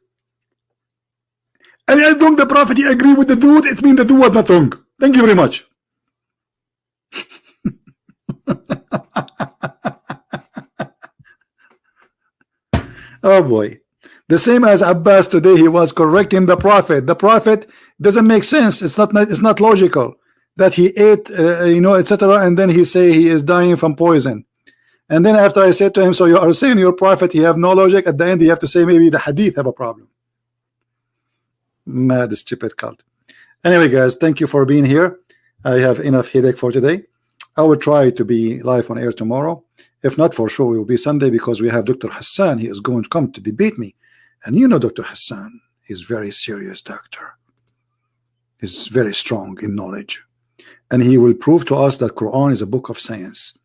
And as long the Prophet he agree with the dude, it means the dude was not wrong. Thank you very much. Oh boy. The same as Abbas today, he was correcting the Prophet. The Prophet doesn't make sense. It's not logical that he ate, you know, etc. And then he say he is dying from poison. And then after I said to him, so you are saying your Prophet, you have no logic. At the end, you have to say maybe the Hadith have a problem. Mad, stupid cult. Anyway, guys, thank you for being here. I have enough headache for today. I will try to be live on air tomorrow. If not, for sure, it will be Sunday because we have Dr. Hassan. He is going to come to debate me. And you know Dr. Hassan, he's very serious doctor. He's very strong in knowledge. And he will prove to us that Quran is a book of science.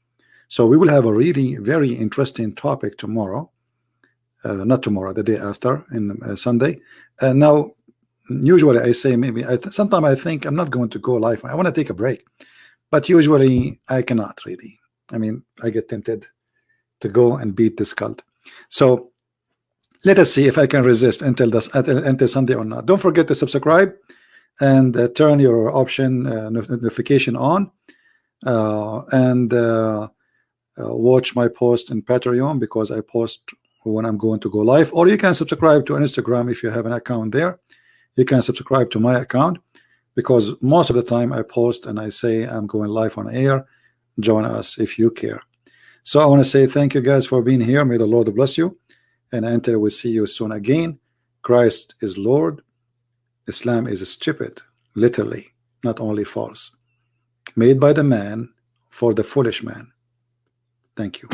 So we will have a really very interesting topic tomorrow. Not tomorrow, the day after, in Sunday. And now, usually I say maybe, sometimes I think I'm not going to go live. I want to take a break. But usually I cannot really. I mean, I get tempted to go and beat this cult. So let us see if I can resist until Sunday or not. Don't forget to subscribe and turn your option notification on, and watch my post in Patreon, because I post when I'm going to go live. Or you can subscribe to Instagram if you have an account there. You can subscribe to my account, because most of the time I post and I say I'm going live on air. Join us if you care. So I want to say thank you guys for being here. May the Lord bless you, and until we see you soon again, Christ is Lord. Islam is stupid, literally, not only false, made by the man for the foolish man. Thank you.